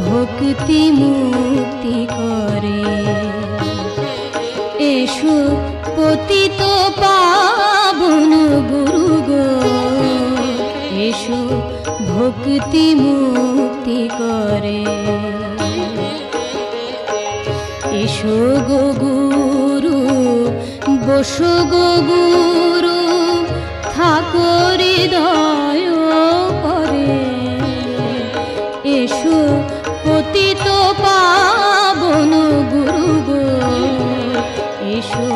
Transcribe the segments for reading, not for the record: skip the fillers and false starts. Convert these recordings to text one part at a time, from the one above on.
ভক্তি মুক্তি করে। এসো পতিত পাবন গুরু গো, এসো ভক্তি মুক্তি করে। এসো গো গুরু, বসো গো গুরু, থাকো হৃদয় করে। এসো পতিত পাবন গুরু গো, এসো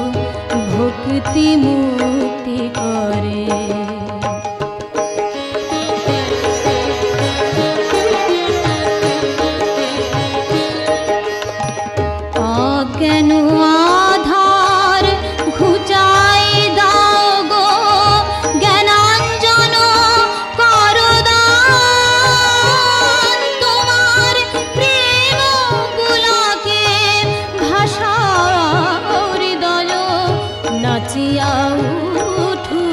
ভক্তি মুক্তি করে। অজ্ঞান আধার ঘুচাই দাও গো, জ্ঞানাঞ্জন করো দান। তোমার প্রেম পুলকে ভাষাও হৃদয়, নাচিয়া উঠু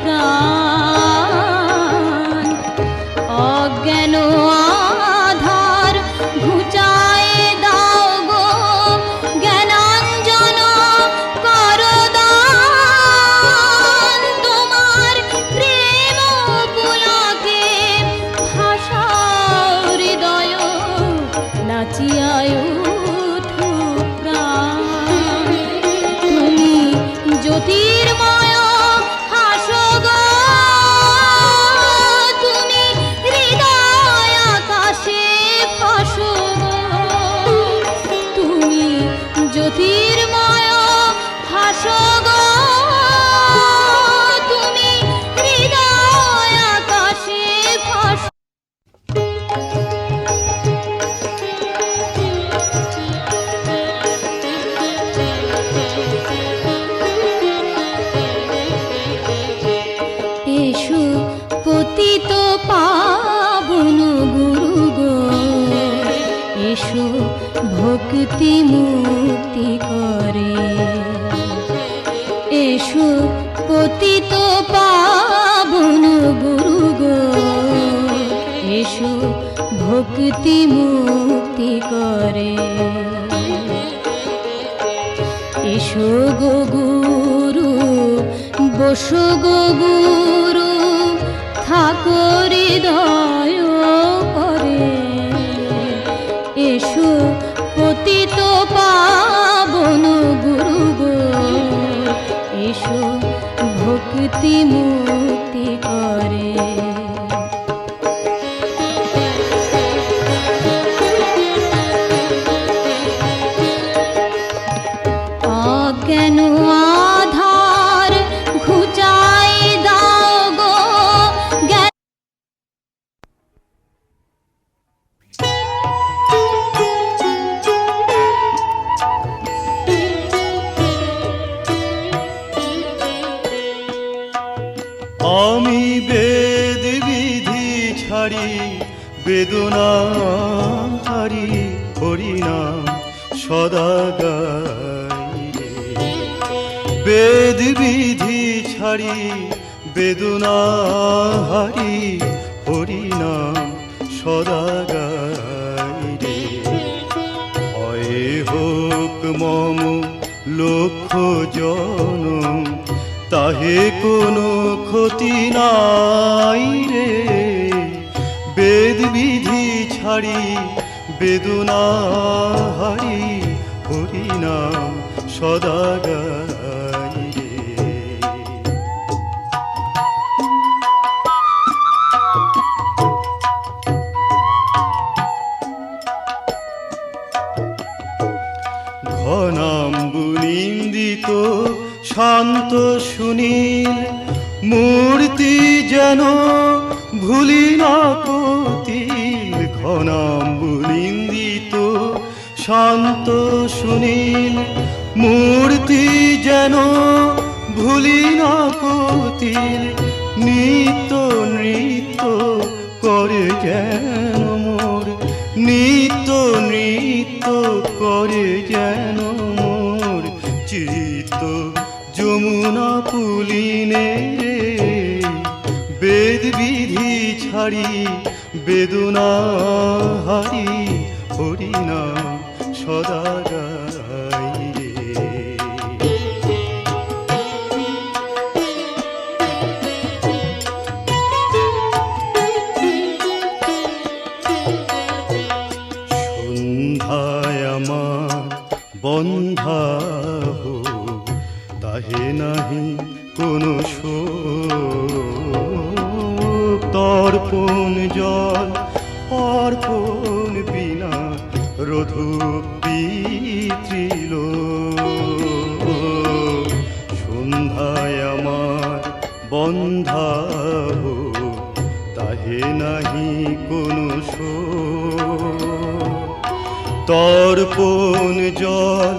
প্রাণ। অজ্ঞান আধার ঘুচাই দাও গো, জ্ঞানাঞ্জন করো দান। তোমার প্রেম পুলকে ভাষাও হৃদয়, নাচিয়া উঠু প্রাণ। তুমি জ্যোতির্ময় হাসো গো, তুমি হৃদয় আকাশে ভাসো গো। তুমি জ্যোতির্ময় হাসো গো, তুমি হৃদয় আকাশে ভাসো। এসো পতিত পাবন গুরু গো, এসো ভক্তি মুক্তি করে। এসো পতিত পাবন গুরু গো, এসো ভক্তি মুক্তি করে। এসো গো গুরু, বসো গো গুরু, থাকো হৃদয় করে। এসো পতিত পাবন গুরু গো, এসো ভক্তি মুক্তি করে। অজ্ঞান আধার ঘুচাই দাও গো, আমি বেদ বিধি ছাড়ি, বেদনা হারি, হরিনাম সদা গাই রে। বেদ বিধি ছাড়ি, বেদনা হারি, হরিনাম সদা গাই রে। হয় হোক মম লক্ষ জনম, তাহে কোনো ক্ষতি নাই রে। বেদ বিধি ছাড়ি, বেদনা হারি, হরিনাম সদা গাই রে। ঘনাম্বু নিন্দিত শান্ত সুনীল, মূর্তি যেন ভুলি না পতিল। ঘনাম্বু নিন্দিত শান্ত সুনীল, মূর্তি যেন ভুলি না পতিল। নিত্য নৃত্য করে যেন মোর, নিত্য নৃত্য করে যেন মোর চিত্ত যমুনা পুলিনে। বেদ বিধি ছাড়ি, বেদনা হারি হরিনাম সদা গাই রে। সন্ধ্যায় আমার বন্ধা হোক, তাহে নাহি কোনো শোক। তর্পণ জল অর্পণ বিনা রধূপ পিতৃলোক। সন্ধ্যায় আমার বন্ধা হোক, তাহে নাহি কোনো শোক। তর্পণ জল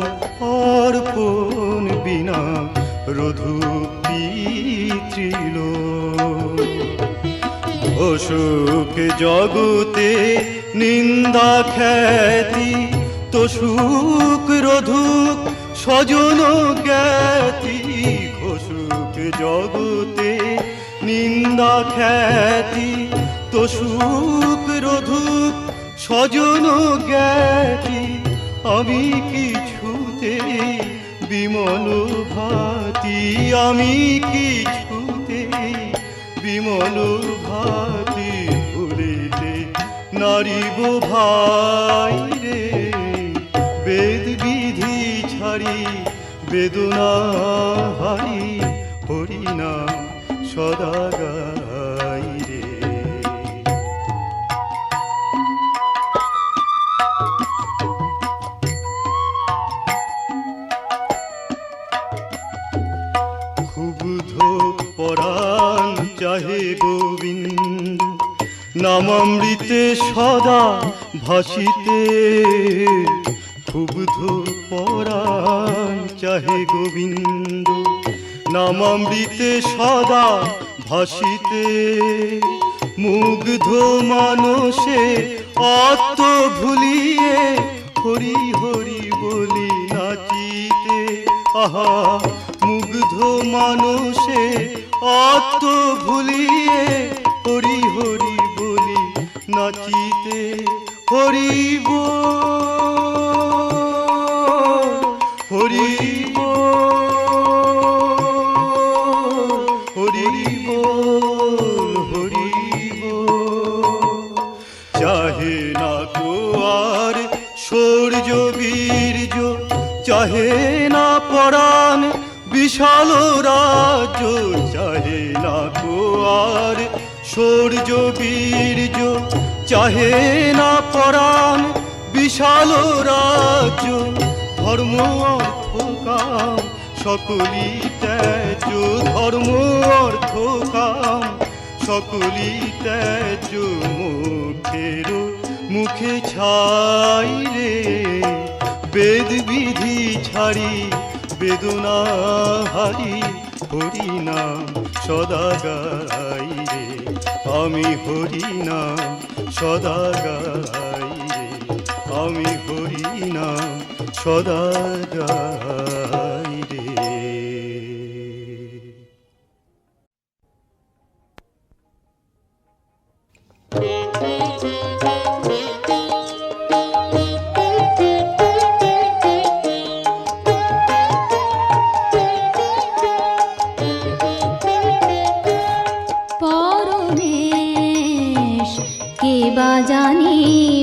অর্পণ বিনা রধূপ পিতৃলোক। অসুখ জগতে নিন্দা খ্যাতি, তো সুখ রধুক স্বজন জ্ঞাতি। অসুখ জগতে নিন্দা খ্যাতি, তো সুখ রধুক স্বজন জ্ঞাতি। আমি কিছুতে বিমল ভাতি, আমি কিছুতে বিমল ভাতি ভুলিতে নারিব ভাই রে। বেদ বিধি ছাড়ি বেদনা হারি হরিনাম সদা গাই রে। ক্ষুব্ধ পরাণ চাহে গোবিন্দ, নামামৃতে সদা ভাসিতে। ক্ষুব্ধ পরাণ চাহে গোবিন্দ, নামামৃতে সদা ভাসিতে। মুগ্ধ মানসে আত্ম ভুলিয়ে হরি হরি বলি নাচিতে। আহা মুগ্ধ মানসে আত্ম ভুলিয়ে হরি হরি বলি নাচিতে। হরি বল হরি বল হরি বল হরি বল। চাহে না কো আর শৌর্য বীর্য, চাহে না পরাণ বিশাল রাজ্য। চাহে না কো আর শৌর্য বীর্য, চাহে না পরাণ বিশাল রাজ্য। ধর্ম অর্থ কাম সকলি ত্যাজ্য, ধর্ম অর্থ কাম সকলি ত্যাজ্য। মুখের মুখে ছাই রে, বেদ বিধি ছাড়ি বেদনা হারি হরিনাম সদা গাই রে। আমি হরিনাম সদা গাই রে, আমি হরিনাম সদা গাই রে। পরমেশ কে বা জানে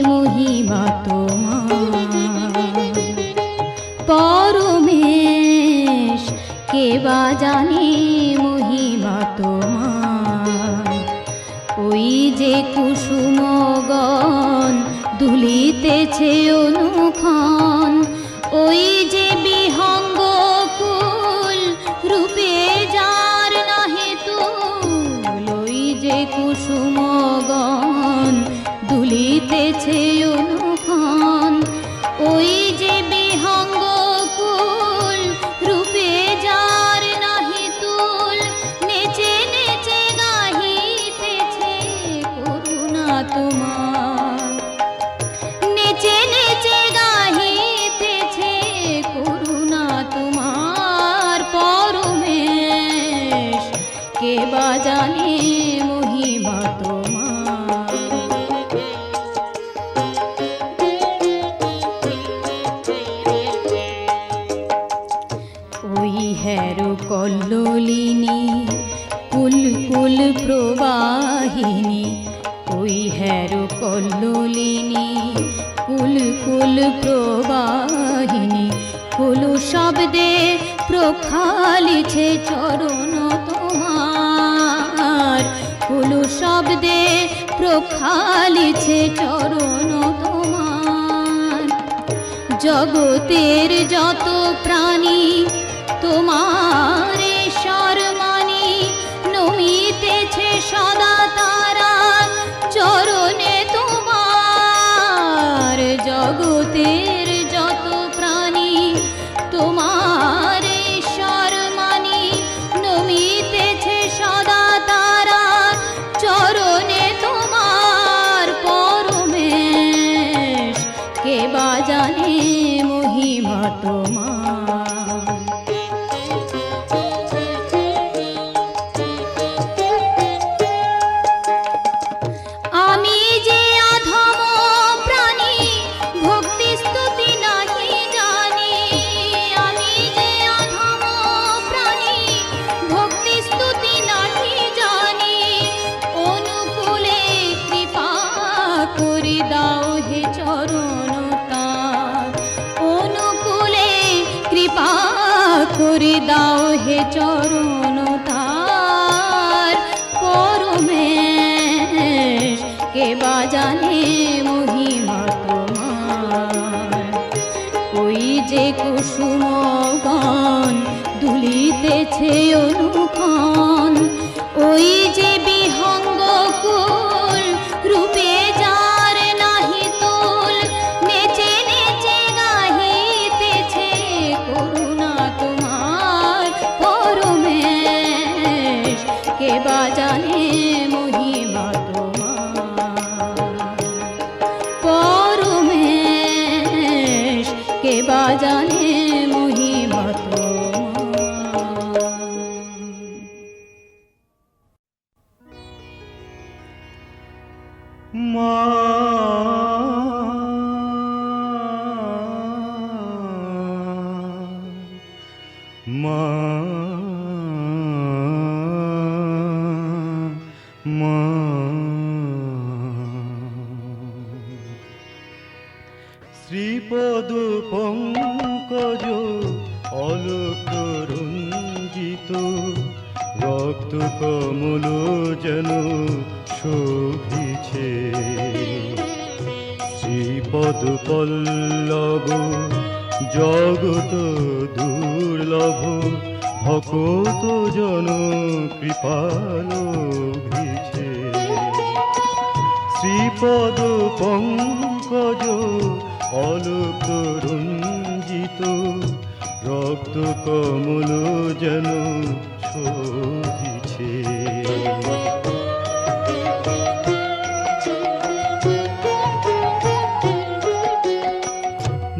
মহিমা তোমার। পরমেশ কে বা জানে মহিমা তোমার। ওই যে কুসুমগণ দুলিতেছে অনুক্ষণ, ওই যে বিহঙ্গ কুল রূপে যার নাহি তুল। ওই যে কুসুমগণ দুলিতেছে অনুক্ষণ, ওই যে বিহঙ্গ কুল রূপে যার নাহি তুল। নেচে নেচে গাহিতেছে করুণা তোমার, নেচে নেচে গাহিতেছে করুণা তোমার। পরমেশ কে বা জানে মহিমা তোমার। বাহিনী ওই হেরো কল্লোলিনী কুল কুল প্রবাহিনী কুলু শব্দে প্রক্ষালিছে চরণ তোমার কুলু শব্দে প্রক্ষালিছে চরণ তোমার জগতের যত প্রাণী তোমার শরমানি নমিতেছে সদা তারা চরণে তোমার জগতের যত প্রাণী তোমার শরমানি নমিতেছে সদা তারা চরণে তোমার পরমেশ কে বা জানে মহিমা তোমার আমি যে অধম প্রাণী ভক্তি স্তুতি নাহি জানি আমি যে অধম প্রাণী ভক্তি স্তুতি নাহি জানি অনুকূলে কৃপা করি দাও হে চরণ তার অনুকূলে কৃপা করি দাও হে চরণ তার পরমেশ কে বা জানে মহিমা তোমার ওই যে কুসুম গান দুলিতেছে অনুক্ষণ ওই যে বিহঙ্গ কুল রূপে যার নাহি তুল নেচে নেচে গাহিতেছে করুণা তোমার পরমেশ কে বা জানে মহিমা তোমার পরমেশ কে বা জানে মহিমা তোমার মা মা মা শ্রীপদ পঙ্কজ অলোক রঞ্জিত রক্ত কমল যেন শোভিছে শ্রীপদ পল্লব জগত দুর্লভ ভকত জন কৃপালোভিছে শ্রীপদ পঙ্কজ অলোক রঞ্জিত রক্ত কমল যেন শোভিছে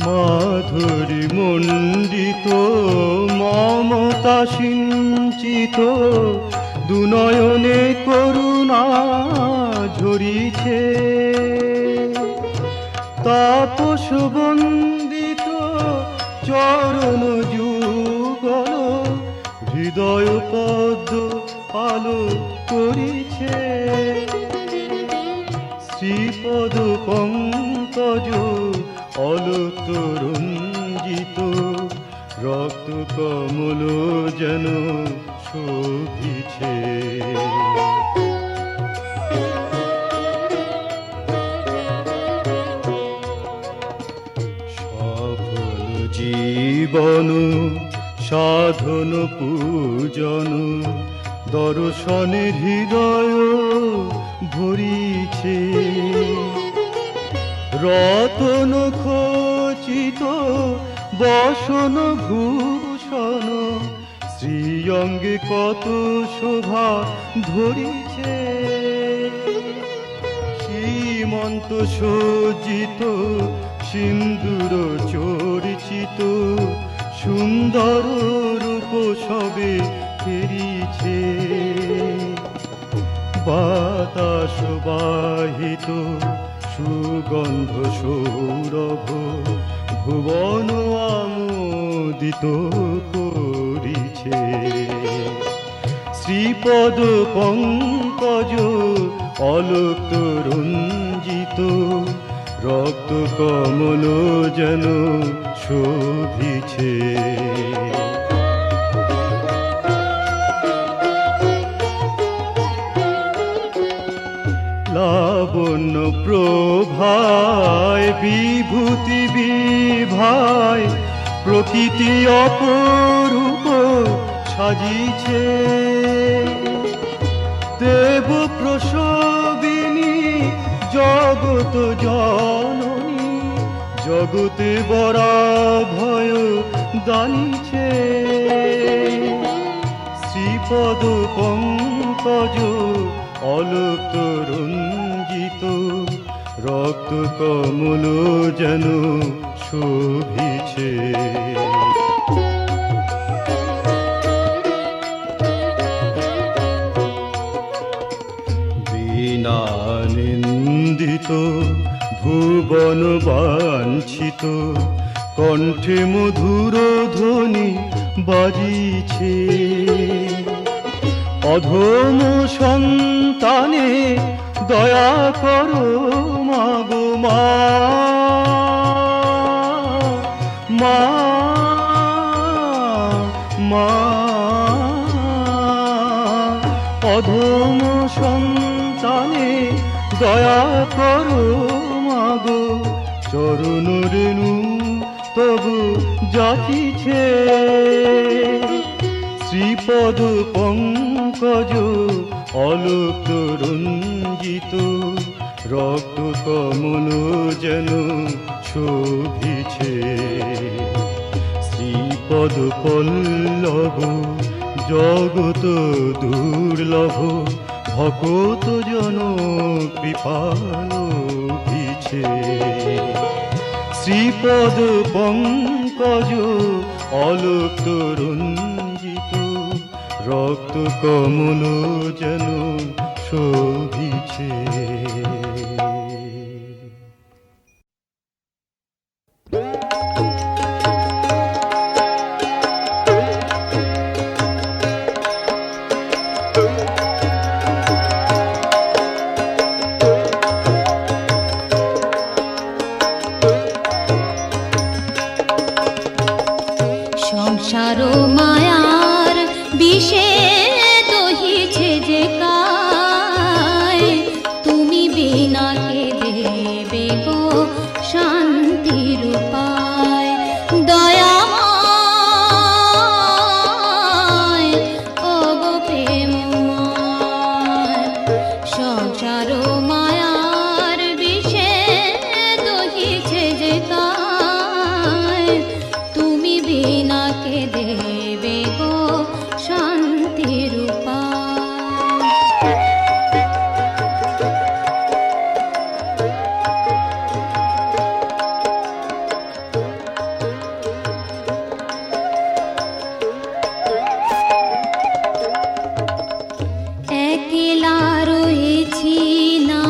মাধুরী মণ্ডিত মমতা সিঞ্চিত দুনয়নে করুণা ঝরিছে তাপস বন্দিত চরণ যুগল হৃদয় পদ্ম আলো করিছে শ্রীপদ পঙ্কজ অলোক রঞ্জিত রক্ত কমল যেন শোভিছে সফল জীবন সাধন পূজন দর্শনে হৃদয় ভরিছে রতন খচিত বসন ভূষণ শ্রীঅঙ্গে কত শোভা ধরিছে সীমন্ত সজ্জিত সিন্দুর চর্চিত সুন্দর রূপ সবে ফিরিছে বাতাস বাহিত সুগন্ধ সৌরভ ভুবন আমোদিত করিছে শ্রীপদ পঙ্কজ অলোক রঞ্জিত রক্ত কমল যেন শোভিছে। লাবণ্য প্রভায় বিভূতি বিভায় প্রকৃতি অপরূপ সাজিছে। দেব প্রসবিনী জগত জননী জগতে বরাভয় দানিছে। শ্রীপদ পঙ্কজ অলোক রঞ্জিত রক্ত কমল যেন শোভিছে। বিনানিন্দিত ভুবন বাঞ্ছিত কণ্ঠে মধুর ধ্বনি বাজিছে। অধম সন্তানে দয়া করো মাগো মা, মা মা। অধম সন্তানে দয়া করো মাগো, চরণ রেণু তবু যাচিছে। শ্রীপদ পঙ্কজ অলোক রঞ্জিত রক্ত কমল যেন শোভিছে। শ্রীপদ পল্লব জগত দুর্লভ ভকত জন কৃপালোভিছে। শ্রীপদ পঙ্কজ অলোক রঞ্জিত রক্ত কমল যেন শোভিছে। সংসার মায়ার বিষে দহিছে যে কায়, তুমি বিনা কে দেবে গো শান্তির উপায়। দয়াময় ও গো প্রেমময়, সংসার মায়ার বিষে দহিছে যে কায়, তুমি বিনা কে দেবে গো শান্তির উপায়। একলা রয়েছি না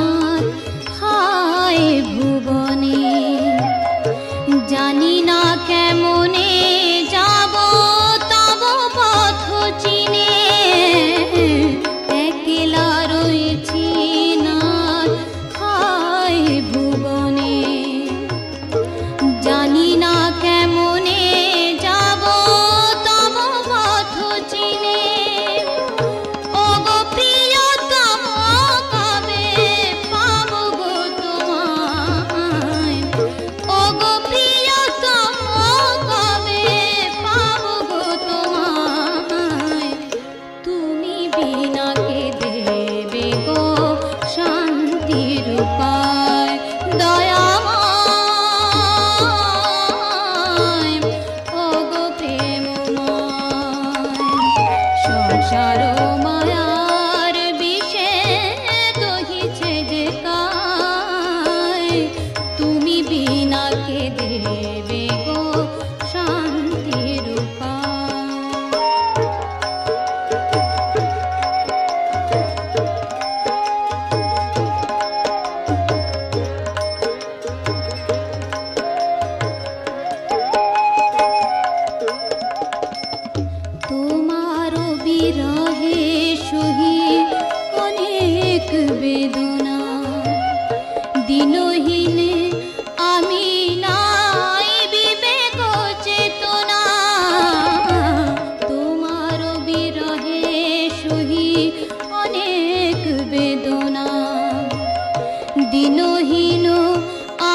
দিনহীন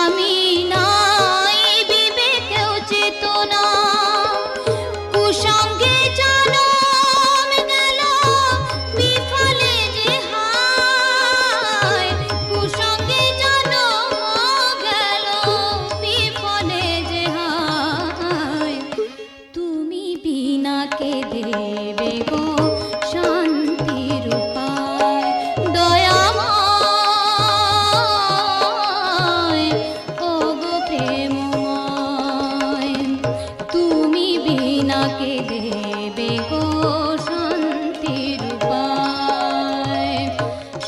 আমি নাই বিবেকেও চেতনা কুসঙ্গে জনম গেল বিফলে যে হায় কুসঙ্গে জনম গেল বিফলে যে হায় তুমি বিনা কে দেবে গো শান্তির উপায় দয়াময় ও গো প্রেমময় তুমি বিনা কে দেবে গো শান্তির উপায়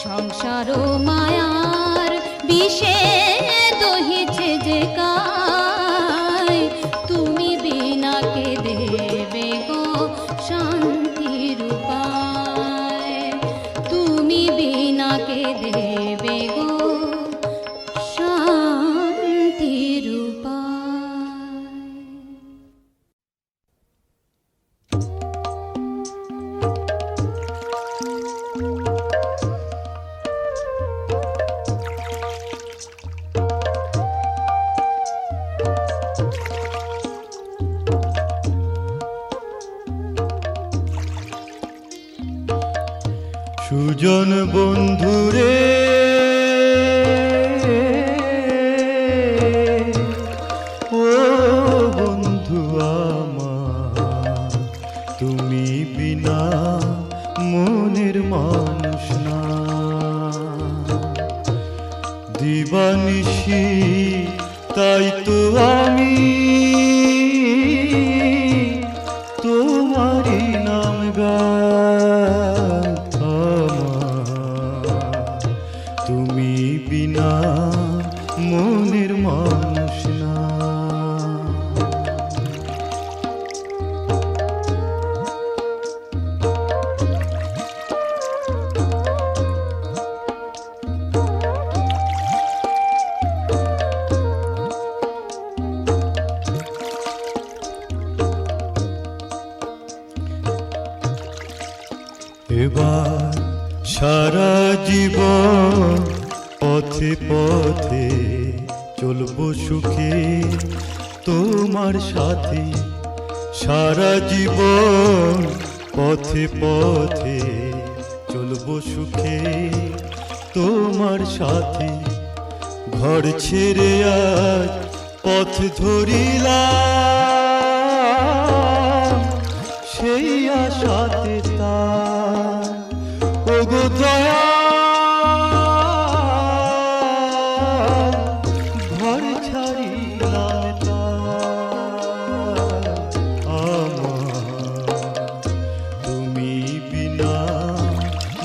সংসার মায়ার বিষে দহিছে যে কায় তুমি বিনা কে দেবে গো শান্তির উপায় তুমি বিনা কে দেবে গো শান্তির উপায়। সুজন বন্ধুরে ও বন্ধু আমার তুমি বিনা মনের মানুষ না দিবানিশি তাই তো আমি তোমারই নাম গাই তুমি বিনা মনের মানুষ না এবার সারা জীবন পথে পথে চলবো সুখে তোমার সাথে সারা জীবন পথে পথে চলবো সুখে তোমার সাথে ঘর ছেড়ে আজ পথ ধরিলাম সেই আশাতে তার ওগো দয়া ঘর ছাড়িলাম তার আমার তুমি বিনা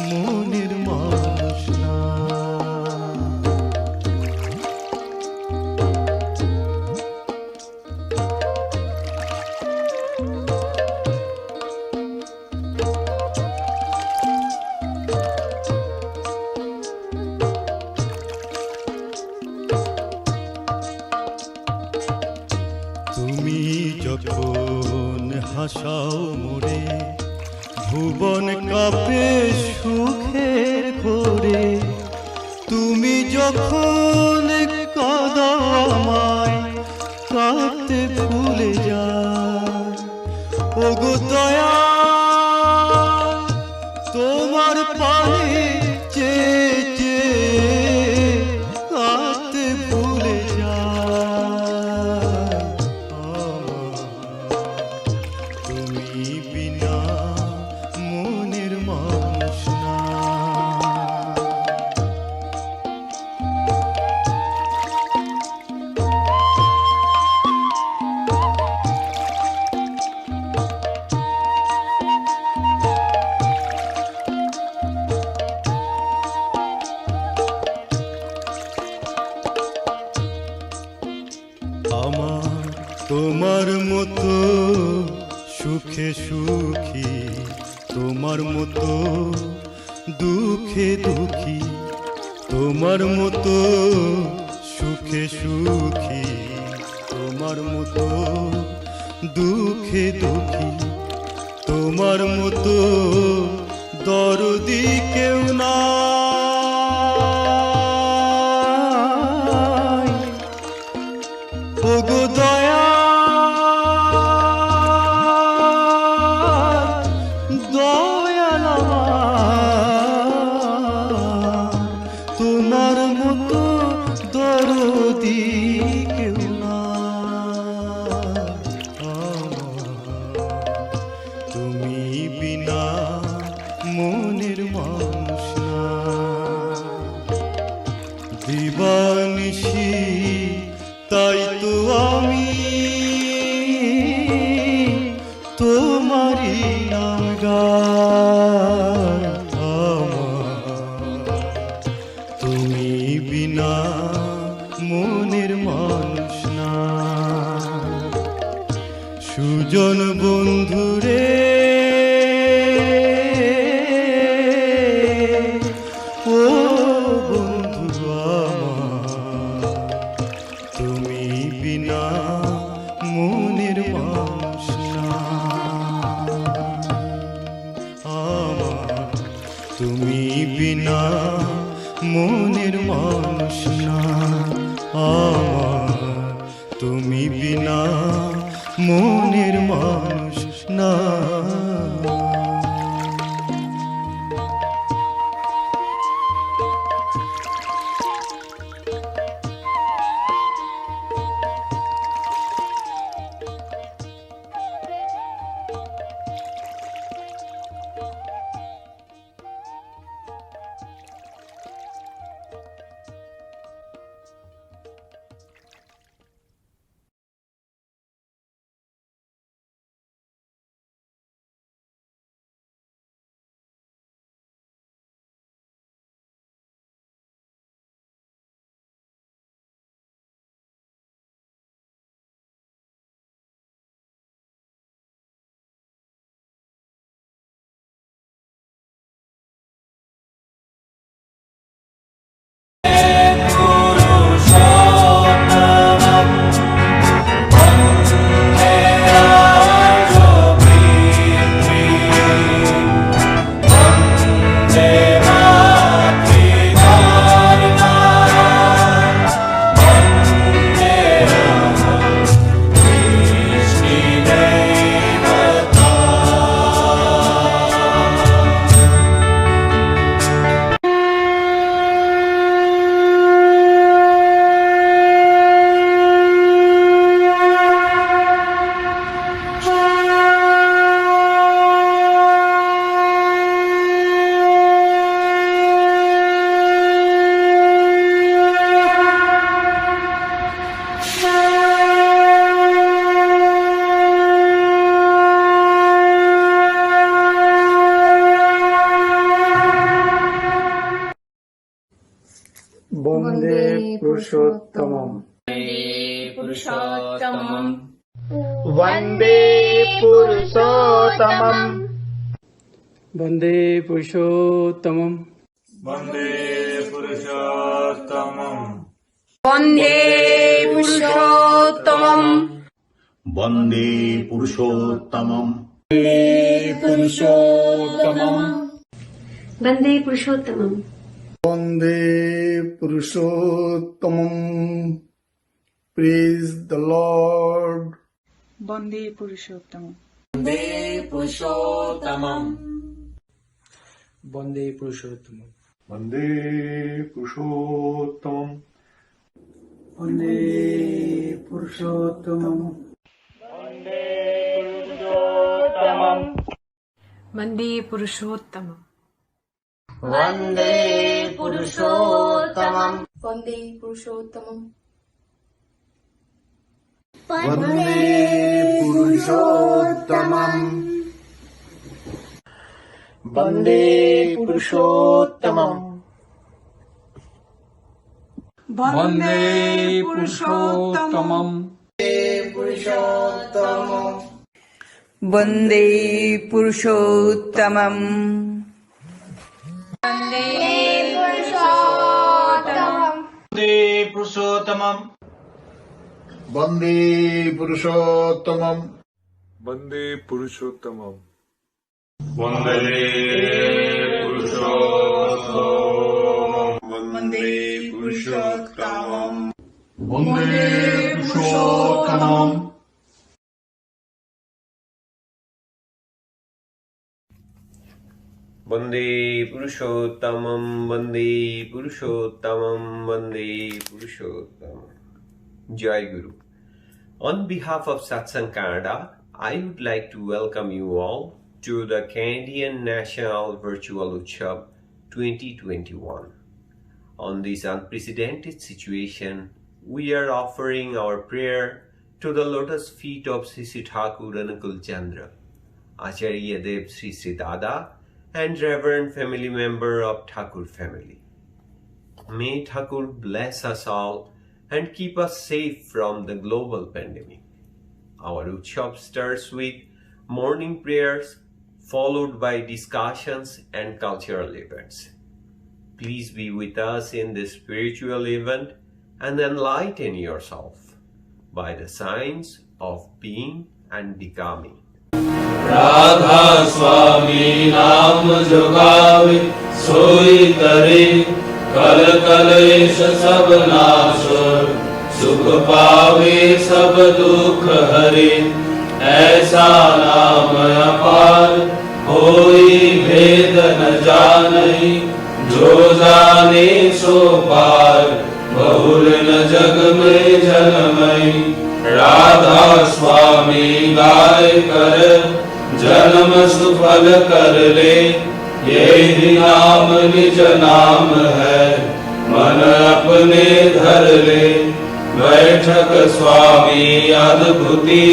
মনের মানুষ না তুমি যখন হাসাও মোরে ভুবন কাঁপে সুখের ঘোরে তুমি যখন কাঁদাও আমায় কাঁদতে ভুলে যায় ওগো দয়া তোমার পায়ে চেয়ে চেয়ে কাঁদতে ভুলে যায় তুমি বিনা মনের মানুষ না আমার তোমার মতো সুখে সুখী তোমার মতো দুঃখে দুঃখী তোমার মতো সুখে সুখী তোমার মতো দুঃখে দুঃখী তোমার মতো দরদি কেউ না তোমার মতো দরদি কেউ না তুমি বিনা মনের মানুষ না দিবানিশি তাই তো আমি তোমারই নাম গাই তুমি বিনা মনের মানুষ না সুজন বন্ধুরে ও বন্ধু আমার তুমি বিনা মনের মানুষ না আমার তুমি বিনা মনের মানুষ না আমার তুমি বিনা মনের মানুষ না বন্দে পুরুষোত্তমম वन्दे पुरुषोत्तमम् বন্দে পুরুষোত্তমম বন্দে পুরুষোত্তমম वन्दे पुरुषोत्तमम् वन्दे पुरुषोत्तमम् वन्दे पुरुषोत्तमम् বন্দে পুরুষোত্তমম প্রেজ দ্য লর্ড বন্দে পুরুষোত্তম বন্দে পুরুষোত্তমম वन्दे पुरुषोत्तमम् বন্দে পুরুষোত্তমম वन्दे पुरुषोत्तमम् वन्दे पुरुषोत्तमम् वन्दे पुरुषोत्तमम् বন্দে পুরুষোত্তমম वन्दे पुरुषोत्तमम् বন্দে পুরুষোত্তম वन्दे पुरुषोत्तमम् वन्दे पुरुषोत्तमम् वन्दे पुरुषोत्तमम् वन्दे पुरुषोत्तमम् वन्दे पुरुषोत्तमम् वन्दे पुरुषोत्तमम् Vande Purushottamam, Vande Purushottamam, Vande Purushottamam. Jai Guru. On behalf of Satsang Canada, I would like to welcome you all to the Canadian National Virtual Utsav 2021. On this unprecedented situation, we are offering our prayer to the lotus feet of 𝗓𝗏 Thakur Anukul Chandra, Acharya Dev Sri Sri Dada, and Reverend family member of Thakur family. May Thakur bless us all and keep us safe from the global pandemic. Our Utsav starts with morning prayers followed by discussions and cultural events. Please be with us in this spiritual event and enlighten yourself by the signs of being and becoming. Radha स्वामी नाम जोगावे सोई तरे कल कलेश सब नाश सुख पावे सब दुख हरे ऐसा नाम अपार कोई भेद न जाने जो जाने सो पार बहुल न जग में जन्मई राधा स्वामी गाय कर जन्म सुफल कर ले यही नाम निज नाम है मन अपने धर ले बैठक स्वामी अद्भुति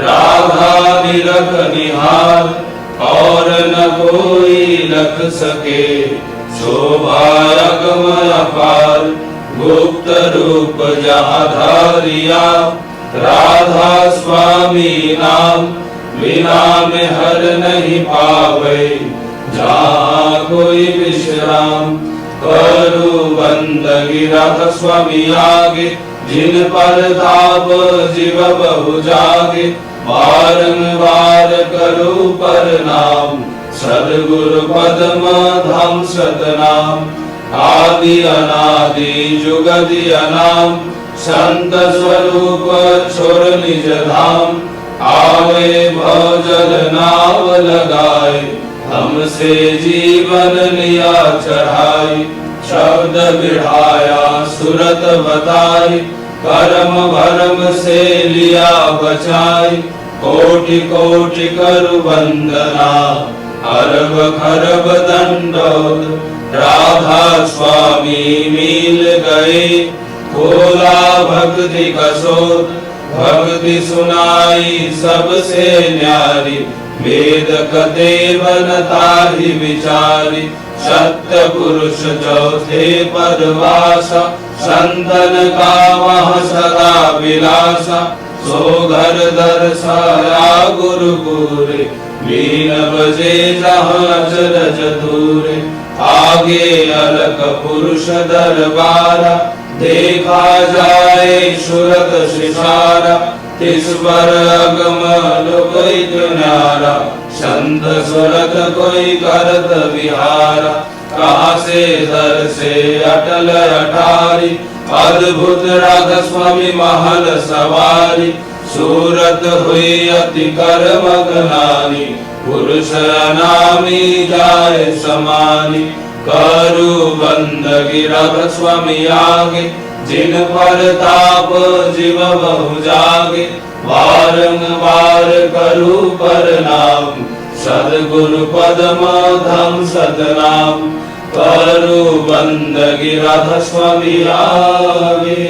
राधा निरख निहार और न कोई लख सके शोभा अगम अपार गुप्त रूप जहाँ धारिया राधा स्वामी नाम बिना में हर नहीं पावे जहाँ कोई विश्राम करू बंदगी राधा स्वामी आगे जिन पर ताप जीव बहु जागे बारंबार करू प्रणाम सद्गुरु पद्म धाम सतनाम आदि अनादि जुगदि अनाम संत स्वरूप छोर निज धाम आवे भवजल नाव लगाए हमसे जीवन लिया चढ़ाई शब्द बिढ़ाया सुरत बताई कर्म भरम से लिया बचाई कोटि कोटि करु वंदना अरब खरब दंडोत राधा स्वामी मिल गए खोला भक्ति का सोत भक्ति सुनाई सबसे न्यारी वेद कते बनता ही विचारी सत्य पुरुष चौथे पदवासा संतन का वह सदा विलासा सो घर दर्शाया गुरुपुरे बीन बजे जहाँ अचरज दूरे आगे अलग पुरुष दरबारा देखा जाए सुरत शिशारा तिस पर अगम लोक न्यारा संत सुरत कोई करत विहारा कहाँ से दर से अटल अटारी अद्भुत राधा स्वामी महल सवारी सूरत हुई अति कर मगनानी पुरुष अनामी जाए समानी करू बंदगी राधा स्वामी आगे जिन पर ताप जीव बहु जागे बारंबार करू प्रणाम सद्गुरु पद्म धाम सतनाम करू बंदगी राधा स्वामी आगे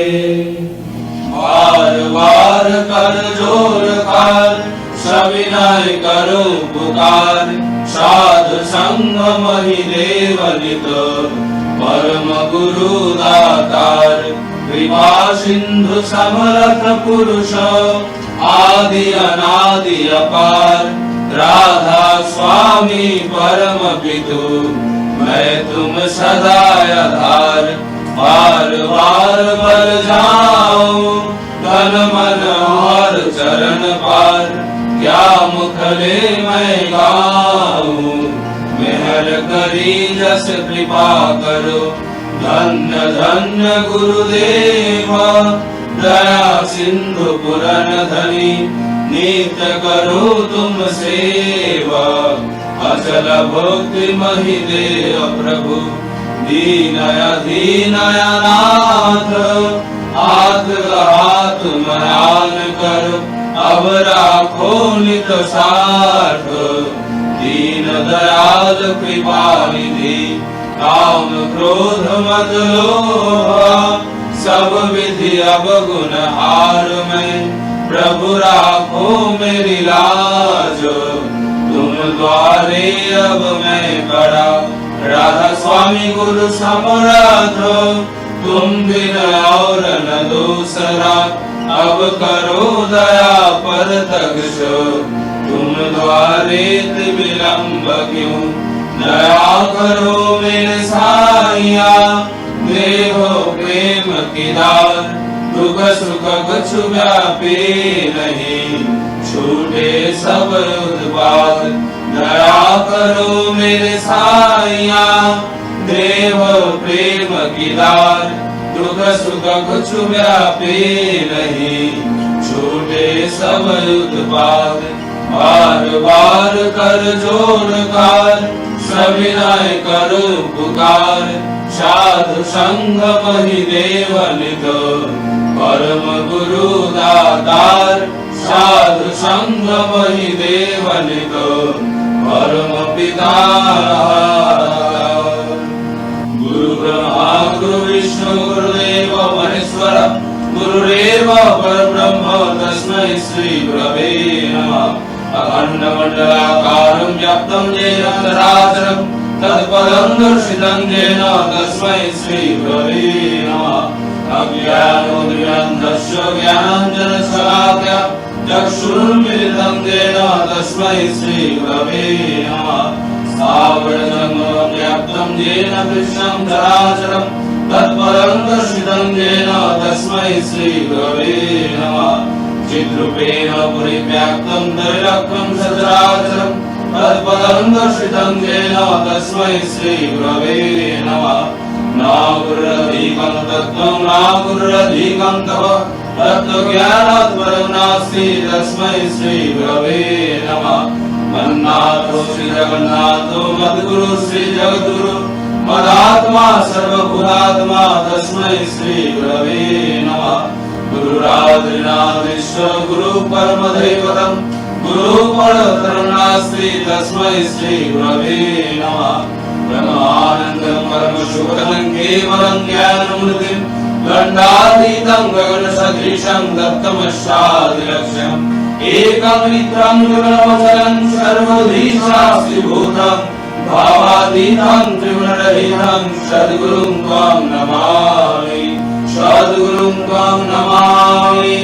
बार बार कर जोर कर सविनय करो पुकार साधु संग महि देवलित परम गुरु दातार कृपा सिंधु समर्थ पुरुष आदि अनादि अपार राधा स्वामी परम पितु मैं तुम सदा आधार बार बार बर जाऊं तन मन और चरण पार क्या मुखले मैं गाऊं मेहर करी जस कृपा करो धन्य धन्य गुरुदेव दया सिंधु पुरन धनी नित्य करो तुम सेवा अचल भक्ति महि देव प्रभु दीनय नाथ हाथ मयान कर अब राखो नित साथ दीन दयाल कृपा निधि काम क्रोध मद लोभ सब विधि अवगुण हार में प्रभु राखो मेरी लाज तुम द्वारे अब मैं बड़ा राधा स्वामी गुरु समर्थ तुम बिन और न दूसरा अब करो दया पर तगश तुम द्वारे विलंब क्यों दया करो मेरे साइया देहो प्रेम की दार दुख सुख कछु व्यापी नहीं छूटे सब उत्पाद दया करो मेरे साइया देव प्रेम की दार दुख सुख कछु व्यापी नहीं छूटे सब उत्पाद बार बार कर जोड़ कर सविनय कर पुकार साधु संग महि देव नित परम गुरु दातार साधु संग महि देव नित परम पिता गुरु ब्रह्मा गुरु विष्णु गुरुदेव महेश्वर गुरुरेव परब्रह्म तस्मै श्री गुरवे नमः अखंड मंडलाकारं व्याप्तं येन चराचरं तत्पदं दर्शितं येन तस्मै श्री गुरवे नमः अज्ञानोदयन्तस्य ज्ञानाञ्जनशलाकया चक्षुरुन्मिलितं येन तस्मै श्री गुरवे नमः स्थावरजङ्गमं व्याप्तं येन कृष्णं चराचरं तत्पदं दर्शितं येन तस्मै श्री गुरवे नमः चिद्रूपेण परिव्याप्तं त्रैलोक्यं सचराचरं तत्पदं दर्शितं येन तस्मै श्री गुरवे नमः न गुरुरधिकं तत्त्वं न गुरुरधिकं तव तत्त्वज्ञानात् परं नास्ति तस्मै श्री गुरवे नमः मन्नाथो श्री जगन्नाथो मद्गुरु श्री जगद्गुरु मदात्मा सर्वभूतात्मा तस्मै श्री गुरवे नमः गुरुरादिनाथीश्वर गुरु परम दैवतं गुरु परतरं नास्ति तस्मै श्री गुरवे नमः ब्रह्मानन्दं परम शुभदं केवलं ज्ञानमूर्तिं गण्डातीतं गगनसदृशं दत्तमशादिलक्ष्यम् एकं नित्यं निर्मलमचलं सर्वधीशास्त्रिभूतं भावातीतं त्रिगुणरहितं सद्गुरुं त्वां नमामि सद्गुरुं त्वां नमामि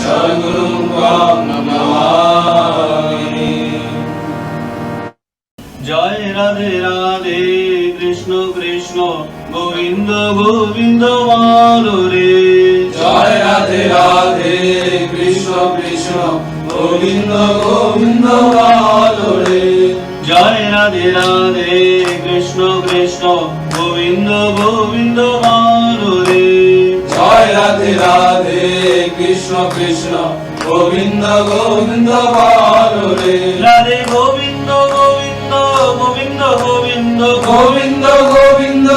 सद्गुरुं त्वां नमामि। जय राधे राधे कृष्ण कृष्ण गोविंद गोविंद बोलो रे जय राधे राधे कृष्ण कृष्ण गोविंद गोविंद बोलो रे जय राधे राधे कृष्ण कृष्ण गोविंद गोविंद बोलो रे जय राधे राधे कृष्ण कृष्ण गोविंद गोविंद बोलो रे राधे गोविंद गोविंद गोविंद गोविंद गोविंद गोविंद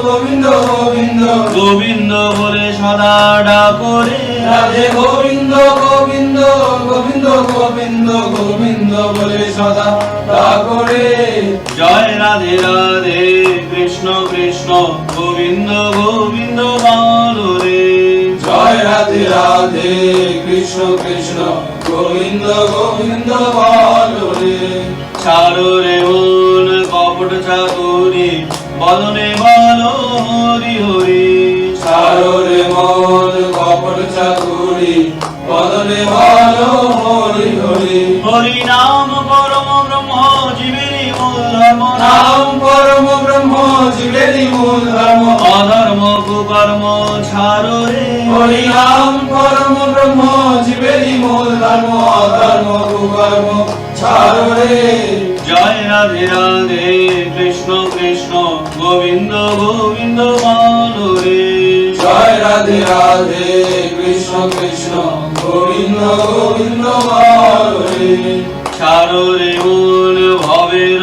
गोविंद गोविंद गोविंद बोले सदा डाको रे राधे गोविंद गोविंद गोविंद गोविंद गोविंद बोले सदा डाको रे जय राधे राधे कृष्ण कृष्ण गोविंद गोविंद बोलो रे जय राधे राधे कृष्ण कृष्ण गोविंद गोविंद बोलो रे ছাড়ো রে মন কপট চাতুরি বদনে বলো হরি হরি ছাড়ো রে মন কপট চাতুরি বদনে বলো হরি হরি হরি নাম পরম ব্রহ্ম জীবেরই মূল ধর্ম নাম পরম ব্রহ্ম জীবেরই মূল ধর্ম অধর্ম কুকর্ম ছাড়ো রে হরি নাম পরম ব্রহ্ম জীবেরই মূল ধর্ম অধর্ম কুকর্ম ছাড়ো রে জয় রাধে রাধে কৃষ্ণ কৃষ্ণ গোবিন্দ গোবিন্দ বলো রে জয় রাধে রাধে কৃষ্ণ কৃষ্ণ গোবিন্দ গোবিন্দ বলো রে ছাড়ো রে মন ভবের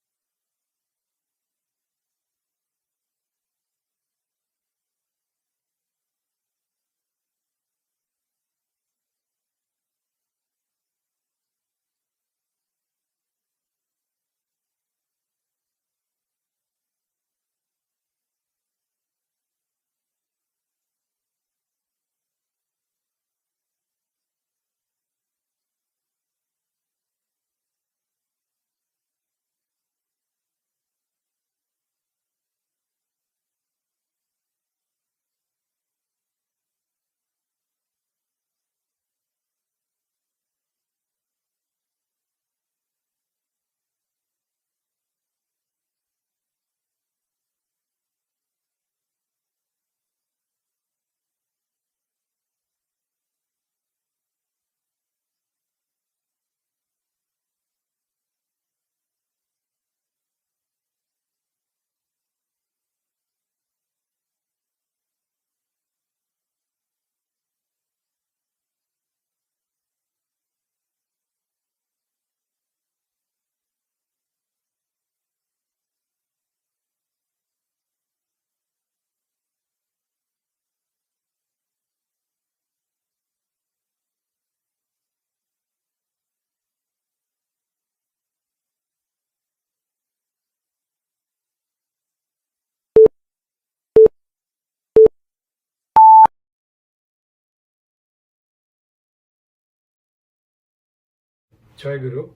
Joy Guru.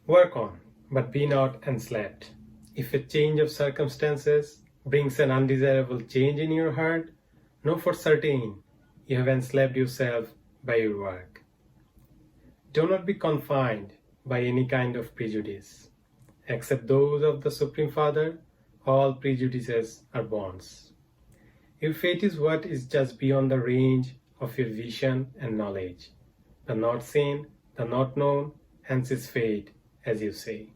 Work on, but be not enslaved. If a change of circumstances brings an undesirable change in your heart, know for certain you have enslaved yourself by your work. Do not be confined by any kind of prejudice. Except those of the Supreme Father, all prejudices are bonds. Your fate is what is just beyond the range of your vision and knowledge. The not seen, the not known, hence is fate, as you say.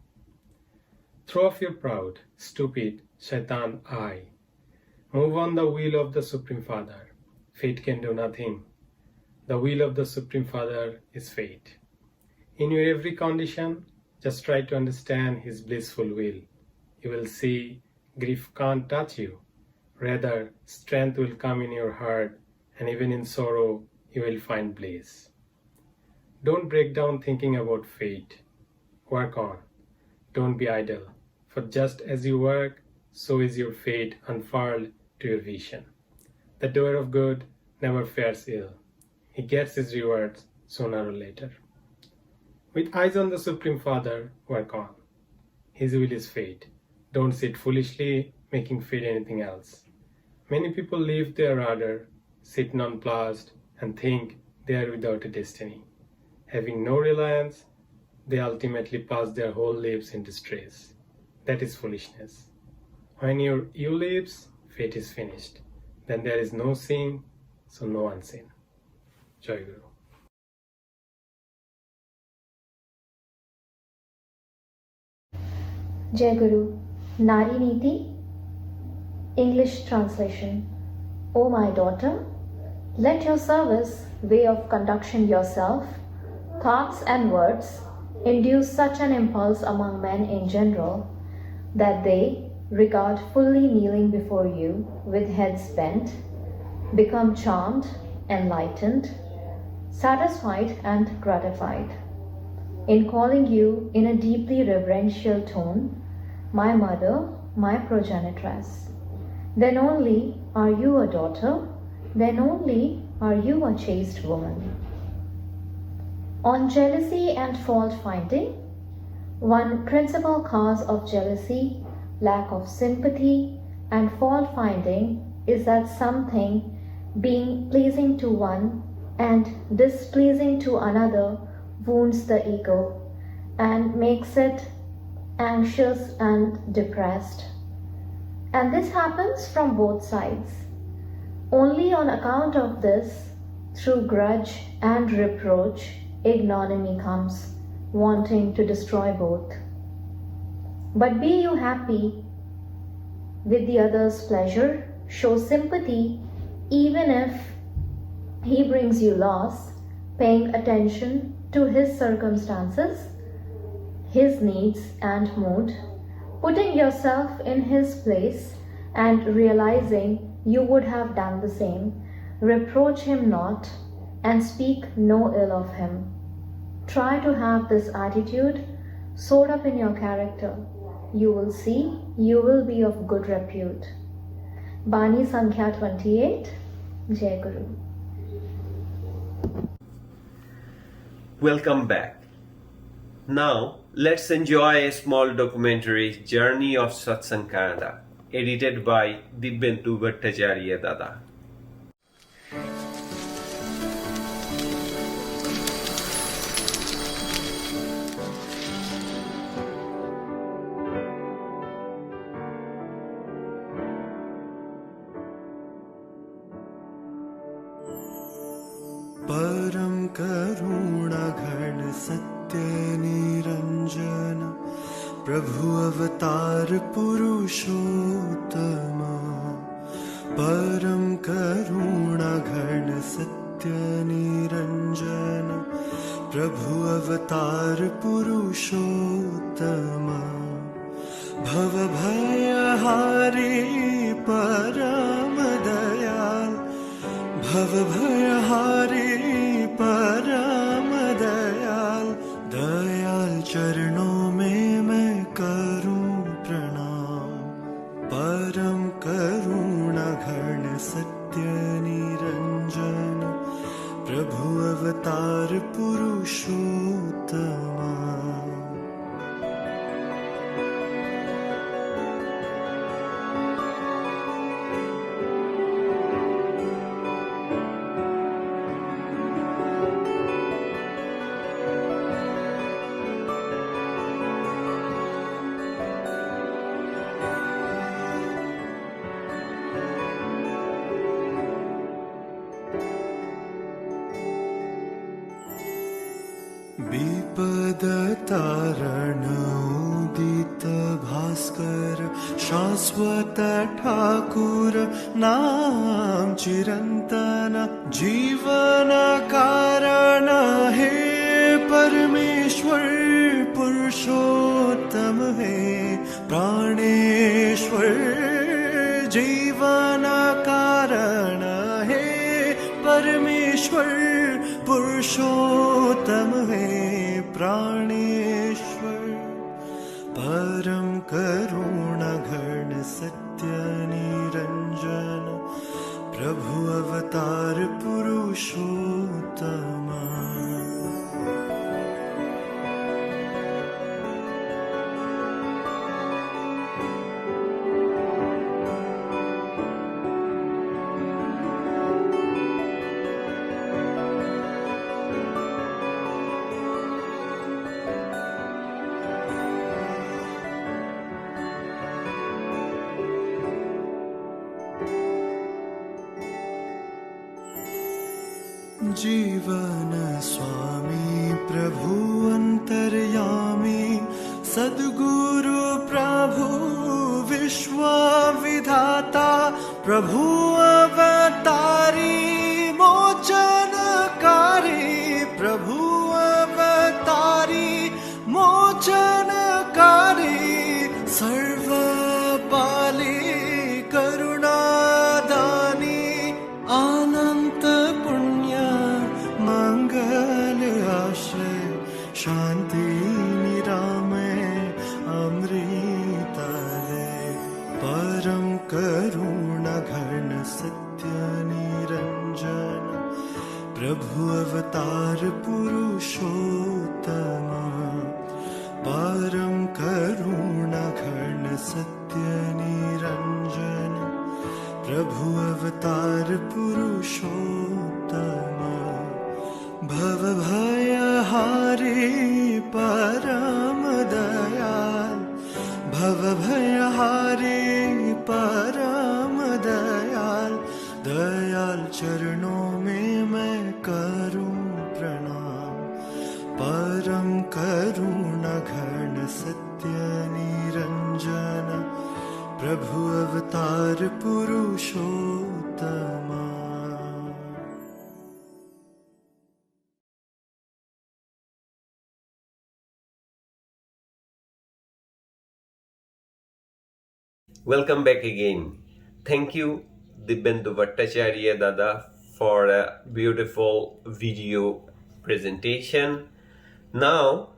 Throw off your proud, stupid, shaitan I. Move on the will of the Supreme Father. Fate can do nothing. The will of the Supreme Father is fate. In your every condition, just try to understand His blissful will. You will see grief can't touch you. Rather, strength will come in your heart, and even in sorrow, you will find bliss. Don't break down thinking about fate. Work on. Don't be idle. For just as you work, so is your fate unfurled to your vision. The doer of good never fares ill. He gets his rewards sooner or later. With eyes on the Supreme Father, work on. His will is fate. Don't sit foolishly making fate anything else. Many people leave their rudder, sit nonplussed, and think they are without a destiny. Having no reliance, they ultimately pass their whole lives in distress. That is foolishness. When your you leaves, fate is finished. Then there is no sin, so no unseen. Joy Guru. Jai Guru. Nari Niti, English translation. O my daughter, let your service, way of conducting yourself, thoughts and words, induce such an impulse among men in general that they regard fully kneeling before you with heads bent, become charmed, enlightened, satisfied and gratified. In calling you in a deeply reverential tone, my mother, my progenitress, then only are you a daughter, then only are you a chaste woman. On jealousy and fault finding, one principal cause of jealousy, lack of sympathy, and fault finding is that something being pleasing to one and displeasing to another wounds the ego and makes it anxious and depressed. And this happens from both sides. Only on account of this, through grudge and reproach, ignominy comes, wanting to destroy both. But be you happy with the other's pleasure, show sympathy even if he brings you loss, paying attention to his circumstances, his needs and mood, putting yourself in his place and realizing you would have done the same. Reproach him not and speak no ill of him. Try to have this attitude sewed up in your character. You will see you will be of good repute. Bani Sankhya 28, Jai Guru. Welcome back. Now, let's enjoy a small documentary, Journey of Satsang Canada, edited by 𝗣𝗿𝗆𝗀𝗃. परम करुणा घन सत्य निरंजन प्रभु अवतार पुरुषोत्तम परम करुणा घन सत्य निरंजन प्रभु अवतार पुरुषोत्तम भव भय हारी परम दयाल भव भय हारी परम दयाल दयाल चरणों में मैं करूं प्रणाम परम करुणा घन सत्य निरंजन प्रभु अवतार पुरुषोत्तमा 𝗣𝗿𝗆𝘀𝘁 भास्कर शाश्वत ठाकुर नाम चिरंतन जीवन कारण हे परमेश्वर पुरुषोत्तम है प्राणेश्वर जीवन कारण है परमेश्वर पुरुषोत्तम है प्राणेश्वर परम करुण घन सत्य निरंजन प्रभु अवतार पुरुषोत्तमा जीवन स्वामी प्रभु अंतर्यामी सद्गुरु प्रभु विश्व विधाता प्रभु अवतारी मोचनकारी प्रभु अवतारी मोचनकारी सर्वपाली करुणादानी अनंत मंगल आश्रय शांति निरामय अमृतालय परम करुण घन सत्य निरंजन प्रभु अवतार पुरुषोत्तमा परम करुण घन सत्य निरंजन प्रभु अवतार पुरुषोत्तमा भवभयहारी परम दयाल भवभयहारी परम दयाल दयाल चरणों में मैं करूं प्रणाम परम करुण घन सत्य निरंजन प्रभु अवतार Purushottama Welcome back again. Thank you, 𝗣𝗿𝘆𝘀𝘁 for a beautiful video presentation. Now,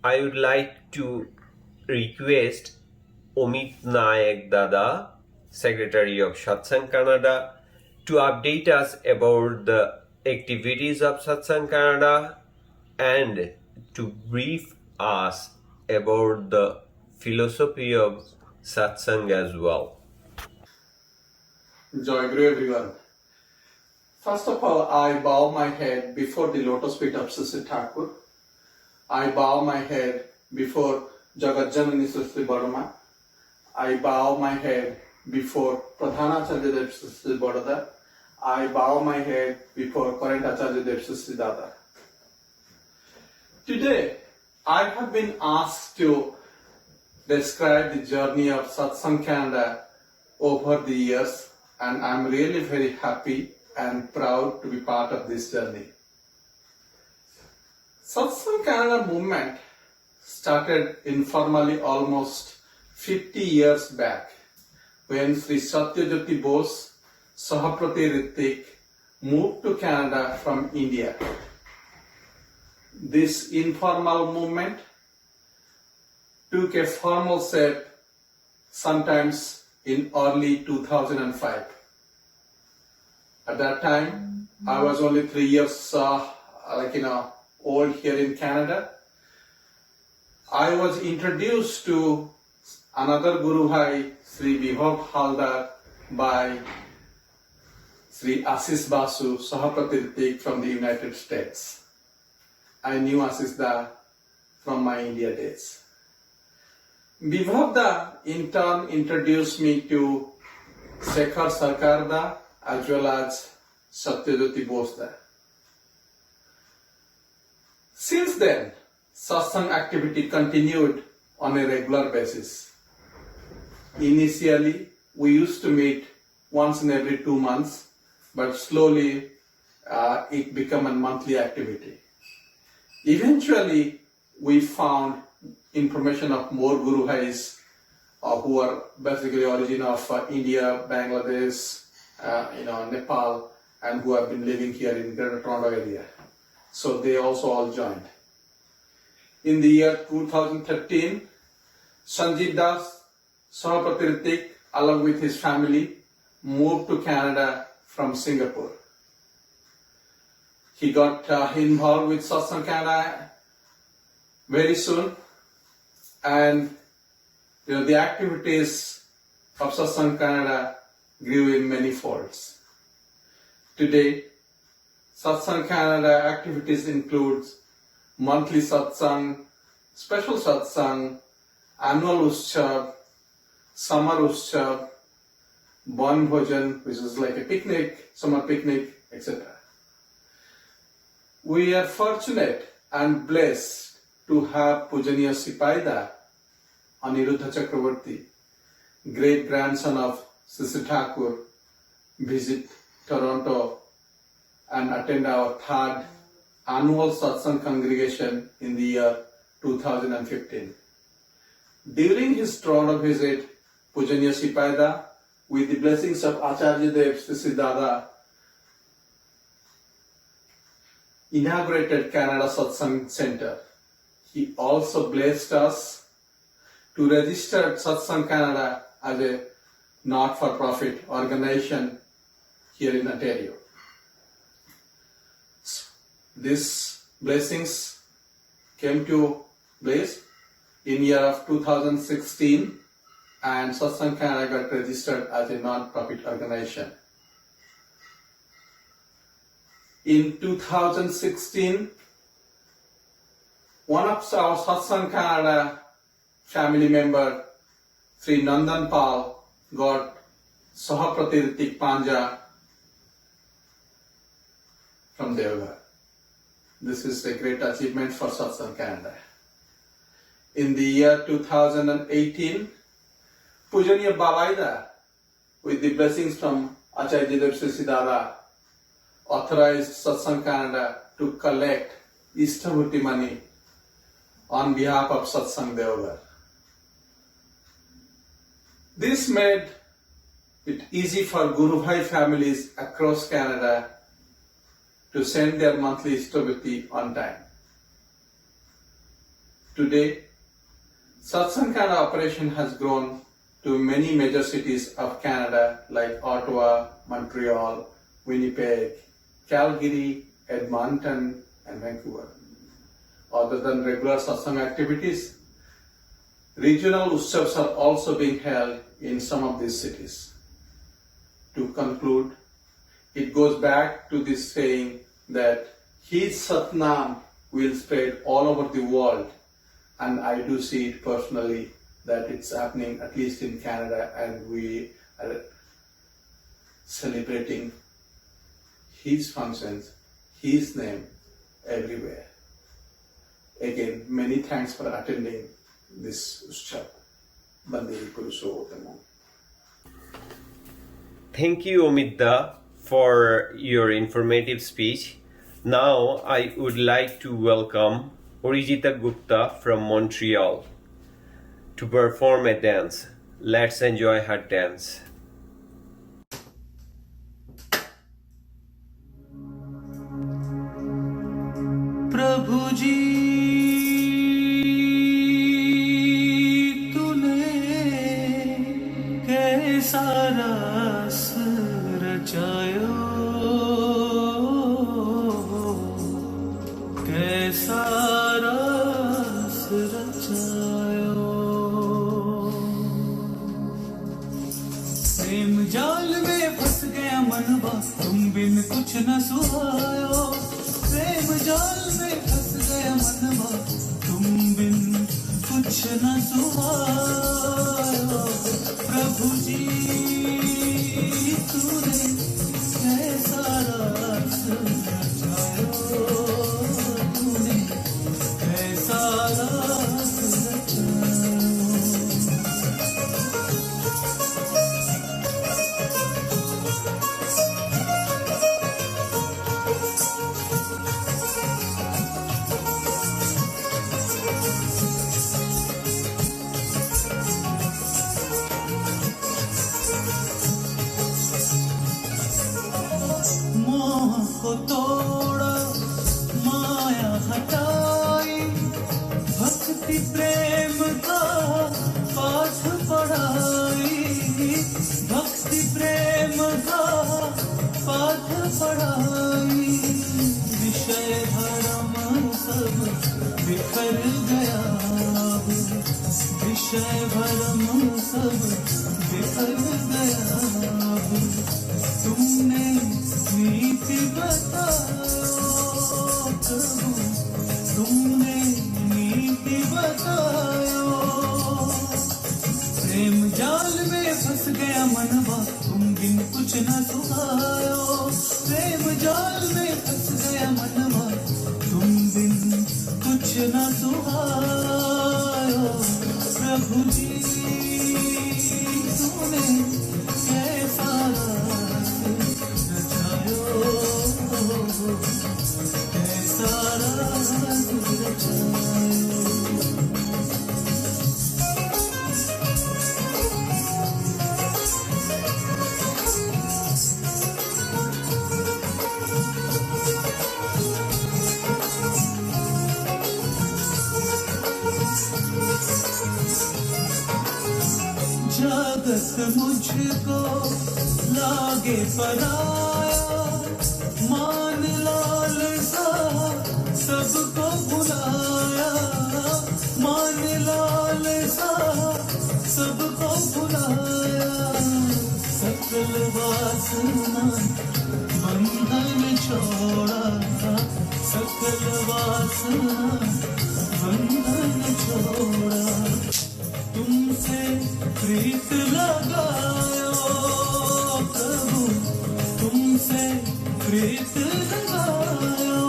I would like to request 𝗏𝗏𝑛𝑎𝑦𝑒𝑘 Secretary of Satsang Canada, to update us about the activities of Satsang Canada and to brief us about the philosophy of Satsang as well. Joy Guru everyone. First of all, I bow my head before the lotus feet of Sri Thakur. I bow my head before Jagat Janani Sri Barma. I bow my head before Pradhanacharya Dev Sri Bodada. I bow my head before current Acharya Dev Sri Dada. Today, I have been asked to describe the journey of Satsang Canada over the years, and I'm really very happy and proud to be part of this journey. Satsang Canada movement started informally almost 50 years back when Sri Satyajyoti Bose 𝗏𝗏𝗏𝗃 moved to Canada from India. This informal movement took a formal shape sometimes in early 2005. At that time, I was only 3 years, old here in Canada. I was introduced to another Guru Bhai, 𝗣𝗵𝗿𝘆𝘁 by 𝗍𝗵𝗸𝘁𝗃 from the United States. I knew 𝗍𝗵𝗸𝘁 from my India days. 𝗣𝗵𝗿𝗀𝗲 in turn introduced me to 𝗡𝘁𝗁𝗃𝗃𝗏 as well as 𝗪𝗏𝗪𝗃𝗏. Since then, satsang activity continued on a regular basis. Initially, we used to meet once in every 2 months, but slowly it became a monthly activity. Eventually, we found information of more Guru Bhais who are basically origin of India, Bangladesh, Nepal, and who have been living here in Greater Toronto area. So they also all joined. In the year 2013, Sanjeev Das, 𝗪𝗏𝗪𝗃, along with his family, moved to Canada from Singapore. He got involved with Satsang Canada very soon, and the activities of Satsang Canada grew in many folds. Today, Satsang Canada activities include monthly satsang, special satsang, annual Utsav, summer Utsav, 𝗣𝗿𝗆𝗀, which is like a picnic, summer picnic, etc. We are fortunate and blessed to have Pujaniya Sipahida, 𝗏𝗍𝗀𝗃𝗏𝗧𝗏, great grandson of 𝗪𝗏 Thakur, visit Toronto and attend our third annual satsang congregation in the year 2015. During his Toronto visit, Pujaniya Sipahida, with the blessings of 𝗏𝗪𝗏𝗏, inaugurated Canada Satsang Center. He also blessed us to register Satsang Canada as a not-for-profit organization here in Ontario. These blessings came to place in year of 2016, and Satsang Canada got registered as a non-profit organization. In 2016, one of our Satsang Canada family member, Sri Nandan Pal, got 𝗏𝗏𝗪𝗃𝗃𝗏 from 𝗣𝗏𝗏𝗀. This is a great achievement for Satsang Canada. In the year 2018, Pujaniya Bhavida, with the blessings from 𝗪𝗏𝗪𝗏𝗏, authorized Satsang Canada to collect 𝗪𝗏𝗪𝗏 money on behalf of Satsang 𝗣𝗏𝗪. This made it easy for Guru Bhai families across Canada to send their monthly 𝗪𝗏𝗪𝗏 on time. Today, Satsang Canada operation has grown to many major cities of Canada like Ottawa, Montreal, Winnipeg, Calgary, Edmonton, and Vancouver. Other than regular satsang activities, regional Utsavs are also being held in some of these cities. To conclude, it goes back to this saying that his Satnam will spread all over the world, and I do see it personally that it's happening at least in Canada, and we are celebrating his functions, his name everywhere. Again, many thanks for attending this Utsav. 𝗏𝗍𝗪𝗏𝗏𝗏. Thank you, Omidda, for your informative speech. Now I would like to welcome Orijita Gupta from Montreal to perform a dance. Let's enjoy her dance. प्रभु जी तूने कैसा रस रचायो बिन कुछ न सुहायो, प्रेम जाल में फंस गया मनवा, तुम बिन कुछ न सुहायो। प्रभु जी तूने कैसा रास रचायो, तूने कैसा रास रचायो। को तोड़ा माया हटाई, भक्ति प्रेम का पाठ पढ़ाई, भक्ति प्रेम का पाठ पढ़ाई। विषय भरम सब बिखर गया, विषय भरम सब बिखर गया। तुमने नीति बताओ प्रभु, तुमने नीति बताओ। प्रेम जाल में फंस गया मनवा, तुम बिन कुछ न सुहायो। प्रेम जाल में फंस गया मनवा, तुम बिन कुछ न सुहायो। प्रभु जी तूने कैसा रास रचायो, कैसा रास रचायो। जगत मुझको लागे पराया, मान लाल सा सबको भुलाया, मान लाल सा सबको भुलाया। सकल वासना बंधन छोड़ा, सकल वासना बंधन छोड़ा। तुमसे प्रीत लगायो प्रभु, तुमसे प्रीत लगायो।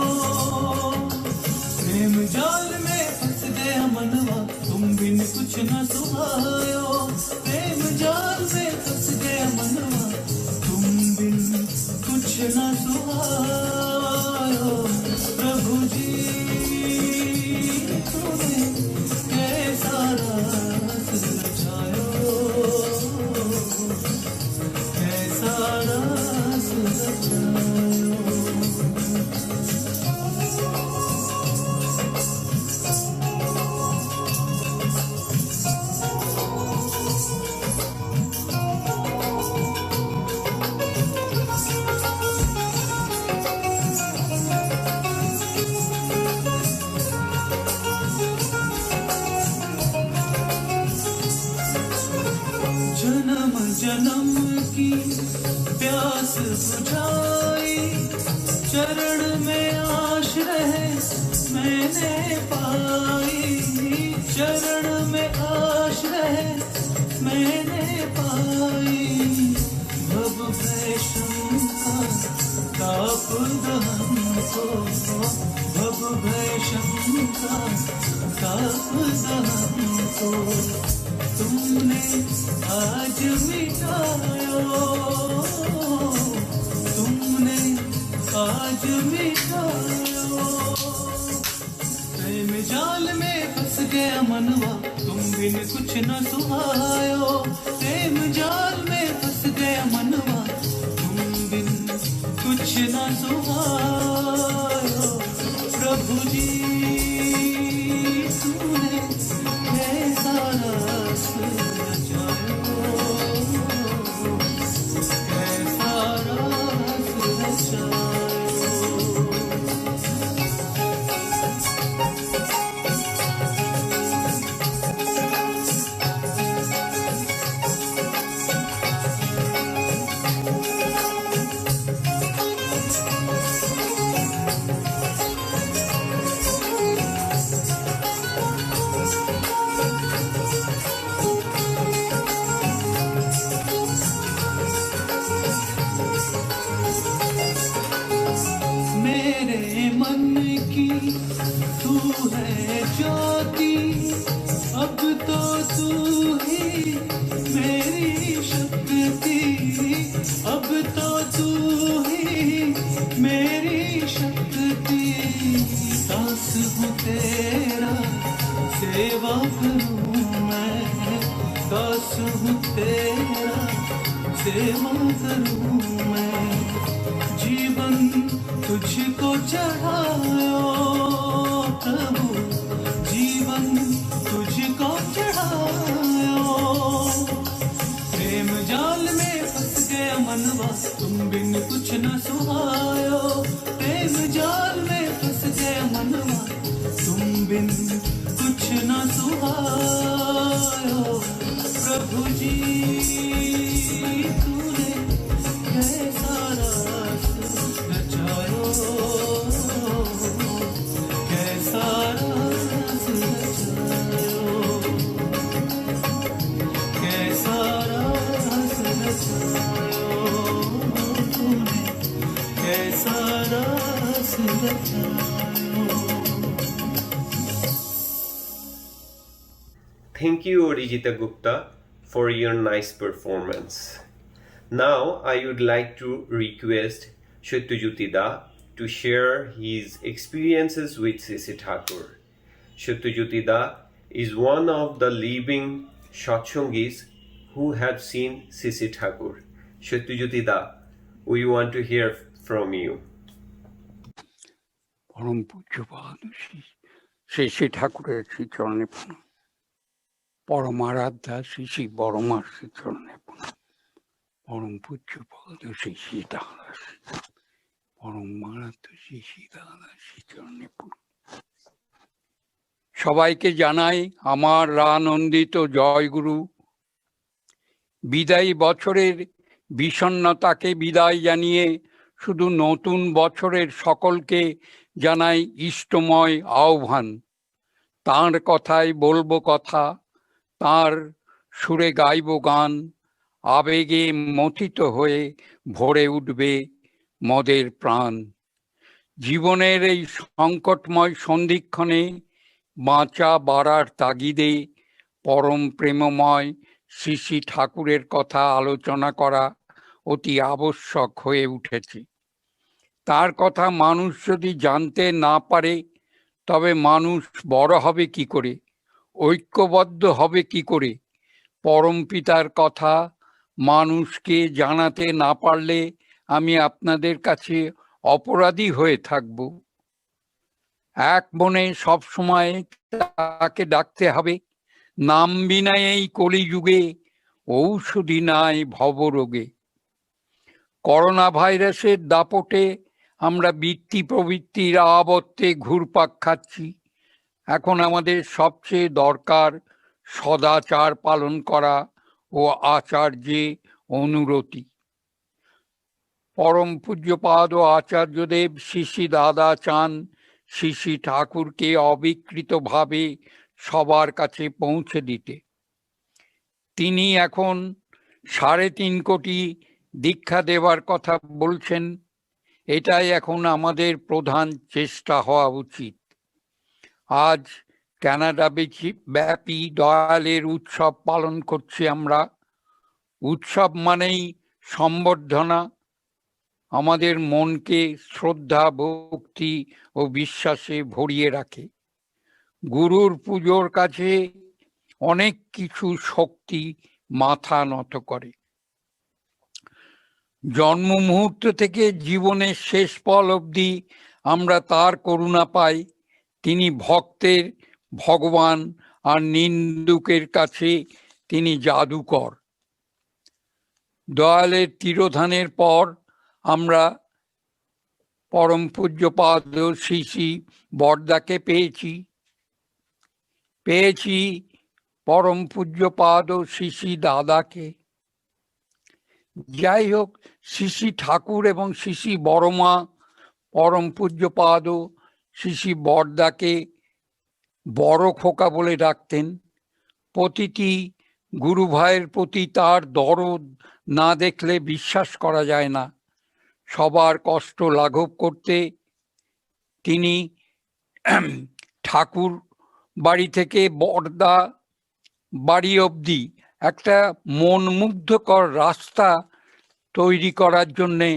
प्रेम जाल में फंस गया मनवा, तुम बिन कुछ न सुहायो। प्रेम जाल में फंस गया मनवा, तुम बिन कुछ न सुहायो। प्रभु जी तूने कैसा रास रचायो, कैसा रास रचायो। जन्म जन्म की प्यास बुझाई, चरण में आश्रय मैंने पाई, चरण में आश्रय मैंने पाई। 𝗏𝗏𝗆𝗀𝗃𝗃 ताप दहन को, 𝗏𝗏𝗆𝗃𝗃 ताप दहन को। तुमने आज मिटायो, तुमने आज मिटायो। प्रेम जाल में फंस गया मनवा, तुम बिन कुछ न सुहायो। प्रेम जाल में फंस गया मनवा, तुम बिन कुछ न सुहायो। प्रभु जी तूने कैसा रास रचायो, कैसा रास रचायो। मन की तू है ज्योति, अब तो तू ही मेरी शक्ति, अब तो तू ही मेरी शक्ति। दास हूँ तेरा सेवा करूँ मैं, दास हूँ तेरा सेवा करूँ मैं। जीवन तुझको चढ़ायो प्रभु, जीवन तुझको चढ़ायो। प्रेम जाल में फंस गया मनवा, तुम बिन कुछ न सुहायो। प्रेम जाल में फंस गया मनवा, तुम बिन कुछ न सुहायो। प्रभु जी तूने कैसा रास रचायो, कैसा रास रचायो, कैसा रास रचायो तूने, कैसा रास रचायो। Thank you, 𝗤𝗍𝗃 for your nice performance. Now, I would like to request 𝗩𝗏𝗃𝗃 to share his experiences with 𝗚𝗏 Thakur. 𝗩𝗏𝗃𝗃 is one of the living Satsangis who have seen 𝗚𝗏 Thakur. 𝗩𝗏𝗃𝗃, we want to hear from you. পরম পূজ্যপাদ 𝗚𝗏 ঠাকুরের শ্রীচরণে প্রণাম। পরমারাধ্যা 𝗚𝗏 বড়মার শ্রীচরণে প্রণাম। পরম পূজ্যপাদ 𝗚𝗏 দাদা, পরম মারাধ্য 𝗚𝗏 দাদা শ্রীচরণে প্রণাম। সবাইকে জানাই আমার আনন্দিত জয়গুরু। বিদায়ী বছরের বিষণ্ণতাকে বিদায় জানিয়ে শুধু নতুন বছরের সকলকে জানাই ইষ্টময় আহ্বান। তাঁর কথায় বলবো কথা, তাঁর সুরে গাইব গান, আবেগে মথিত হয়ে ভরে উঠবে মদের প্রাণ। জীবনের এই সংকটময় সন্ধিক্ষণে বাঁচা বাড়ার তাগিদে পরম প্রেমময় 𝗚𝗏 ঠাকুরের কথা আলোচনা করা অতি আবশ্যক হয়ে উঠেছে। তার কথা মানুষ যদি জানতে না পারে তবে মানুষ বড় হবে কি করে, ঐক্যবদ্ধ হবে কি করে? পরম পিতার কথা মানুষকে জানাতে না পারলে আমি আপনাদের কাছে অপরাধী হয়ে থাকব। এক মনে সবসময় তাকে ডাকতে হবে। নাম বিনা এই কলিযুগে ঔষধি নাই ভবরোগে। করোনা ভাইরাসের দাপটে আমরা বৃত্তি প্রবৃত্তির আবর্তে ঘুরপাক খাচ্ছি। এখন আমাদের সবচেয়ে দরকার সদাচার পালন করা ও আচার্যে অনুরতি। পরম পূজ্যপাদ ও আচার্যদেব 𝗚𝗏 দাদা চান 𝗚𝗏 ঠাকুরকে অবিকৃতভাবে সবার কাছে পৌঁছে দিতে। তিনি এখন ৩.৫ কোটি দীক্ষা দেওয়ার কথা বলছেন। এটাই এখন আমাদের প্রধান চেষ্টা হওয়া উচিত। আজ কানাডা ব্যাপী দয়ালের উৎসব পালন করছি আমরা। উৎসব মানেই সম্বর্ধনা, আমাদের মনকে শ্রদ্ধা, ভক্তি ও বিশ্বাসে ভরিয়ে রাখে। গুরুর পুজোর কাছে অনেক কিছু শক্তি মাথা নত করে। জন্ম মুহূর্ত থেকে জীবনের শেষ পল অবধি আমরা তার করুণা পাই। তিনি ভক্তের ভগবান আর নিন্দুকের কাছে তিনি জাদুকর। দয়ালের তিরোধানের পর আমরা পরম পূজ্যপাদ 𝗚𝗏𝗏 পেয়েছি পরম পূজ্যপাদ 𝗚𝗏 দাদাকে। যাই হোক, 𝗚𝗏 ঠাকুর এবং 𝗚𝗏 বড়মা পরম পূজ্যপাদ 𝗚𝗏𝗏𝗏 বড় খোকা বলে ডাকতেন। প্রতিটি গুরু ভাইয়ের প্রতি তার দরদ না দেখলে বিশ্বাস করা যায় না। সবার কষ্ট লাঘব করতে তিনি ঠাকুর বাড়ি থেকে বড়দা বাড়ি অবধি একটা মন মুগ্ধকর রাস্তা তৈরি করার জন্যে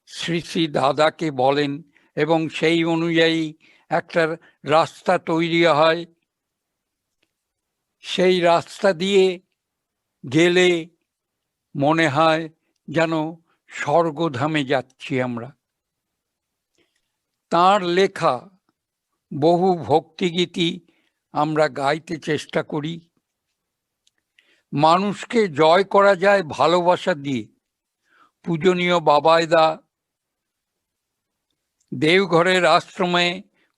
শ্রী শ্রী দাদাকে বলেন এবং সেই অনুযায়ী একটা রাস্তা তৈরি হয়। সেই রাস্তা দিয়ে গেলে মনে হয় যেন স্বর্গধামে যাচ্ছি আমরা। তাঁর লেখা বহু ভক্তিগীতি আমরা গাইতে চেষ্টা করি। মানুষকে জয় করা যায় ভালোবাসা দিয়ে। পূজনীয় বাবাইদা দেওঘরের আশ্রমে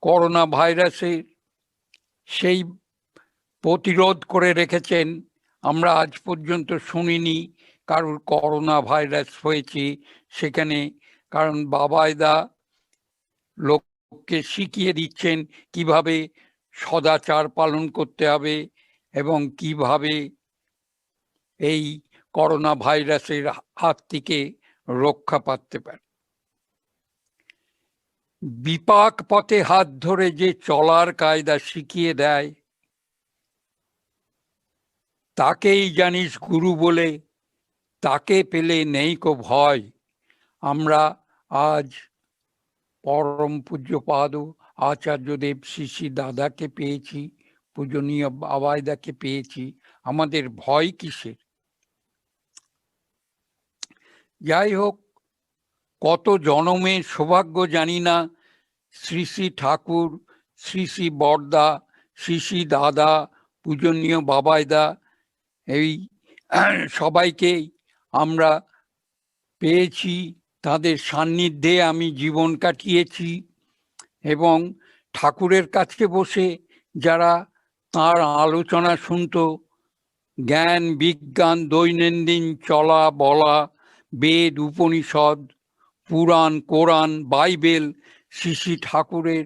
করোনা ভাইরাসের সেই প্রতিরোধ করে রেখেছেন। আমরা আজ পর্যন্ত শুনিনি কারোর করোনা ভাইরাস হয়েছে সেখানে, কারণ বাবাইদা লোককে শিখিয়ে দিচ্ছেন কিভাবে সদাচার পালন করতে হবে এবং কিভাবে এই করোনা ভাইরাসের হাত থেকে রক্ষা পাতে পারে। বিপাক পথে হাত ধরে যে চলার কায়দা শিখিয়ে দেয় তাকেই জানিস গুরু বলে, তাকে পেলে নেই কো ভয়। আমরা আজ পরম পূজ্যপাদ আচার্য 𝗩𝗶𝗍 দাদাকে পেয়েছি, পূজনীয় বাবাইদাকে পেয়েছি, আমাদের ভয় কিসের? যাই হোক, কত জনমের সৌভাগ্য জানি না, শ্রী শ্রী ঠাকুর, শ্রী শ্রী বড়দা, শ্রী শ্রী দাদা, পূজনীয় বাবাইদা, এই সবাইকে আমরা পেয়েছি। তাদের সান্নিধ্যে আমি জীবন কাটিয়েছি এবং ঠাকুরের কাছে বসে যারা তাঁর আলোচনা শুনত, জ্ঞান বিজ্ঞান দৈনন্দিন চলা বলা, বেদ উপনিষদ, পুরাণ কোরআন বাইবেল শ্রী শ্রী ঠাকুরের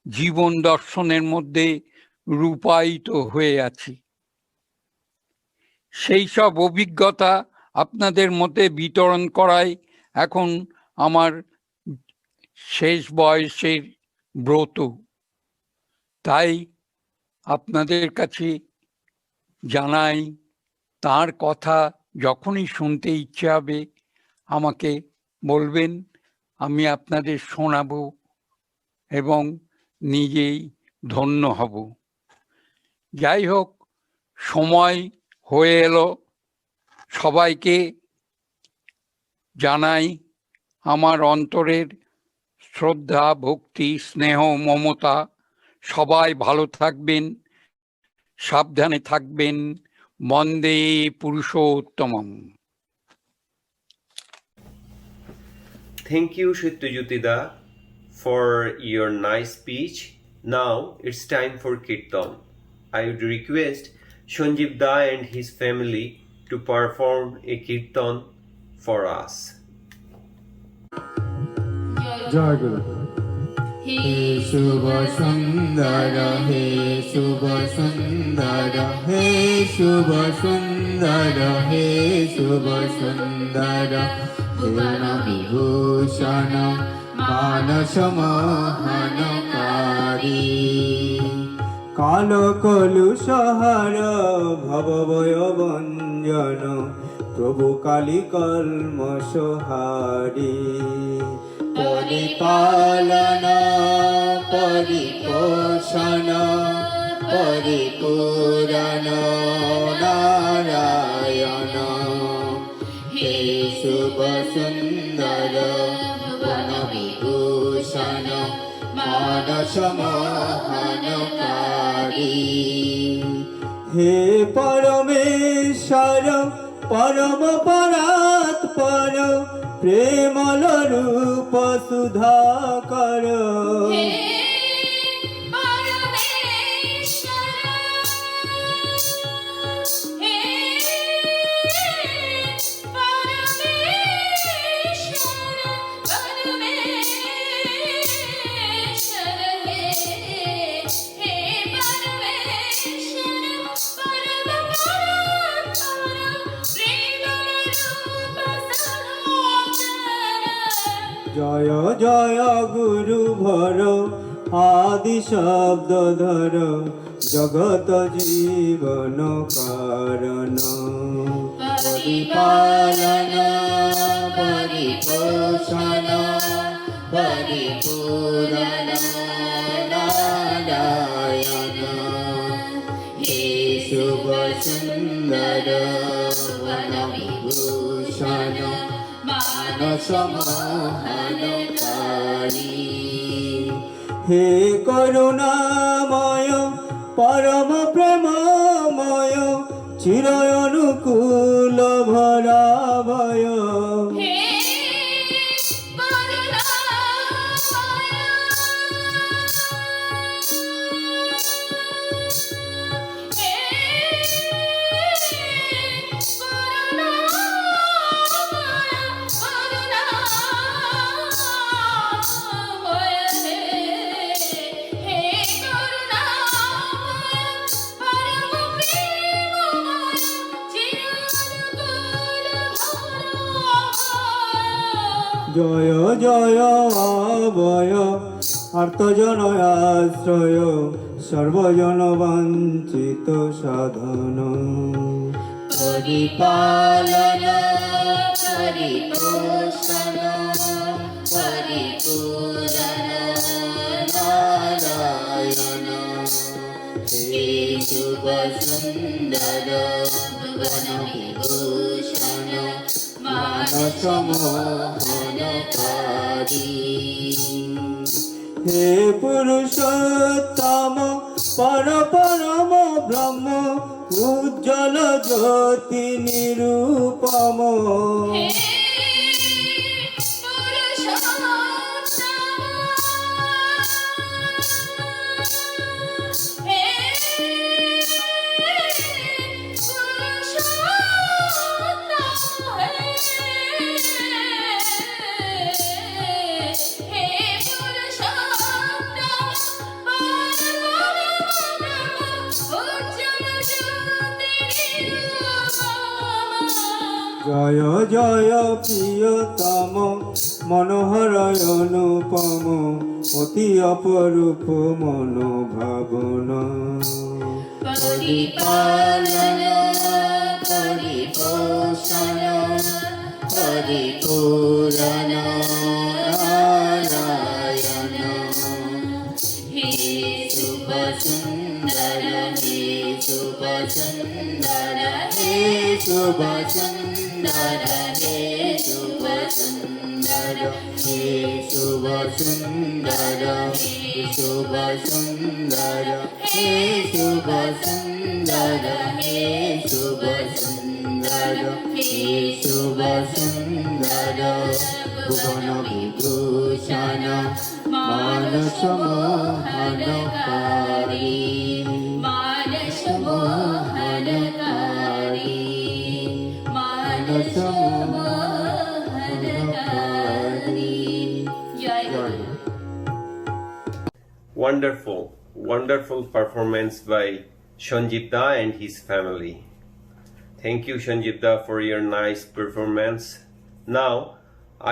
জীবন দর্শনের মধ্যে রূপায়িত হয়ে আছি। সেই সব অভিজ্ঞতা আপনাদের মধ্যে বিতরণ করাই এখন আমার শেষ বয়সের ব্রত। তাই আপনাদের কাছে জানাই, তার কথা যখনই শুনতে ইচ্ছে হবে আমাকে বলবেন, আমি আপনাদের শোনাবো এবং নিজেই ধন্য হব। যাই হোক, সময় হয়ে এলো। সবাইকে জানাই আমার অন্তরের শ্রদ্ধা, ভক্তি, স্নেহ, মমতা। সবাই ভালো থাকবেন, সাবধানে থাকবেন। বন্দে পুরুষোত্তমম। Thank you, 𝗧𝗵𝗍𝗍, for your nice speech. Now it's time for Kirtan. I would request 𝗪𝗪𝗏 and his family to perform a Kirtan for us. Jai Guru. হে শুভ সুন্দর, হে শুভ সুন্দর, হে শুভ সুন্দর, হে শুভ সুন্দর, ভুবন বিভূষণ মানস মোহনকারী, কাল কলুষহর ভবভয়ভঞ্জন, প্রভু কালী কল্মষহারী, পরিপালন পরিপোষণ পরিপূরণ নারায়ণ, হে শুভ সুন্দর ভুবন বিভূষণ মানস মোহনকারী, হে পরমেশ্বর পরম পরাৎপর, প্রেমল রূপ সুধাকর, জয় জয় জয় গুরু ভর আদি শব্দ ধর জগত জীবন কারণ পরিপালন পরিপোষণ পরিপূরণ নারায়ণ হে শুভ সুন্দর বন বিভূষণ মানস মোহনকারী হে করুণাময় পরম প্রেমময় চির অনুকূল ভরাভয় জয় জয় অভয় আর্তজন আশ্রয় সর্বজন বঞ্চিত সাধন পরিপালন পরিপোষণ পরিপূরণ নারায়ণ হে শুভ সুন্দর ভুবন বিভূষণ মানস মোহনকারী হে পুরুষোত্তম পর পরম ব্রহ্ম উজ্জ্বল জ্যোতি নিরূপম জয় জয় প্রিয়তম মনোহর অনুপম অতি অপরূপ মনোভাবন পরিপালন পরিপোষণ পরিপূরণ নারায়ণ হে শুভ সুন্দর হে শুভ সুন্দর হে শুভ সুন্দর হে শুভ সুন্দর হে শুভ সুন্দর হে শুভ সুন্দর হে শুভ সুন্দর হে শুভ সুন্দর হে শুভ সুন্দর ভুবন বিভূষণ মানস মোহনকারী মানস মোহনকারী মানস মোহনকারী জয় গুরু। Wonderful, wonderful performance by 𝗪𝗁𝗪𝗓 and his family. Thank you, 𝗪𝗁𝗪𝗓, for your nice performance. Now,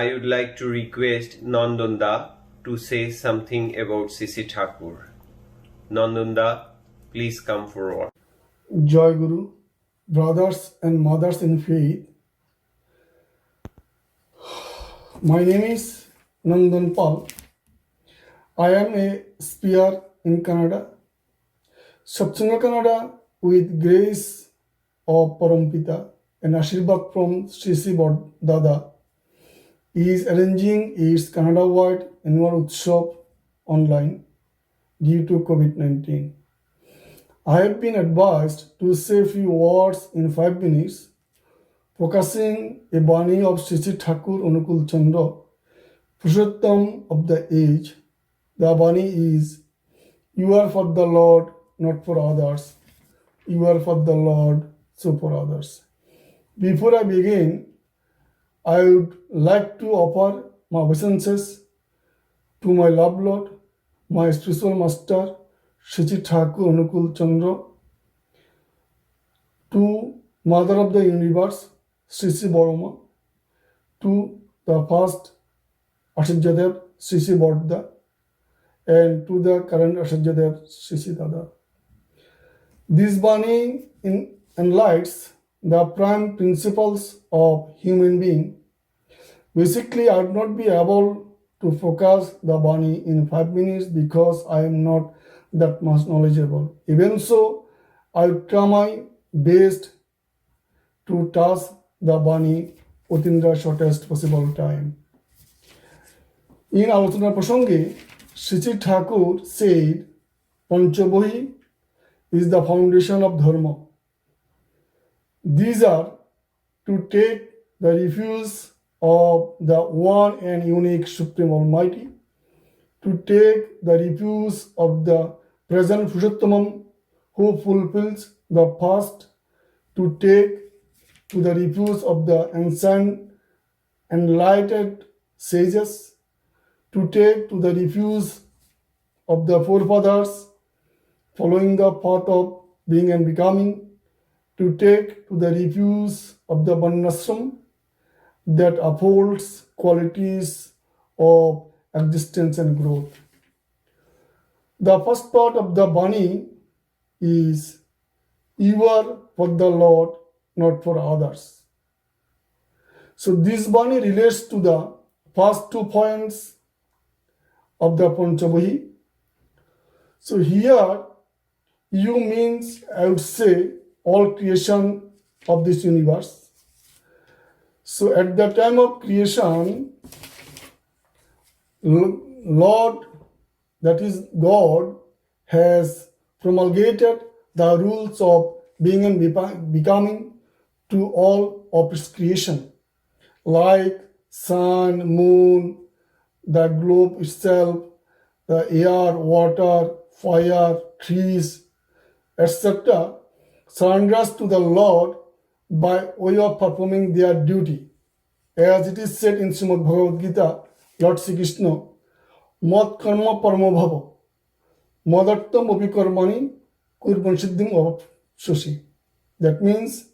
I would like to request Nandanda to say something about 𝗪𝗔 Thakur. Nandanda, please come forward. Joy Guru, brothers and mothers in faith. My name is Nandan Pal. I am a speaker in Canada. Satsang Canada, with grace of Parampita and Ashirvad from 𝗔𝗵𝗿𝗍𝗲, is arranging its Canada-wide annual Utsav online due to COVID-19. I have been advised to say a few words in 5 minutes, focusing a Bani of 𝗔 Thakur Anukul Chandra, Purushottam of the age. The Bani is, you are for the Lord, not for others. You are for the Lord, so for others. Before I begin, I would like to offer my obeisances to my loved Lord, my spiritual master, 𝗔 Thakur Anukul Chandra, to Mother of the Universe, 𝗔𝗵𝗿𝘆𝘁, to the first 𝗪𝗁𝗪𝗃 𝗔𝗱𝗵𝗸𝗃 and to the current 𝗪𝗁𝗪𝗃 𝗔𝗱𝗃𝗃. This Bani enlightens the prime principles of human being. Basically, I would not be able to focus the Bani in 5 minutes because I am not that much knowledgeable. Even so, I will try my best to touch the Bani within the shortest possible time. In Alochana Prashange, Sri Thakur said, 𝗡𝘁𝗁𝗁 is the foundation of Dharma. These are to take the refuge of the one and unique Supreme Almighty, to take the refuge of the present Purushottamam who fulfills the past, to take to the refuge of the ancient enlightened sages, to take to the refuge of the forefathers following the path of being and becoming, to take to the refuge of the Varnashram that upholds qualities of existence and growth. The first part of the Bani is you are for the Lord, not for others. So this Bani relates to the first 2 points of the 𝗡𝘁𝗁𝗁. So here you means, I would say, all creation of this universe. So at the time of creation, Lord, that is God, has promulgated the rules of being and becoming to all of its creation, like sun, moon, the globe itself, the air, water, fire, trees, etc., surrenders to the Lord by way of performing their duty. As it is said in 𝗪𝗵𝗔𝗃, Lord Sri Krishna, 𝗦𝗿𝗶𝗇𝘁𝗍𝗵, 𝗦𝗿𝗇𝗆 𝗵𝗔𝗔𝗍𝗵. That means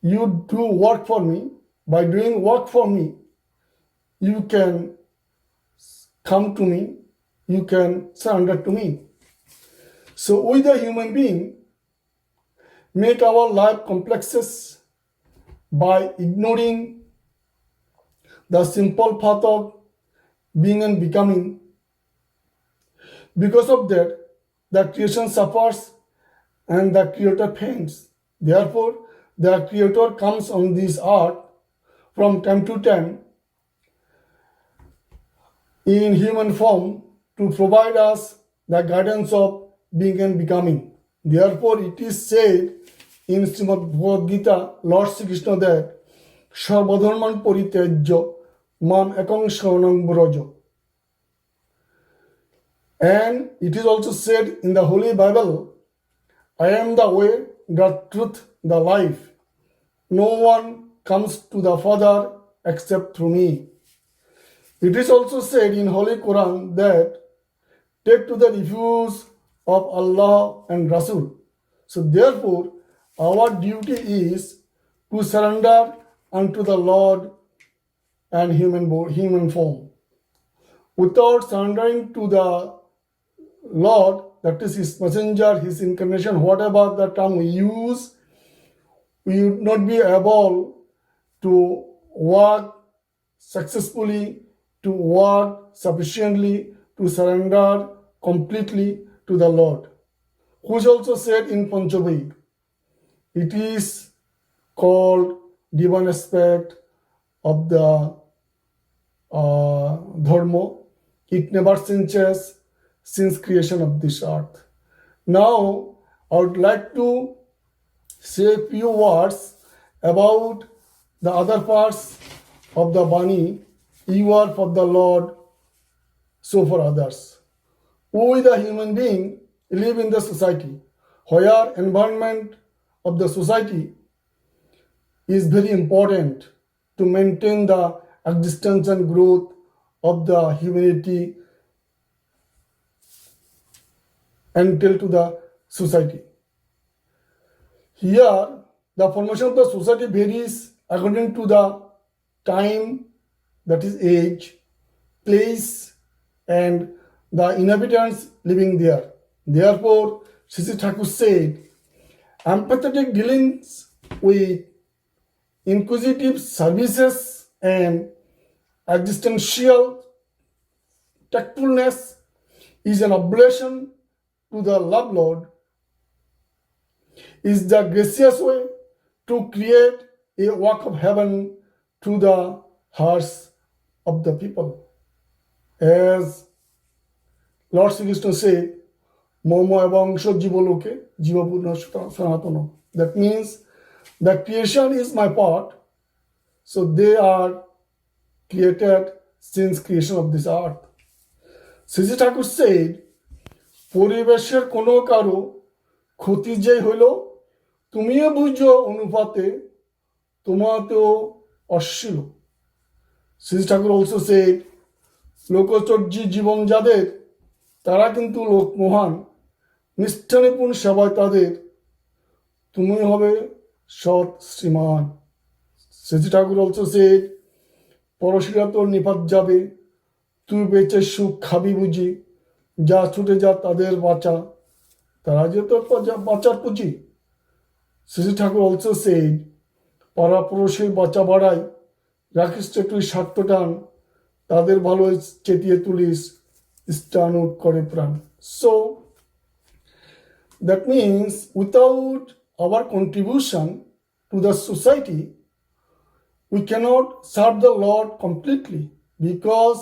you do work for me. By doing work for me, you can come to me, you can surrender to me. So we the human being make our life complexes by ignoring the simple path of being and becoming. Because of that, the creation suffers and the creator pains. Therefore, the creator comes on this earth from time to time in human form to provide us the guidance of being and becoming. Therefore, it is said in 𝗪𝗵𝗪𝗃, Lord Sri Krishna, that 𝗧𝗵𝗿𝗆 পরিত্যাজ্য মাম একং শরণং Braj. And it is also said in the Holy Bible, I am the way, the truth, the life. No one comes to the Father except through me. It is also said in Holy Quran that take to the refuge of Allah and Rasul. So therefore, our duty is to surrender unto the Lord and human form. Without surrendering to the Lord, that is His messenger, His incarnation, whatever the term we use, we would not be able to work successfully, to work sufficiently, to surrender completely to the Lord. Who is also said in 𝗡𝘁𝗁𝗁, it is called divine aspect of the Dharma. It never changes since creation of this earth. Now, I would like to say a few words about the other parts of the Bani. You are for the Lord, so for others. We, the human being, live in the society where environment of the society is very important to maintain the existence and growth of the humanity until to the society. Here, the formation of the society varies according to the time, that is age, place and the inhabitants living there. Therefore, 𝗔𝗍 Thakur said, empathetic dealings with inquisitive services and existential tactfulness is an oblation to the love Lord, is the gracious way to create a work of heaven through the hearts of the people. As Lord Sri Krishna said, 𝗩𝗿𝗆𝘀𝘁𝘃𝗵𝗵𝗱𝗏. That means the creation is my part, so they are created since creation of this earth. 𝗔𝗍 Thakur said, পরিবেশের কোনো কারো ক্ষতি যে হইল তুমিও বুঝো অনুপাতে তোমাতেও অশ্লীল. 𝗔𝗍 Thakur also said, লোকচর্যী জীবন যাদের তারা কিন্তু লোক মহান, নিষ্ঠা নিপুণ সেবায় তাদের তুমি হবে সৎ শ্রীমান. 𝗔𝗍 Thakur also said, পরশিরা তোর নিপাত যাবে, তুই বেঁচে সুখ খাবি বুঝি, যা ছুটে যা তাদের বাঁচা, তারা যে তোর বাঁচার পুঁজি. 𝗔𝗍 Thakur also said, পাড়া পড়োশের বাঁচা বাড়াই, রাখিস তুই স্বার্থ টান, তাদের ভালো চেতিয়ে তুলিস, স্টানুট করে প্রাণ. So, that means without our contribution to the society, we cannot serve the Lord completely because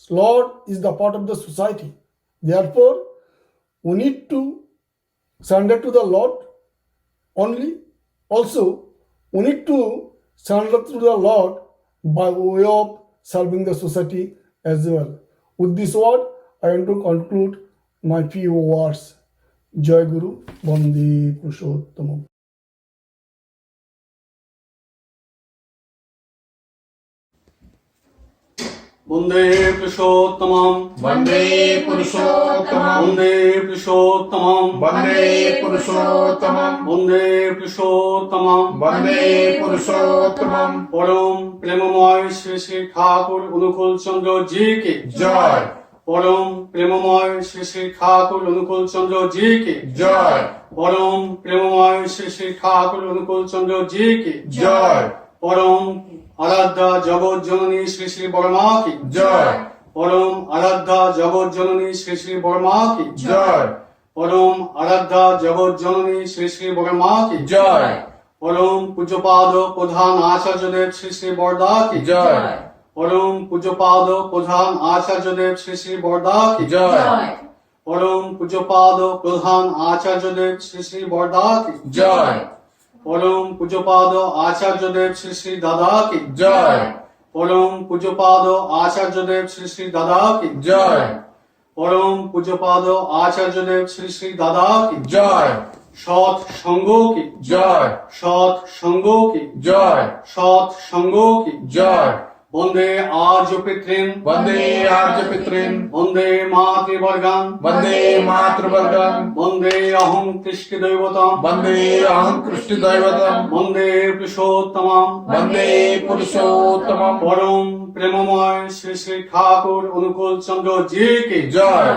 Lord is the part of the society. Therefore, we need to surrender to the Lord only. Also, we need to surrender to the Lord by way of serving the society as well. With this word, I want to conclude my few words. Jai Guru, Bande Purushottamam. বন্দে পুরুষোত্তমম वन्दे पुरुषोत्तमम् বন্দে পুরুষোত্তমম वन्दे पुरुषोत्तमम् বন্দে পুরুষোত্তমম वन्दे पुरुषोत्तमम् পরম প্রেমময় শ্রী শ্রী ঠাকুর অনুকূল চন্দ্র জি কে जय পরম প্রেমময় শ্রী শ্রী ঠাকুর অনুকূল চন্দ্র জি কে जय পরম প্রেমময় শ্রী শ্রী ঠাকুর অনুকূল চন্দ্র জি কে जय পরম আরাধ্যা জগৎ জননী শ্রী শ্রী বর্মা কি जय পরম আরাধ্যা জগৎ জননী শ্রী শ্রী বর্মা কি जय পরম আরাধ্যা জগৎ জননী শ্রী শ্রী বর্মা কি जय পরম পূজ্যপাদ প্রধান আচার্যদেব শ্রী শ্রী বরদা কি जय পরম পূজ্যপাদ প্রধান আচার্যদেব শ্রী শ্রী বরদা কি जय পরম পূজ্যপাদ প্রধান আচার্যদেব শ্রী শ্রী বরদা কি जय পরম পূজ্যপাদ আচার্যদেব শ্রী শ্রী দাদা কি जय পরম পূজ্যপাদ আচার্যদেব শ্রী শ্রী দাদা কি जय পরম পূজ্যপাদ আচার্যদেব শ্রী শ্রী দাদা কি जय সৎ সঙ্গ কি जय সৎ সঙ্গ কি जय সৎ সঙ্গ কি जय বন্দে আর্য পিতৃন वन्दे आर्यपितॄन् বন্দে মাতৃবর্গান वन्दे मातृवर्गान् বন্দে অহং কৃষ্ণদৈবতম वन्दे अहं कृष्णदैवतम् বন্দে পুরুষোত্তমম वन्दे पुरुषोत्तमम् পরম প্রেমময় শ্রী শ্রী ঠাকুর অনুকূল চন্দ্র জি কি जय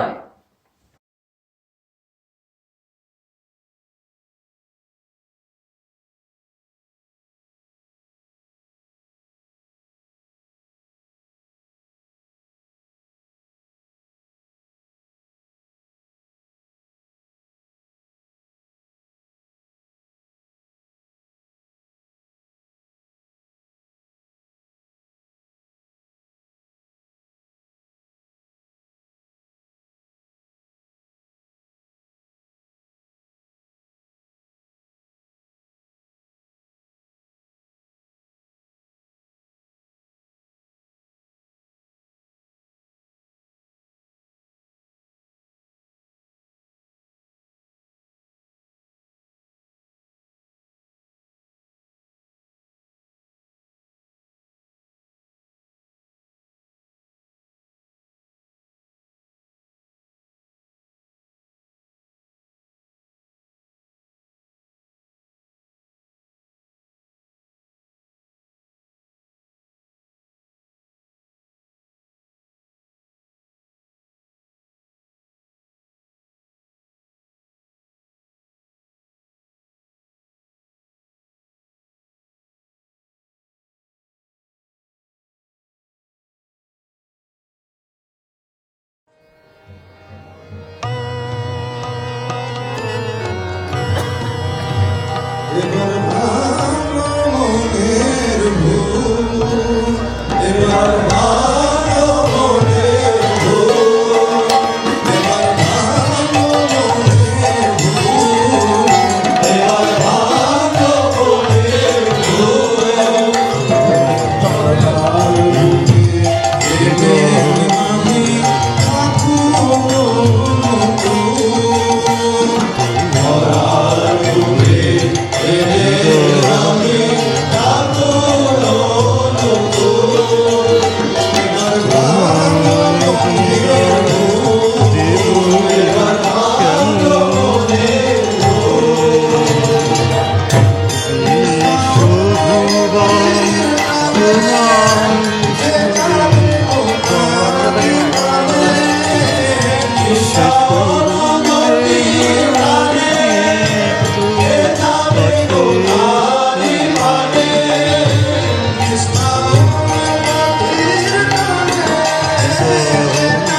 𝗡𝗁𝗏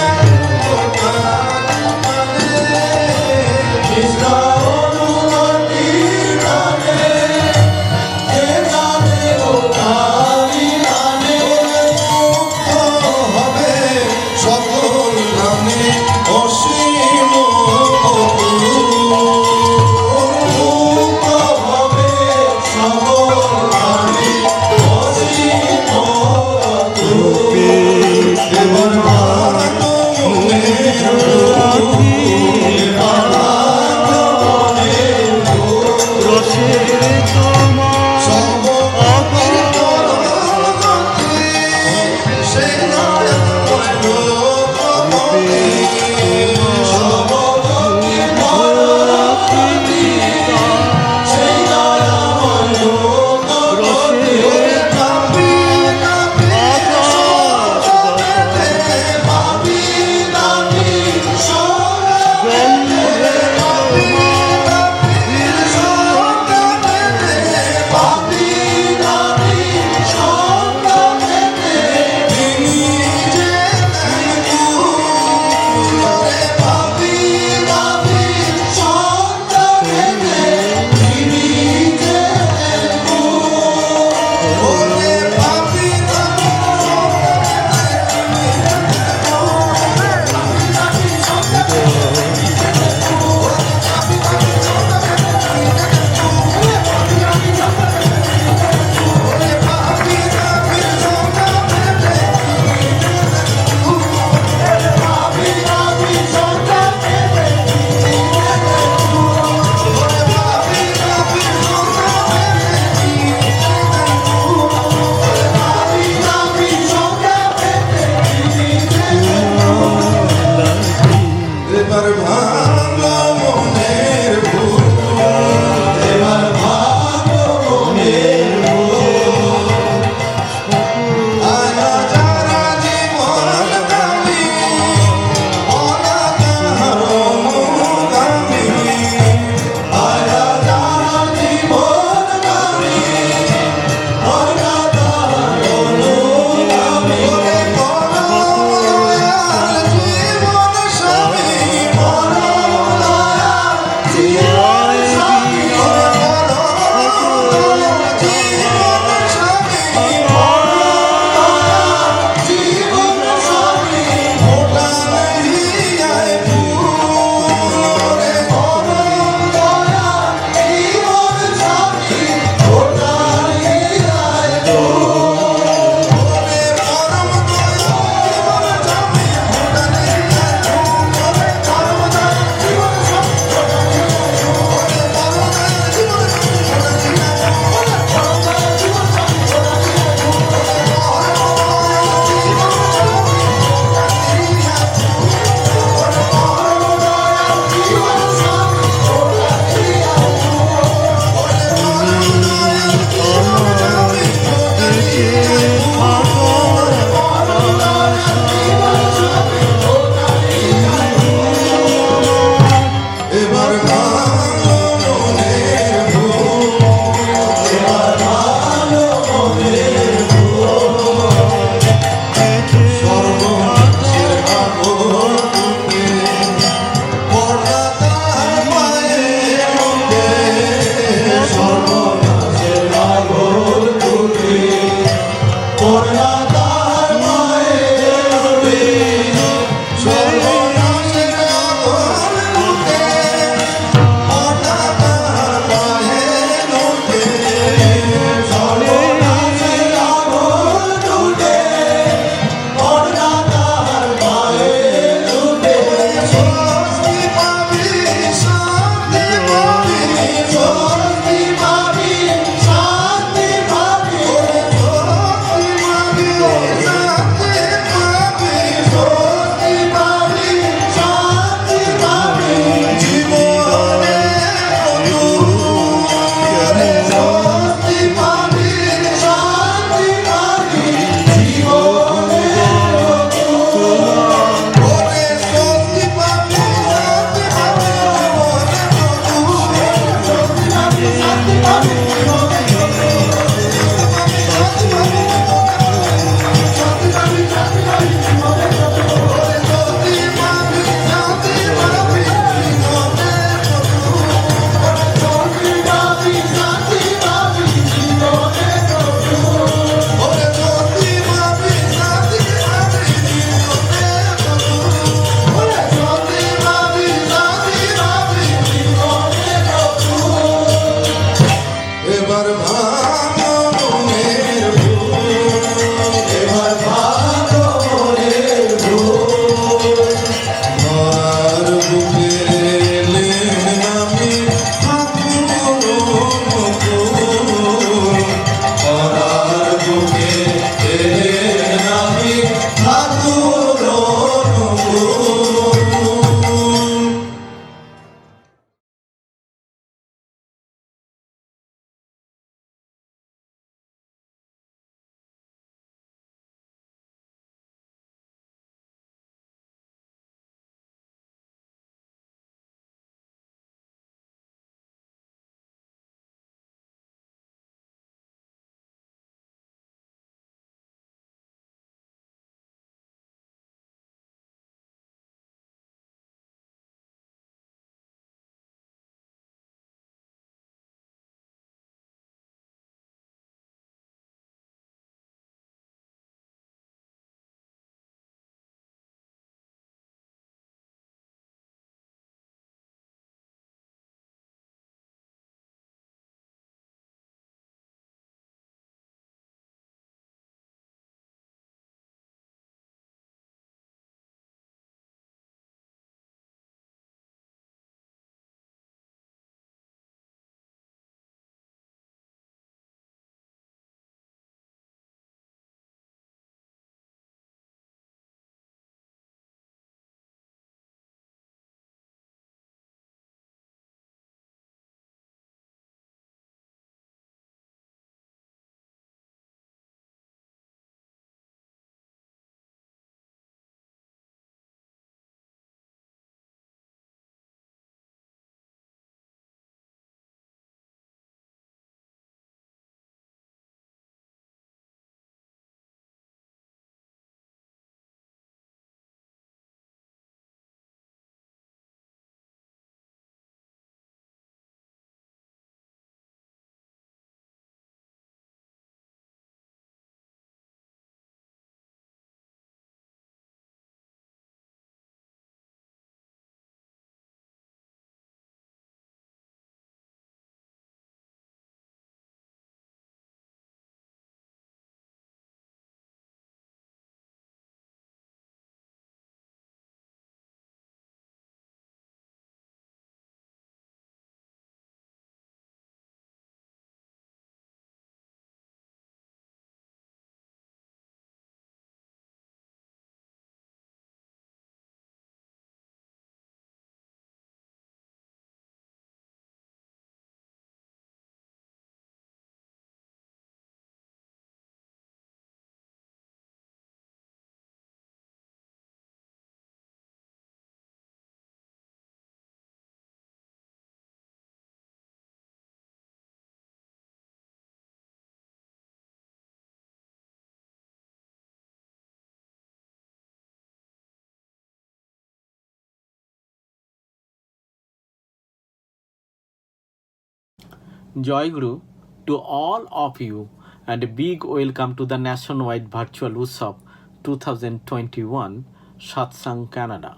Joy Guru to all of you and a big welcome to the nationwide virtual Utsav 2021 Satsang Canada.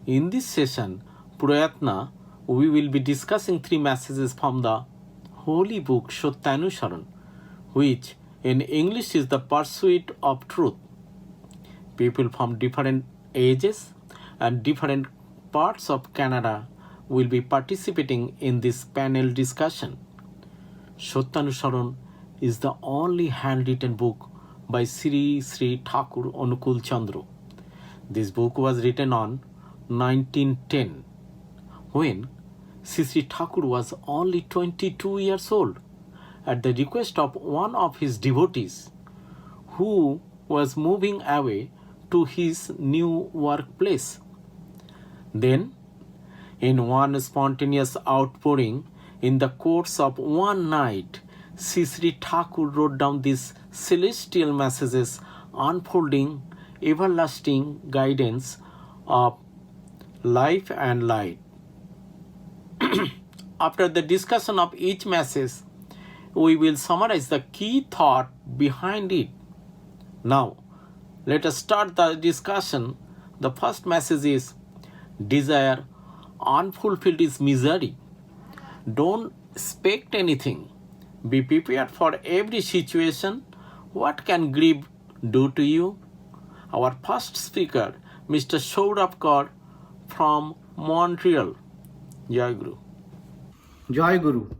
In this session, Prayatna, we will be discussing 3 messages from the holy book 𝗪𝗪, which in English is the pursuit of truth. People from different ages and different parts of Canada will be participating in this panel discussion. 𝗪𝗪 is the only handwritten book by Sri Sri Thakur Anukul Chandra. This book was written on 1910 when Sri Sri Thakur was only 22 years old at the request of one of his devotees who was moving away to his new workplace. Then, in one spontaneous outpouring, in the course of one night, Sri Sri Thakur wrote down these celestial messages unfolding everlasting guidance of life and light. After the discussion of each message, we will summarize the key thought behind it. Now, let us start the discussion. The first message is, desire unfulfilled is misery. Don't expect anything. Be prepared for every situation. What can grief do to you? Our first speaker, Mr. 𝗪𝗶𝗃𝗃 from Montreal. Jai Guru. Jai Guru.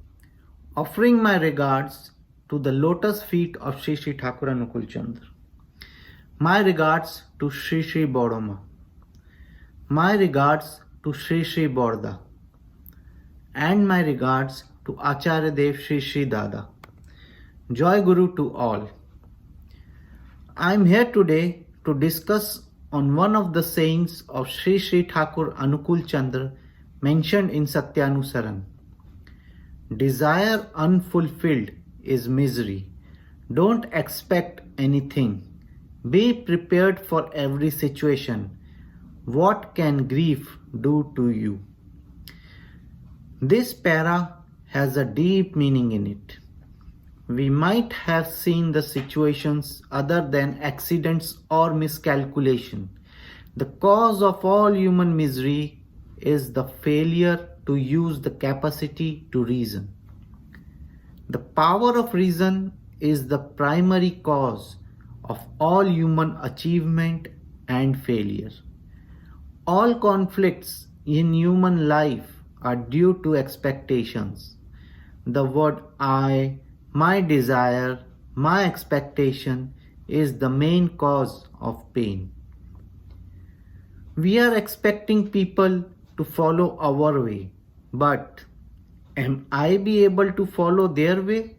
Offering my regards to the lotus feet of Sri Sri Thakur Anukul Chandra. My regards to Sri Sri 𝗪𝗶𝗆. My regards to Sri Sri 𝗪𝗏𝗏. And my regards to Acharya Dev Sri Sri Dada. Joy Guru to all. I am here today to discuss on one of the sayings of Sri Sri Thakur Anukul Chandra mentioned in 𝗪𝗪. Desire unfulfilled is misery. Don't expect anything. Be prepared for every situation. What can grief do to you? This para has a deep meaning in it. We might have seen the situations other than accidents or miscalculation. The cause of all human misery is the failure to use the capacity to reason. The power of reason is the primary cause of all human achievement and failure. All conflicts in human life are due to expectations. The word I, my desire, my expectation is the main cause of pain. We are expecting people to follow our way, but am I be able to follow their way?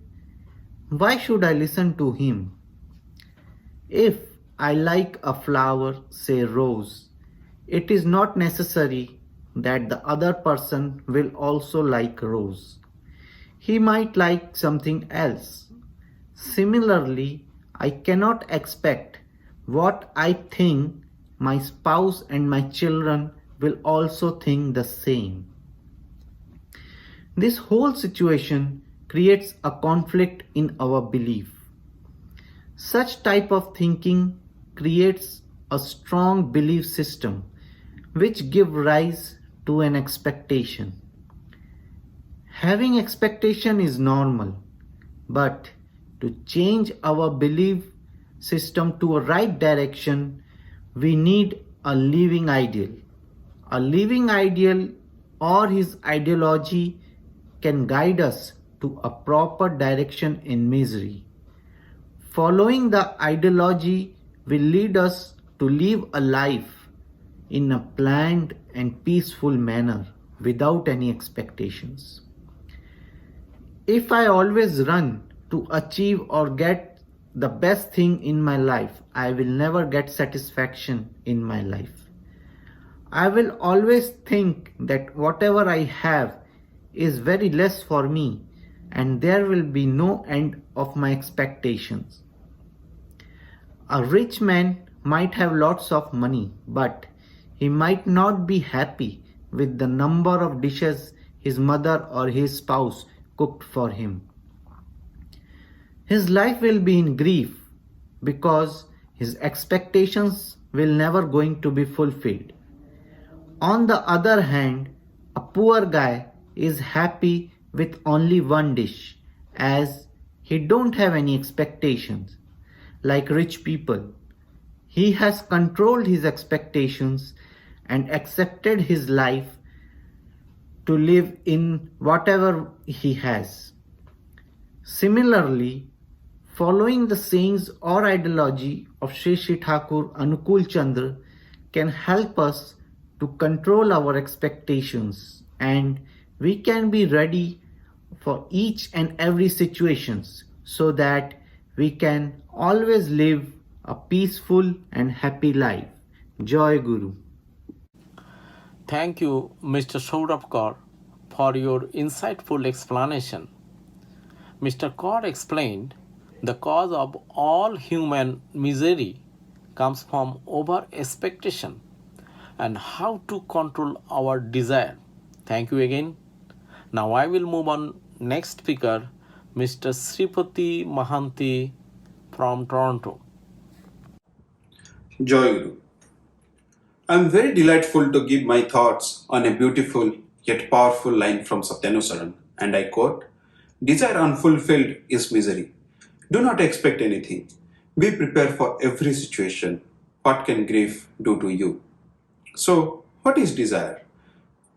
Why should I listen to him? If I like a flower, say rose, it is not necessary that the other person will also like rose. He might like something else. Similarly, I cannot expect what I think my spouse and my children will also think the same. This whole situation creates a conflict in our belief. Such type of thinking creates a strong belief system which gives rise to an expectation. Having expectation is normal, but to change our belief system to a right direction, we need a living ideal. A living ideal or his ideology can guide us to a proper direction in misery. Following the ideology will lead us to live a life in a planned and peaceful manner without any expectations. If I always run to achieve or get the best thing in my life, I will never get satisfaction in my life. I will always think that whatever I have is very less for me and there will be no end of my expectations. A rich man might have lots of money, but he might not be happy with the number of dishes his mother or his spouse cooked for him. His life will be in grief because his expectations will never going to be fulfilled. On the other hand, a poor guy is happy with only one dish as he don't have any expectations. Like rich people, he has controlled his expectations and accepted his life to live in whatever he has. Similarly, following the sayings or ideology of 𝗓𝗫 Thakur Anukul can help us to control our expectations, and we can be ready for each and every situations so that we can always live a peaceful and happy life. Joy Guru. Thank you, Mr. 𝗪𝗏𝘀, for your insightful explanation. Mr. Kaur explained the cause of all human misery comes from over expectation and how to control our desire. Thank you again. Now I will move on next speaker, Mr. Sripati Mahanti from Toronto. Joy Guru. I am very delightful to give my thoughts on a beautiful yet powerful line from Satyanusaran, and I quote, "Desire unfulfilled is misery. Do not expect anything. Be prepared for every situation. What can grief do to you?" So, what is desire?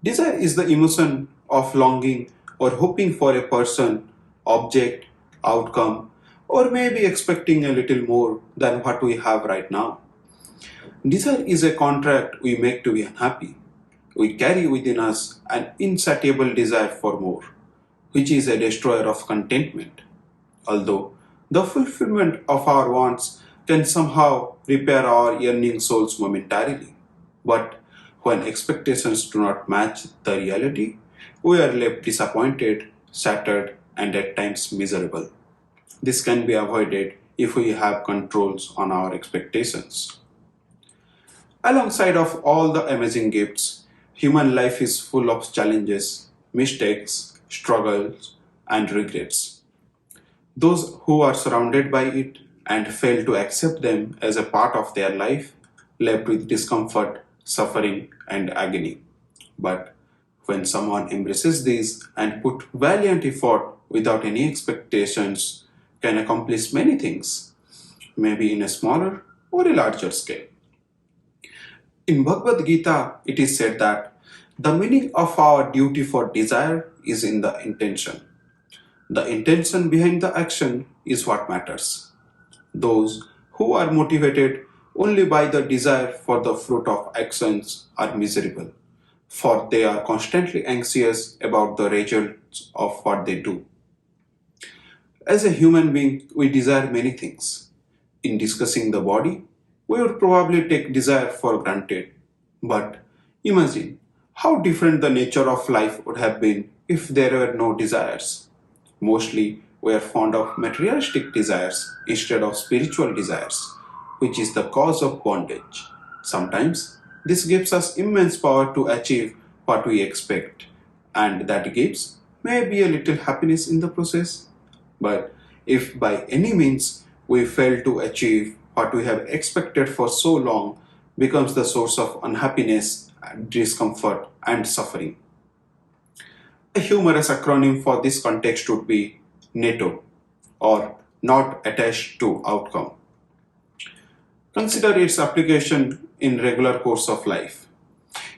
Desire is the emotion of longing or hoping for a person, object, outcome, or maybe expecting a little more than what we have right now. Desire is a contract we make to be unhappy. We carry within us an insatiable desire for more, which is a destroyer of contentment. Although the fulfillment of our wants can somehow repair our yearning souls momentarily. But when expectations do not match the reality, we are left disappointed, shattered, and at times miserable. This can be avoided if we have controls on our expectations. Alongside of all the amazing gifts, human life is full of challenges, mistakes, struggles, and regrets. Those who are surrounded by it and fail to accept them as a part of their life, left with discomfort, suffering, and agony. But when someone embraces these and put valiant effort without any expectations, can accomplish many things, maybe in a smaller or a larger scale. In Bhagavad Gita, it is said that the meaning of our duty for desire is in the intention. The intention behind the action is what matters. Those who are motivated only by the desire for the fruit of actions are miserable, for they are constantly anxious about the results of what they do. As a human being, we desire many things. In discussing the body, we would probably take desire for granted. But imagine how different the nature of life would have been if there were no desires. Mostly, we are fond of materialistic desires instead of spiritual desires, which is the cause of bondage. Sometimes, this gives us immense power to achieve what we expect, and that gives maybe a little happiness in the process. But if by any means we fail to achieve what we have expected for so long, becomes the source of unhappiness, discomfort, and suffering. A humorous acronym for this context would be NATO, or not attached to outcome. Consider its application in regular course of life.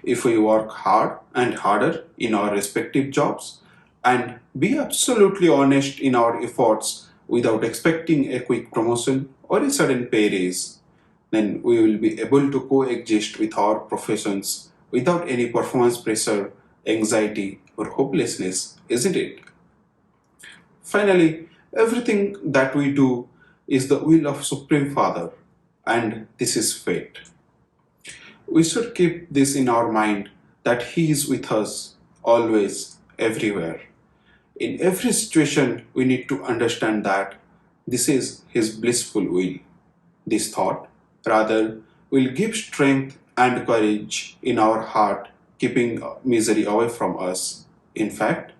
If we work hard and harder in our respective jobs and be absolutely honest in our efforts without expecting a quick promotion or a sudden pay raise, then we will be able to coexist with our professions without any performance pressure, anxiety, or hopelessness, isn't it? Finally, everything that we do is the will of Supreme Father, and this is fate. We should keep this in our mind that He is with us, always, everywhere. In every situation, we need to understand that this is His blissful will. This thought, rather, will give strength and courage in our heart, keeping misery away from us. In fact,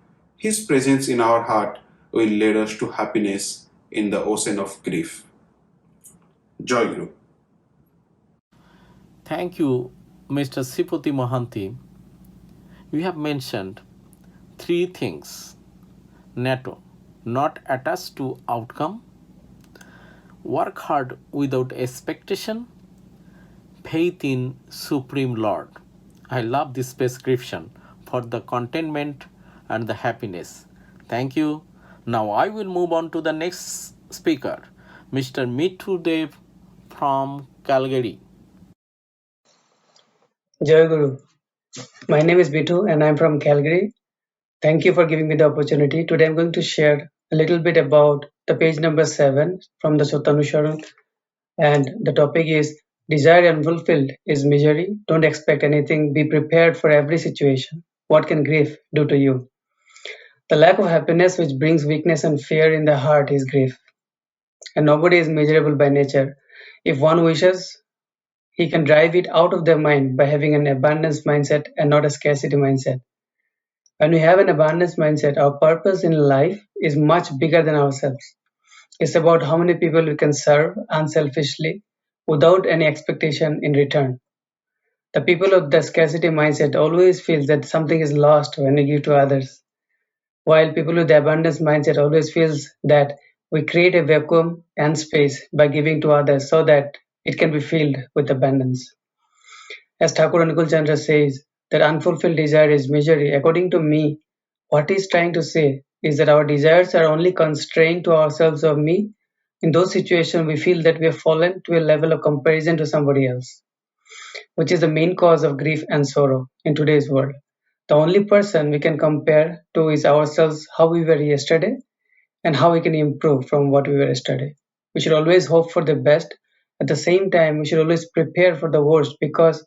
His presence in our heart will lead us to happiness in the ocean of grief. Joy Guru. Thank you, Mr. 𝗡𝗁𝗂𝗃 Mohanty. You have mentioned three things. NATO, not attached to outcome, work hard without expectation, faith in Supreme Lord. I love this prescription for the contentment and the happiness. Thank you. Now I will move on to the next speaker, Mr. 𝗏𝗏𝗍𝗏 from Calgary. Jai Guru. My name is Bittu and I'm from Calgary. Thank you for giving me the opportunity. Today I'm going to share a little bit about the page number 7 from the 𝗏𝗏𝗍𝗏, and the topic is desire unfulfilled is misery. Don't expect anything. Be prepared for every situation. What can grief do to you? The lack of happiness which brings weakness and fear in the heart is grief. And nobody is miserable by nature. If one wishes, he can drive it out of their mind by having an abundance mindset and not a scarcity mindset. When we have an abundance mindset, our purpose in life is much bigger than ourselves. It's about how many people we can serve unselfishly without any expectation in return. The people of the scarcity mindset always feel that something is lost when we give to others, while people with the abundance mindset always feels that we create a vacuum and space by giving to others so that it can be filled with abundance. As Thakur Anukulchandra says, that unfulfilled desire is misery. According to me, what he's trying to say is that our desires are only constrained to ourselves or me. In those situations, we feel that we have fallen to a level of comparison to somebody else, which is the main cause of grief and sorrow in today's world. The only person we can compare to is ourselves, how we were yesterday, and how we can improve from what we were yesterday. We should always hope for the best. At the same time, we should always prepare for the worst, because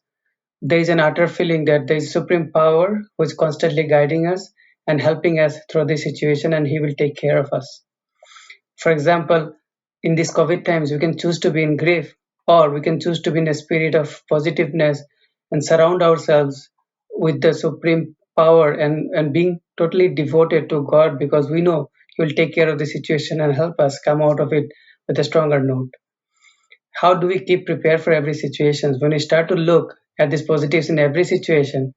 there is an utter feeling that there is supreme power who is constantly guiding us and helping us through this situation, and he will take care of us. For example, in these COVID times, we can choose to be in grief, or we can choose to be in a spirit of positiveness and surround ourselves with the supreme power and being totally devoted to God, because we know he will take care of the situation and help us come out of it with a stronger note. How do we keep prepared for every situation? When we start to look at these positives in every situation,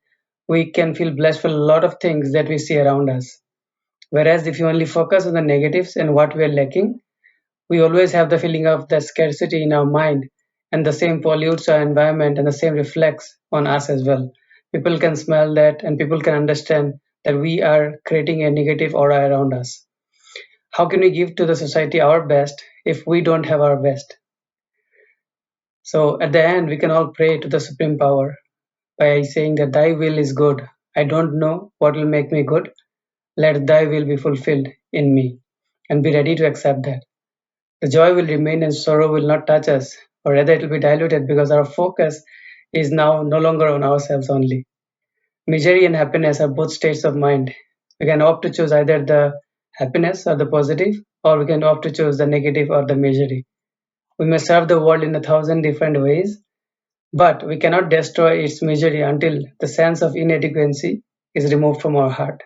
we can feel blessed for a lot of things that we see around us. Whereas if you only focus on the negatives and what we are lacking, we always have the feeling of the scarcity in our mind, and the same pollutes our environment and the same reflects on us as well. People can smell that, and people can understand that we are creating a negative aura around us. How can we give to the society our best if we don't have our best? So at the end, we can all pray to the Supreme Power by saying that thy will is good. I don't know what will make me good. Let thy will be fulfilled in me, and be ready to accept that. The joy will remain and sorrow will not touch us, or rather it will be diluted, because our focus is now no longer on ourselves only. Misery and happiness are both states of mind. We can opt to choose either the happiness or the positive, or we can opt to choose the negative or the misery. We may serve the world in 1,000 different ways, but we cannot destroy its misery until the sense of inadequacy is removed from our heart.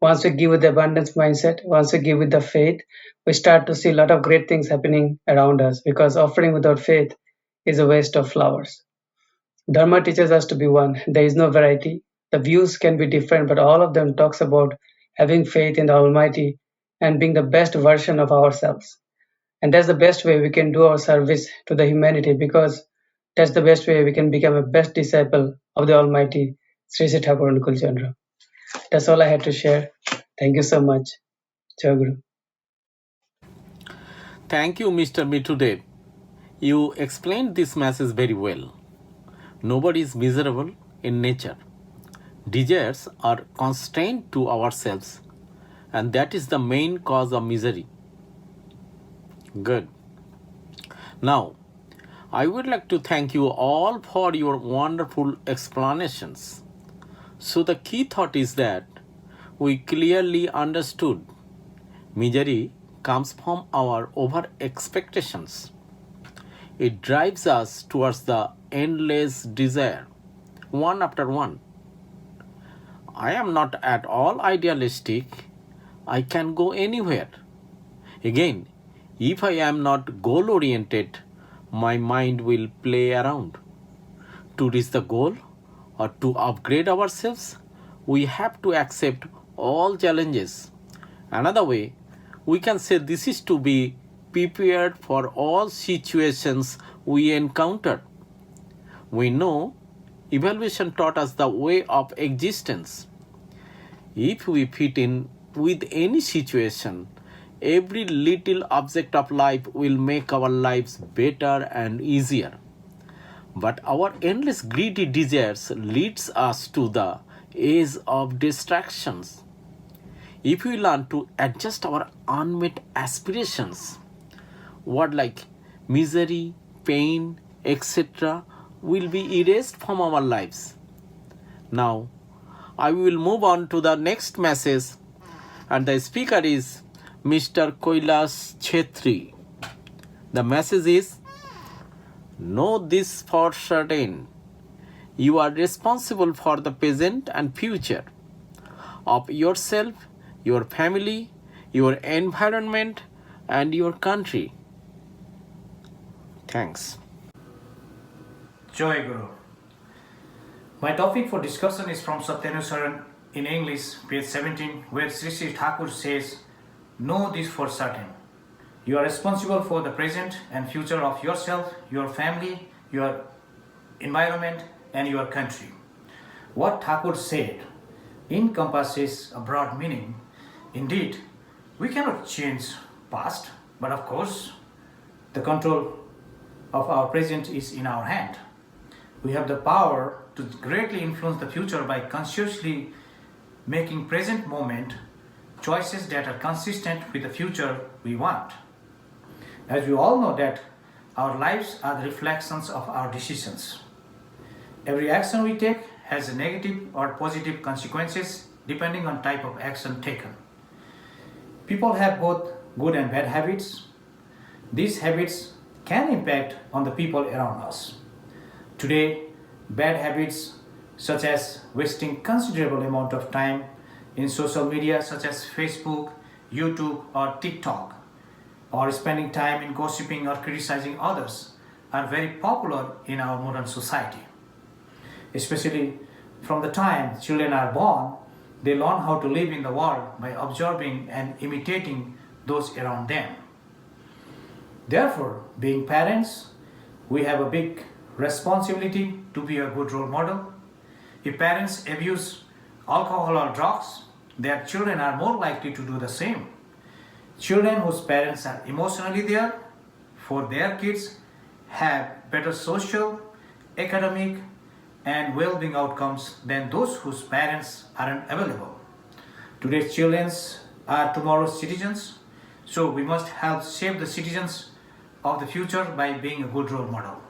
Once we give with the abundance mindset, once we give with the faith, we start to see a lot of great things happening around us, because offering without faith is a waste of flowers. Dharma teaches us to be one. There is no variety. The views can be different, but all of them talks about having faith in the Almighty and being the best version of ourselves. And that's the best way we can do our service to the humanity, because that's the best way we can become a best disciple of the Almighty Sri Sri Thakur Anukulchandra. That's all I had to share. Thank you so much. Jai Guru. Thank you, Mr. 𝗏𝗏𝗍𝗏. You explained this message very well. Nobody is miserable in nature. Desires are constrained to ourselves, and that is the main cause of misery. Good. Now, I would like to thank you all for your wonderful explanations. So the key thought is that we clearly understood misery comes from our over expectations. It drives us towards the endless desire, one after one. I am not at all idealistic, I can go anywhere. Again, if I am not goal-oriented, my mind will play around. To reach the goal or to upgrade ourselves, we have to accept all challenges. Another way, we can say this is to be prepared for all situations we encounter. We know evaluation taught us the way of existence. If we fit in with any situation, every little object of life will make our lives better and easier. But our endless greedy desires leads us to the edge of distractions. If we learn to adjust our unmet aspirations, words like misery, pain, etc. will be erased from our lives. Now, I will move on to the next message, and the speaker is Mr. 𝗡𝘁𝘁. The message is, know this for certain. You are responsible for the present and future of yourself, your family, your environment, and your country. Thanks. Joy Guru. My topic for discussion is from 𝗪𝗏 in English, page 17, where Sri Thakur says, know this for certain. You are responsible for the present and future of yourself, your family, your environment, and your country. What Thakur said encompasses a broad meaning. Indeed, we cannot change past, but of course, the control of our present is in our hand. We have the power to greatly influence the future by consciously making present moment choices that are consistent with the future we want. As we all know that our lives are the reflections of our decisions. Every action we take has a negative or positive consequences depending on type of action taken. People have both good and bad habits. These habits can impact on the people around us. Today, bad habits such as wasting considerable amount of time in social media such as Facebook, YouTube, or TikTok, or spending time in gossiping or criticizing others are very popular in our modern society. Especially from the time children are born, they learn how to live in the world by observing and imitating those around them. Therefore, being parents, we have a big responsibility to be a good role model. If parents abuse alcohol or drugs, their children are more likely to do the same. Children whose parents are emotionally there for their kids have better social, academic, and well-being outcomes than those whose parents aren't available. Today's children are tomorrow's citizens, so we must help shape the citizens of the future by being a good role model.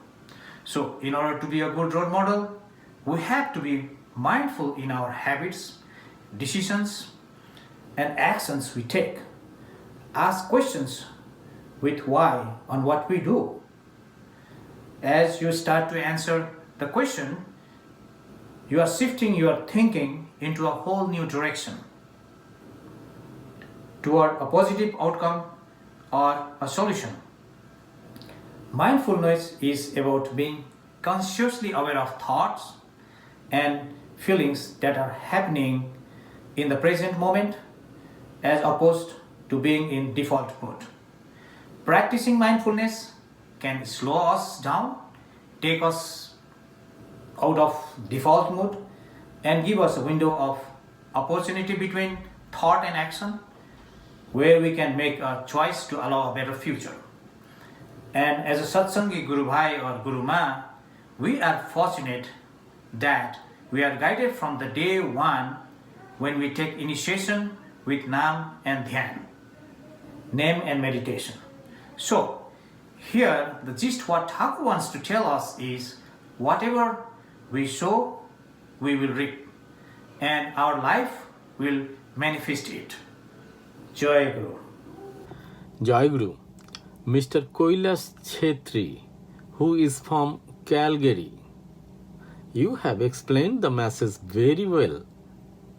So in order to be a good role model, we have to be mindful in our habits, decisions, and actions we take. Ask questions with why on what we do. As you start to answer the question, you are shifting your thinking into a whole new direction toward a positive outcome or a solution. Mindfulness is about being consciously aware of thoughts and feelings that are happening in the present moment as opposed to being in default mode. Practicing mindfulness can slow us down, take us out of default mode, and give us a window of opportunity between thought and action where we can make a choice to allow a better future. And as a Satsangi Guru Bhai or Guru Ma, we are fortunate that we are guided from the day one when we take initiation with Nam and Dhyan, name and meditation. So here the gist what Thakur wants to tell us is whatever we sow, we will reap, and our life will manifest it. Joy Guru. Joy Guru. Mr. 𝗡𝘁𝘁, who is from Calgary. You have explained the message very well,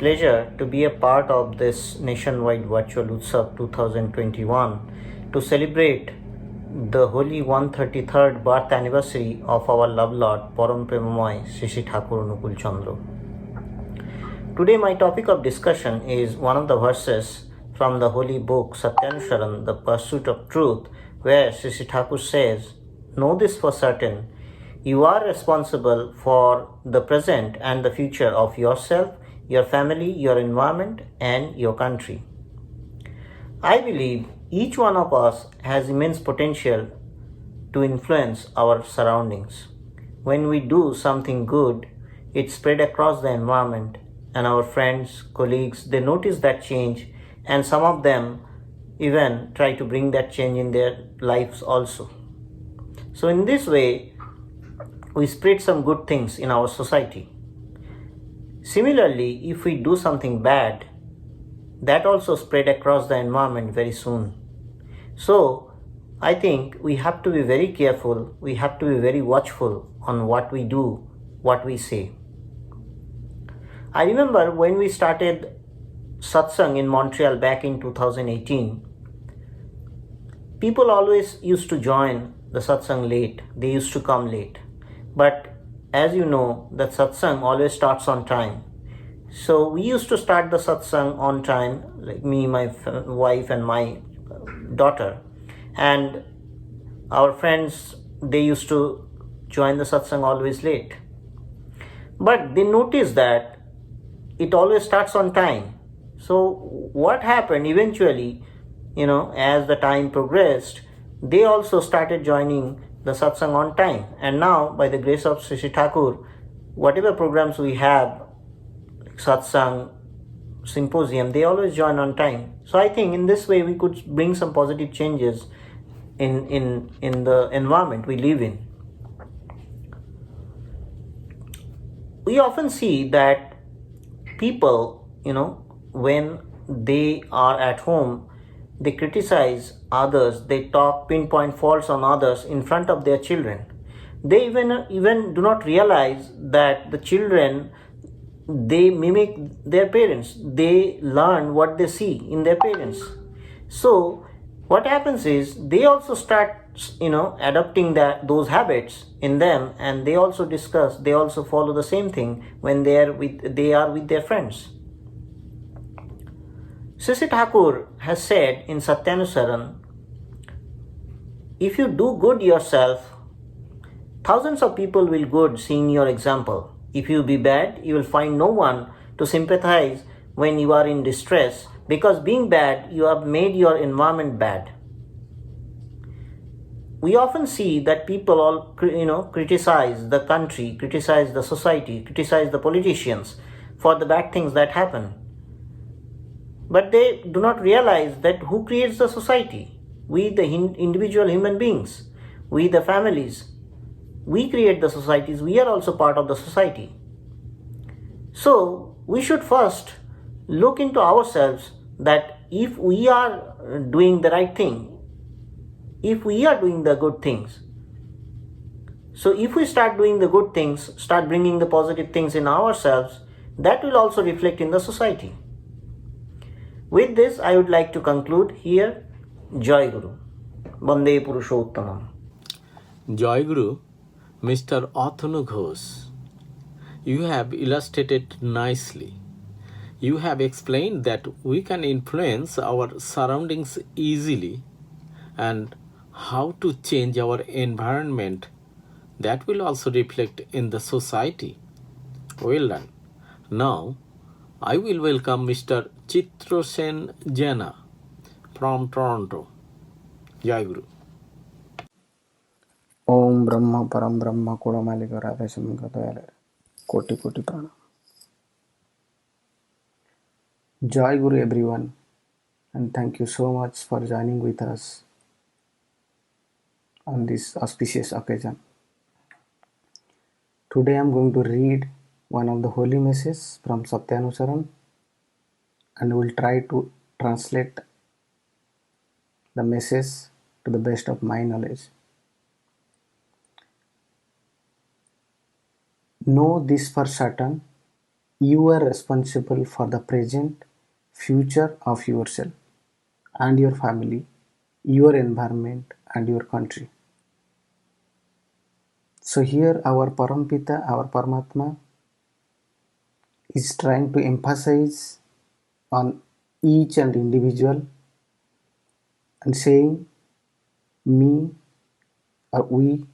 pleasure to be a part of this nationwide virtual Utsav 2021 to celebrate the holy 133rd birth anniversary of our love Lord 𝗏𝗏𝗀𝗏 Shri Thakur Anukul Chandra. Today my topic of discussion is one of the verses from the holy book 𝗤𝗵𝗀𝘃, The Pursuit of Truth, where Sri Thakur says, "Know this for certain, you are responsible for the present and the future of yourself, your family, your environment, and your country." I believe each one of us has immense potential to influence our surroundings. When we do something good, it spread across the environment, and our friends, colleagues, they notice that change, and some of them even try to bring that change in their lives also. So in this way, we spread some good things in our society. Similarly, if we do something bad, that also spread across the environment very soon. So I think we have to be very careful, we have to be very watchful on what we do, what we say. I remember when we started Satsang in Montreal back in 2018, people always used to join the Satsang late, they used to come late. But as you know, that Satsang always starts on time. So we used to start the Satsang on time, like me, my wife and my daughter. And our friends, they used to join the Satsang always late. But they noticed that it always starts on time. So what happened eventually, as the time progressed, they also started joining the Satsang on time. And now, by the grace of Sri Thakur, whatever programs we have, like Satsang, symposium, they always join on time. So I think in this way we could bring some positive changes in the environment we live in. We often see that people, when they are at home, they criticize others, they talk pinpoint faults on others in front of their children. They even do not realize that the children, they mimic their parents. They learn what they see in their parents. So what happens is they also start, adopting those habits in them, and they also discuss, they also follow the same thing when they are with their friends. Sri Thakur has said in 𝗤𝗵𝗀𝘃, if you do good yourself, thousands of people will good seeing your example. If you be bad, you will find no one to sympathize when you are in distress, because being bad, you have made your environment bad. We often see that people all, criticize the country, criticize the society, criticize the politicians for the bad things that happen. But they do not realize that who creates the society? We, the individual human beings, we, the families, we create the societies, we are also part of the society. So we should first look into ourselves, that if we are doing the right thing, if we are doing the good things, so if we start doing the good things, start bringing the positive things in ourselves, that will also reflect in the society. With this, I would like to conclude here. Jai Guru. 𝗏𝗏𝗀𝘃𝗃. Jai Guru, Mr. Atanu Ghosh, you have illustrated nicely. You have explained that we can influence our surroundings easily, and how to change our environment that will also reflect in the society. Well done. Now, I will welcome Mr. 𝗔𝗱𝗃𝗁 from Toronto. Jai Guru. ओम ब्रह्म परम ब्रह्म 𝗩𝗵𝗷𝘀𝗃𝗃 कोटि कोटि प्रणाम. Joy Guru everyone, and thank you so much for joining with us on this auspicious occasion. Today I am going to read one of the holy messages from 𝗤𝗵𝗔 and will try to translate the message to the best of my knowledge. Know this for certain, you are responsible for the present, future of yourself and your family, your environment and your country. So here our Parampita, our Paramatma is trying to emphasize on each and individual and saying me or we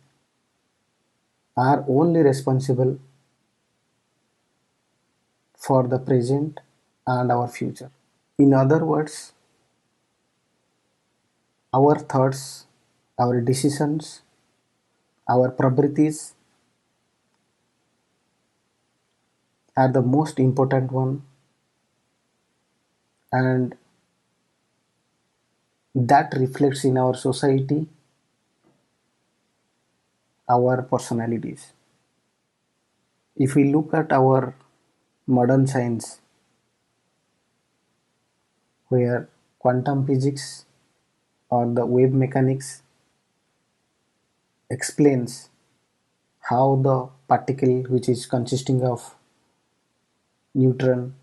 are only responsible for the present and our future. In other words, our thoughts, our decisions, our properties are the most important one, and that reflects in our society, our personalities. If we look at our modern science, where quantum physics or the wave mechanics explains how the particle, which is consisting of neutron,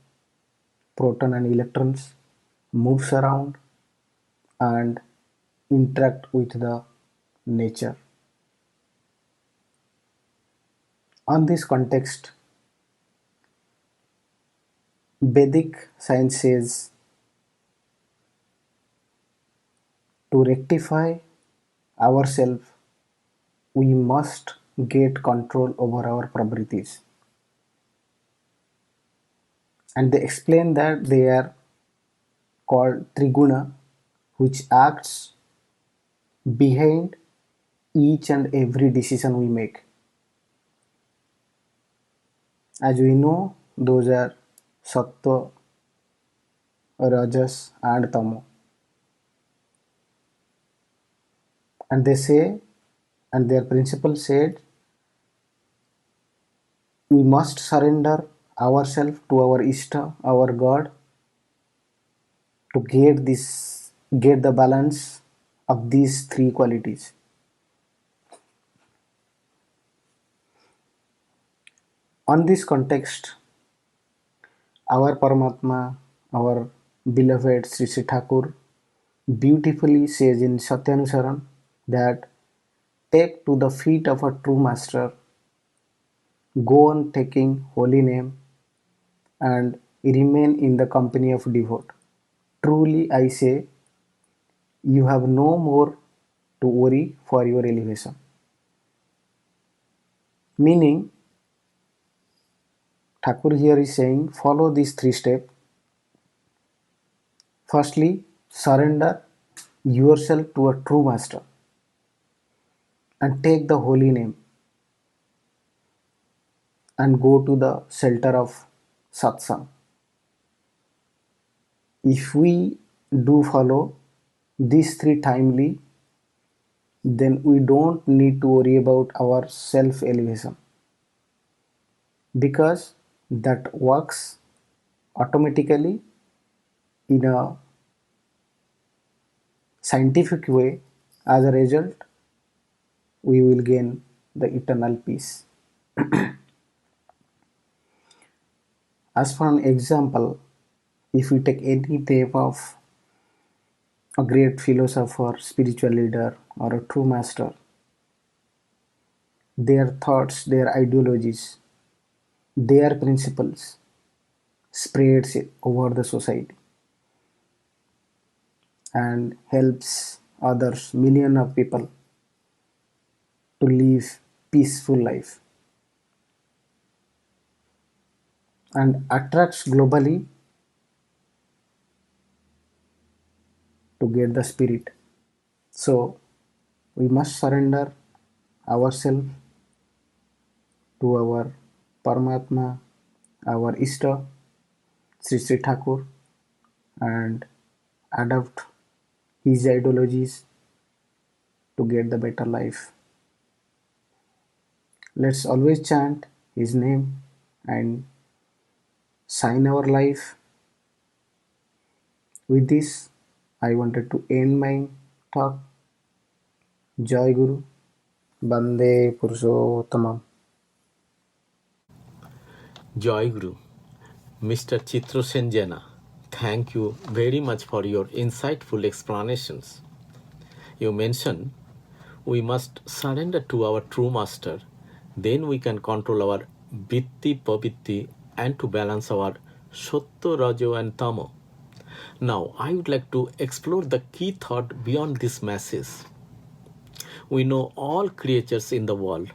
proton and electrons, moves around and interact with the nature. On this context, Vedic science says to rectify ourselves, we must get control over our properties. And they explain that they are called Triguna, which acts behind each and every decision we make. As we know, those are Sattva, Rajas and Tamo. And they say, and their principle said, we must surrender ourselves to our Ishta, our God, to get the balance of these three qualities. On this context, our Paramatma, our beloved Sri Sri Thakur, beautifully says in 𝗤𝗵𝗔 that take to the feet of a true master, go on taking holy name, and remain in the company of devote. Truly I say, you have no more to worry for your elevation. Meaning, Thakur here is saying, follow these three steps. Firstly, surrender yourself to a true master and take the holy name and go to the shelter of Satsang. If we do follow these three timely, then we don't need to worry about our self-elevation, because that works automatically in a scientific way. As a result, we will gain the eternal peace. As for an example, if we take any type of a great philosopher, spiritual leader, or a true master, their thoughts, their ideologies, their principles spreads over the society and helps others, millions of people, to live peaceful life and attracts globally to get the spirit. So we must surrender ourselves to our Paramatma, our Ishta, Sri Sri Thakur, and adopt his ideologies to get the better life. Let's always chant his name and shine our life. With this, I wanted to end my talk. Jai Guru, Bande Purushottamam. Joy Guru, Mr. 𝗡𝘁𝗁𝗃, thank you very much for your insightful explanations. You mentioned we must surrender to our true master, then we can control our vritti, pravitti, and to balance our sattva, rajo, and tamo. Now, I would like to explore the key thought beyond this message. We know all creatures in the world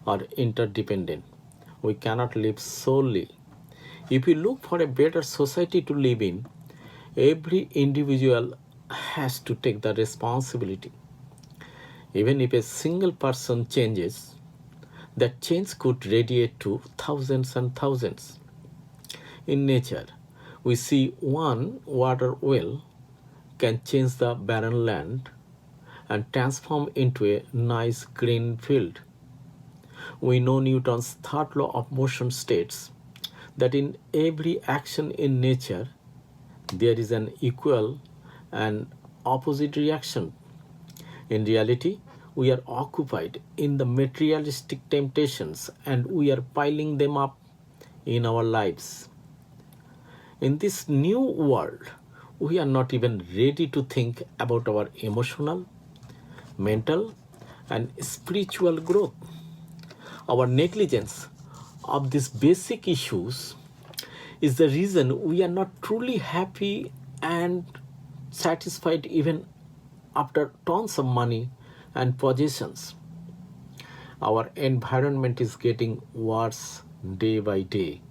are interdependent. We cannot live solely. If we look for a better society to live in, every individual has to take the responsibility. Even if a single person changes, that change could radiate to thousands and thousands. In nature, we see one water well can change the barren land and transform into a nice green field. We know Newton's third law of motion states that in every action in nature, there is an equal and opposite reaction. In reality, we are occupied in the materialistic temptations and we are piling them up in our lives. In this new world, we are not even ready to think about our emotional, mental, and spiritual growth. Our negligence of these basic issues is the reason we are not truly happy and satisfied even after tons of money and possessions. Our environment is getting worse day by day.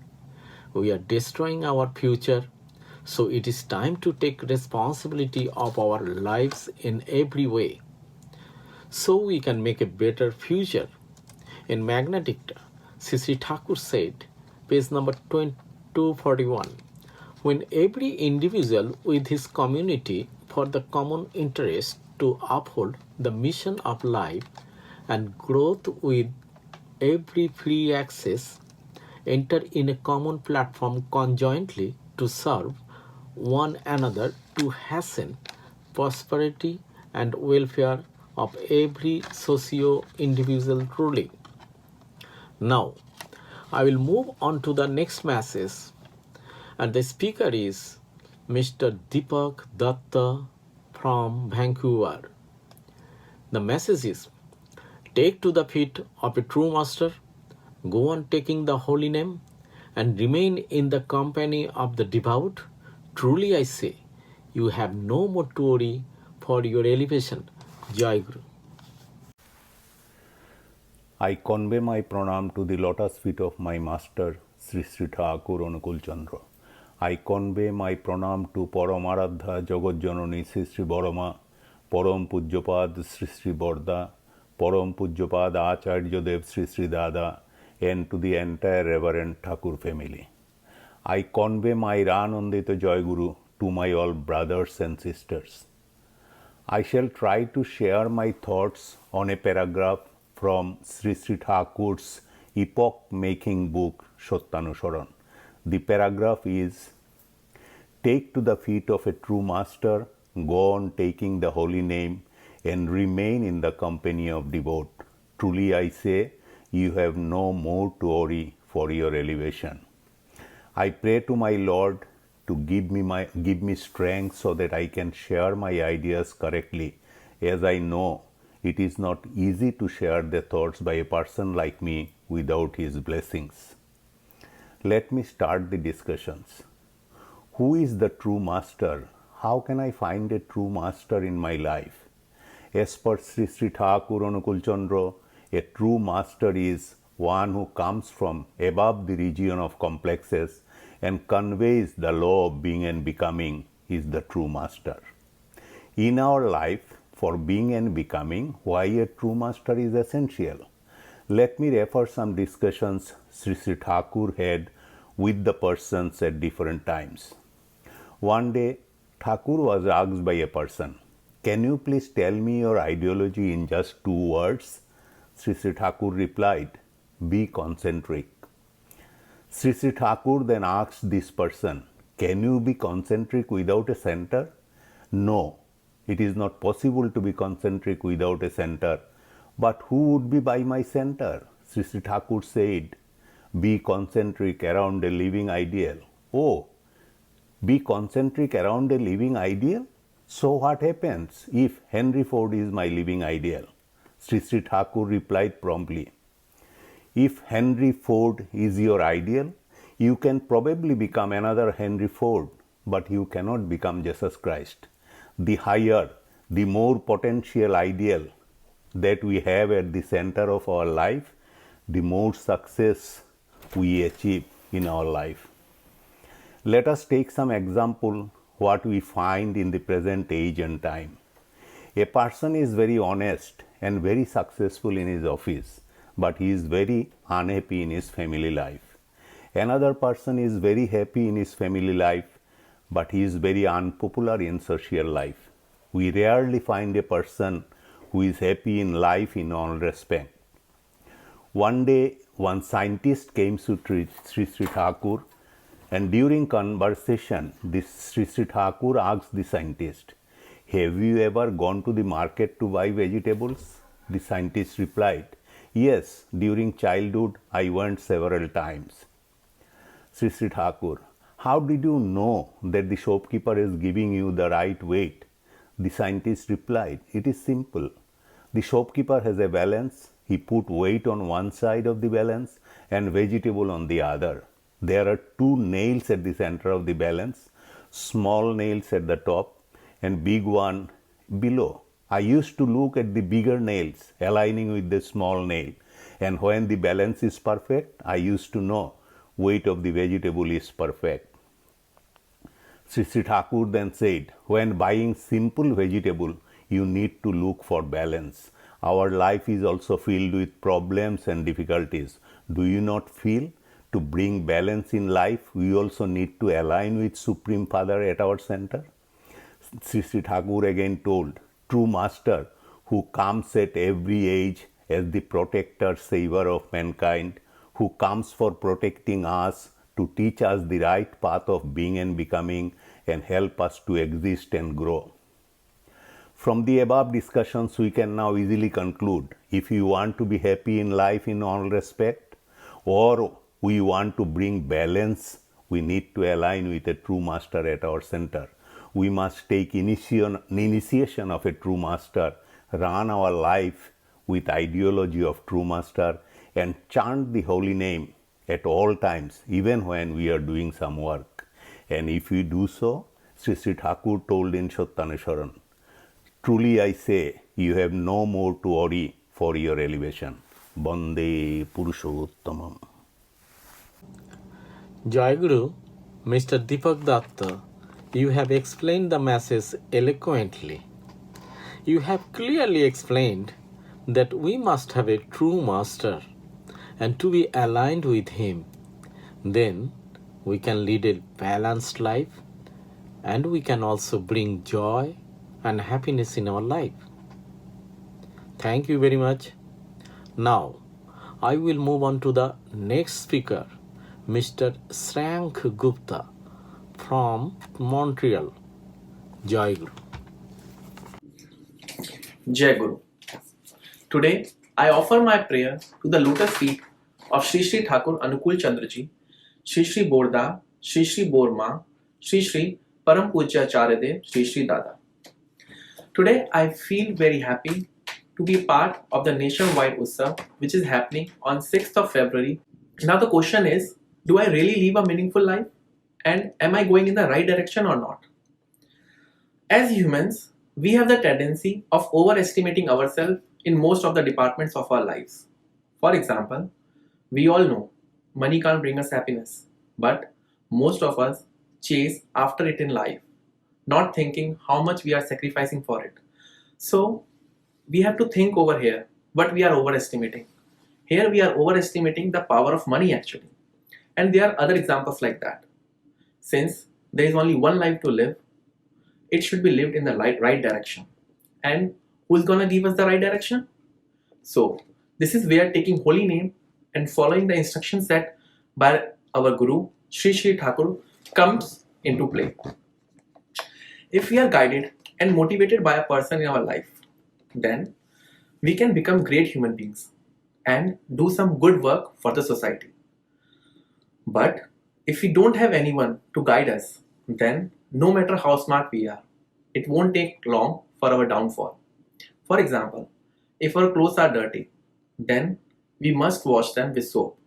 We are destroying our future, so it is time to take responsibility of our lives in every way, so we can make a better future. In Magna Dicta, Sri Thakur said, page number 241, when every individual with his community for the common interest to uphold the mission of life and growth with every free access, enter in a common platform conjointly to serve one another to hasten prosperity and welfare of every socio-individual ruling. Now, I will move on to the next message, and the speaker is Mr. 𝗣𝗿𝗆𝗀𝗃 from Vancouver. The message is, take to the feet of a true master, go on taking the holy name, and remain in the company of the devout. Truly I say, you have no more to worry for your elevation. Jai Guru. I convey my pranam to the lotus feet of my master, Sri Sri Thakur 𝗏𝗏𝗀𝗀. I convey my pranam to Paramaradha Jagat-Janani Sri Sri Borooma, Param Pujyapad Sri Sri Borda, Param Pujyapad Acharya-dev Sri Sri Dada, and to the entire Reverend Thakur family. I convey my Ranandita Joy Guru to my all brothers and sisters. I shall try to share my thoughts on a paragraph from Sri Sri Thakur's epoch-making book, Satyanusaran. The paragraph is, take to the feet of a true master, go on taking the holy name, and remain in the company of devout. Truly I say, you have no more to worry for your elevation. I pray to my Lord to give me strength so that I can share my ideas correctly, as I know it is not easy to share the thoughts by a person like me without his blessings. Let me start the discussions. Who is the true master? How can I find a true master in my life? As per Sri Sri Thakur 𝗏𝗏𝗀𝗀, a true master is one who comes from above the region of complexes and conveys the law of being and becoming, is the true master. In our life, for being and becoming why a true master is essential. Let me refer some discussions 𝗏𝗏 Thakur had with the persons at different times. One day, Thakur was asked by a person, "Can you please tell me your ideology in just 2 words?" 𝗏𝗏 Thakur replied, "Be concentric." 𝗏𝗏 Thakur then asked this person, "Can you be concentric without a center?" "No, it is not possible to be concentric without a center. But who would be by my center?" 𝗏𝗏 Thakur said, "Be concentric around a living ideal." "Oh, be concentric around a living ideal? So what happens if Henry Ford is my living ideal?" 𝗏𝗏 Thakur replied promptly, "If Henry Ford is your ideal, you can probably become another Henry Ford, but you cannot become Jesus Christ. The higher, the more potential ideal that we have at the center of our life, the more success we achieve in our life." Let us take some example what we find in the present age and time. A person is very honest and very successful in his office, but he is very unhappy in his family life. Another person is very happy in his family life, but he is very unpopular in social life. We rarely find a person who is happy in life in all respect. One day, one scientist came to 𝗏𝗏 Thakur, and during conversation, this 𝗏𝗏 Thakur asked the scientist, "Have you ever gone to the market to buy vegetables?" The scientist replied, "Yes, during childhood I went several times." 𝗏𝗏 Thakur, "How did you know that the shopkeeper is giving you the right weight?" The scientist replied, "It is simple. The shopkeeper has a balance. He put weight on one side of the balance and vegetable on the other. There are 2 nails at the center of the balance, small nails at the top and big one below. I used to look at the bigger nails aligning with the small nail, and when the balance is perfect, I used to know weight of the vegetable is perfect." 𝗏𝗏 Thakur then said, "When buying simple vegetable, you need to look for balance. Our life is also filled with problems and difficulties. Do you not feel? To bring balance in life, we also need to align with Supreme Father at our center." 𝗏𝗏 Thakur again told, "True Master, who comes at every age as the protector, savior of mankind, who comes for protecting us, to teach us the right path of being and becoming, and help us to exist and grow." From the above discussions, we can now easily conclude, if you want to be happy in life in all respect, or we want to bring balance, we need to align with a true master at our center. We must take initiation of a true master, run our life with ideology of true master, and chant the holy name at all times, even when we are doing some work. And if we do so, 𝗏𝗏 Thakur told in Satyanusaran, "Truly I say, you have no more to worry for your elevation. 𝗣𝗿𝗆𝗀𝘁𝗃𝗏." Jai Guru, Mr. 𝗑𝗏𝗏𝗏, you have explained the message eloquently. You have clearly explained that we must have a true master and to be aligned with him. Then we can lead a balanced life, and we can also bring joy and happiness in our life. Thank you very much. Now, I will move on to the next speaker, Mr. 𝗏𝗁𝗃 from Montreal. Jai Guru. Jai Guru. Today, I offer my prayer to the lotus feet of 𝗏𝗏 Thakur 𝗏𝗃𝗀𝗁, 𝗏𝗏𝗍𝗏 𝗏𝗏 𝗏𝗏 𝗏𝗏 Today, I feel very happy to be part of the nationwide Utsav, which is happening on 6th of February. Now the question is, do I really live a meaningful life? And am I going in the right direction or not? As humans, we have the tendency of overestimating ourselves in most of the departments of our lives. For example, we all know money can't bring us happiness, but most of us chase after it in life, not thinking how much we are sacrificing for it. So we have to think over here what we are overestimating. Here we are overestimating the power of money actually. And there are other examples like that. Since there is only one life to live, it should be lived in the right direction. And who's gonna give us the right direction? So this is where taking holy name and following the instructions set by our Guru 𝗓𝗏 comes into play. If we are guided and motivated by a person in our life, then we can become great human beings and do some good work for the society. But if we don't have anyone to guide us, then no matter how smart we are, it won't take long for our downfall. For example, if our clothes are dirty, then we must wash them with soap.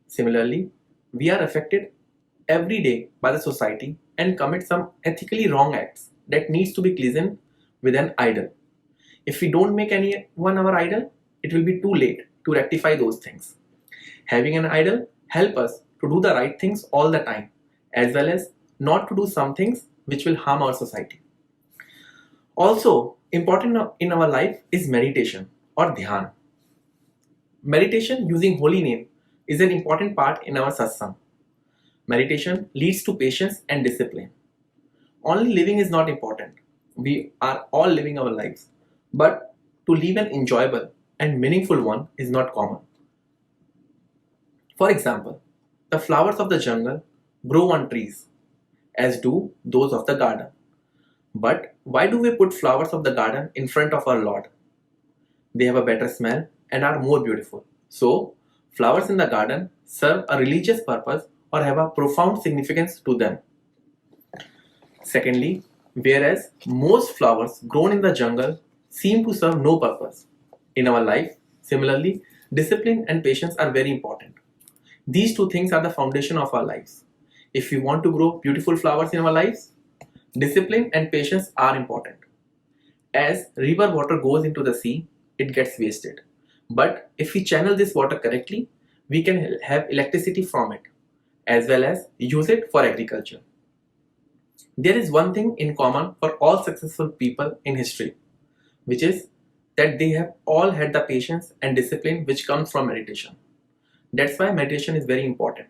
Similarly, we are affected every day by the society and commit some ethically wrong acts that needs to be cleansed with an idol. If we don't make anyone our idol, it will be too late to rectify those things. Having an idol helps us to do the right things all the time, as well as not to do some things which will harm our society. Also, important in our life is meditation or dhyan. Meditation using holy name is an important part in our satsang. Meditation leads to patience and discipline. Only living is not important. We are all living our lives. But to live an enjoyable and meaningful one is not common. For example, the flowers of the jungle grow on trees, as do those of the garden. But why do we put flowers of the garden in front of our Lord? They have a better smell and are more beautiful. So, flowers in the garden serve a religious purpose or have a profound significance to them. Secondly, whereas most flowers grown in the jungle seem to serve no purpose in our life, similarly, discipline and patience are very important. These two things are the foundation of our lives. If we want to grow beautiful flowers in our lives, discipline and patience are important. As river water goes into the sea, it gets wasted. But if we channel this water correctly, we can have electricity from it, as well as use it for agriculture. There is one thing in common for all successful people in history, which is that they have all had the patience and discipline which comes from meditation. That's why meditation is very important.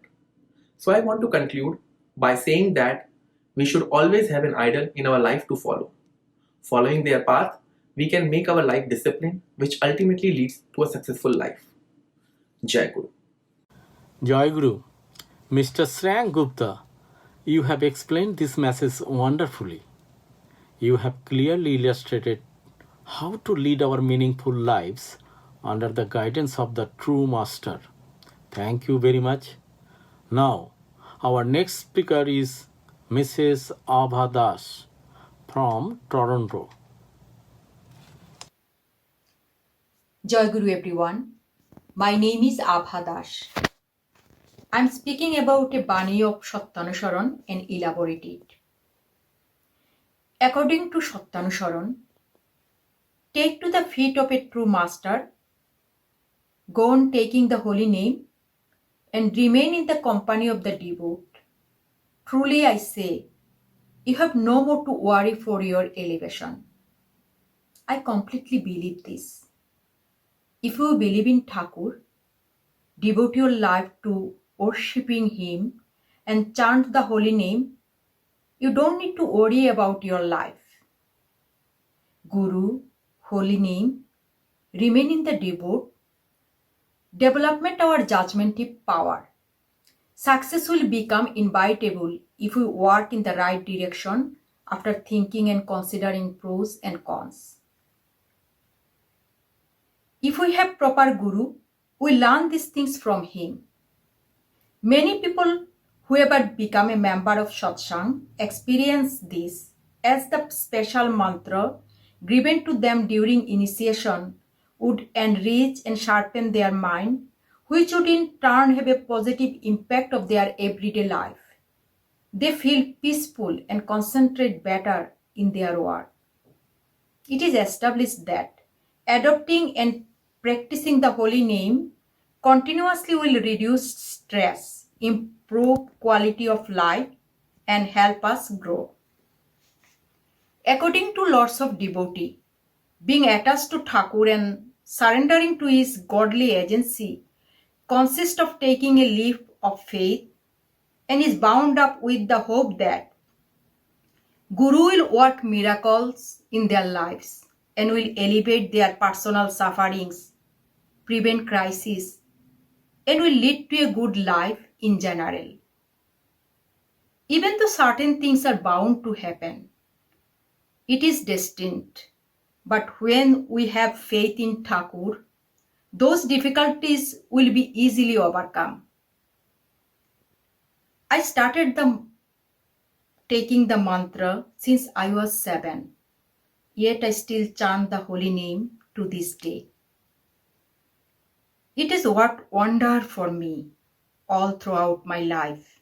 So I want to conclude by saying that we should always have an idol in our life to follow. Following their path, we can make our life disciplined, which ultimately leads to a successful life. Jai Guru. Jai Guru. Mr. Satsang Gupta, you have explained this message wonderfully. You have clearly illustrated how to lead our meaningful lives under the guidance of the true master. Thank you very much. Now, our next speaker is Mrs. 𝗣𝗿𝗆 Das from Toronto. Jai Guru everyone. My name is 𝗣𝗏 Das. I'm speaking about a Bani of Satyanusaran and elaborate it. According to Satyanusaran, take to the feet of a true master, go on taking the holy name, and remain in the company of the devout. Truly I say, you have no more to worry for your elevation. I completely believe this. If you believe in Thakur, devote your life to worshipping him and chant the holy name, you don't need to worry about your life. Guru, holy name, remain in the devout, development our judgmental power. Success will become inevitable if we work in the right direction after thinking and considering pros and cons. If we have proper Guru, we learn these things from him. Many people who ever become a member of Satsang experience this as the special mantra given to them during initiation would enrich and sharpen their mind, which would in turn have a positive impact of their everyday life. They feel peaceful and concentrate better in their work. It is established that adopting and practicing the holy name continuously will reduce stress, improve quality of life, and help us grow. According to lots of devotees, being attached to Thakur and surrendering to his godly agency consists of taking a leap of faith and is bound up with the hope that Guru will work miracles in their lives and will elevate their personal sufferings, prevent crises, and will lead to a good life in general. Even though certain things are bound to happen, it is destined. But when we have faith in Thakur, those difficulties will be easily overcome. I started taking the mantra since I was 7, yet I still chant the holy name to this day. It has worked wonder for me all throughout my life.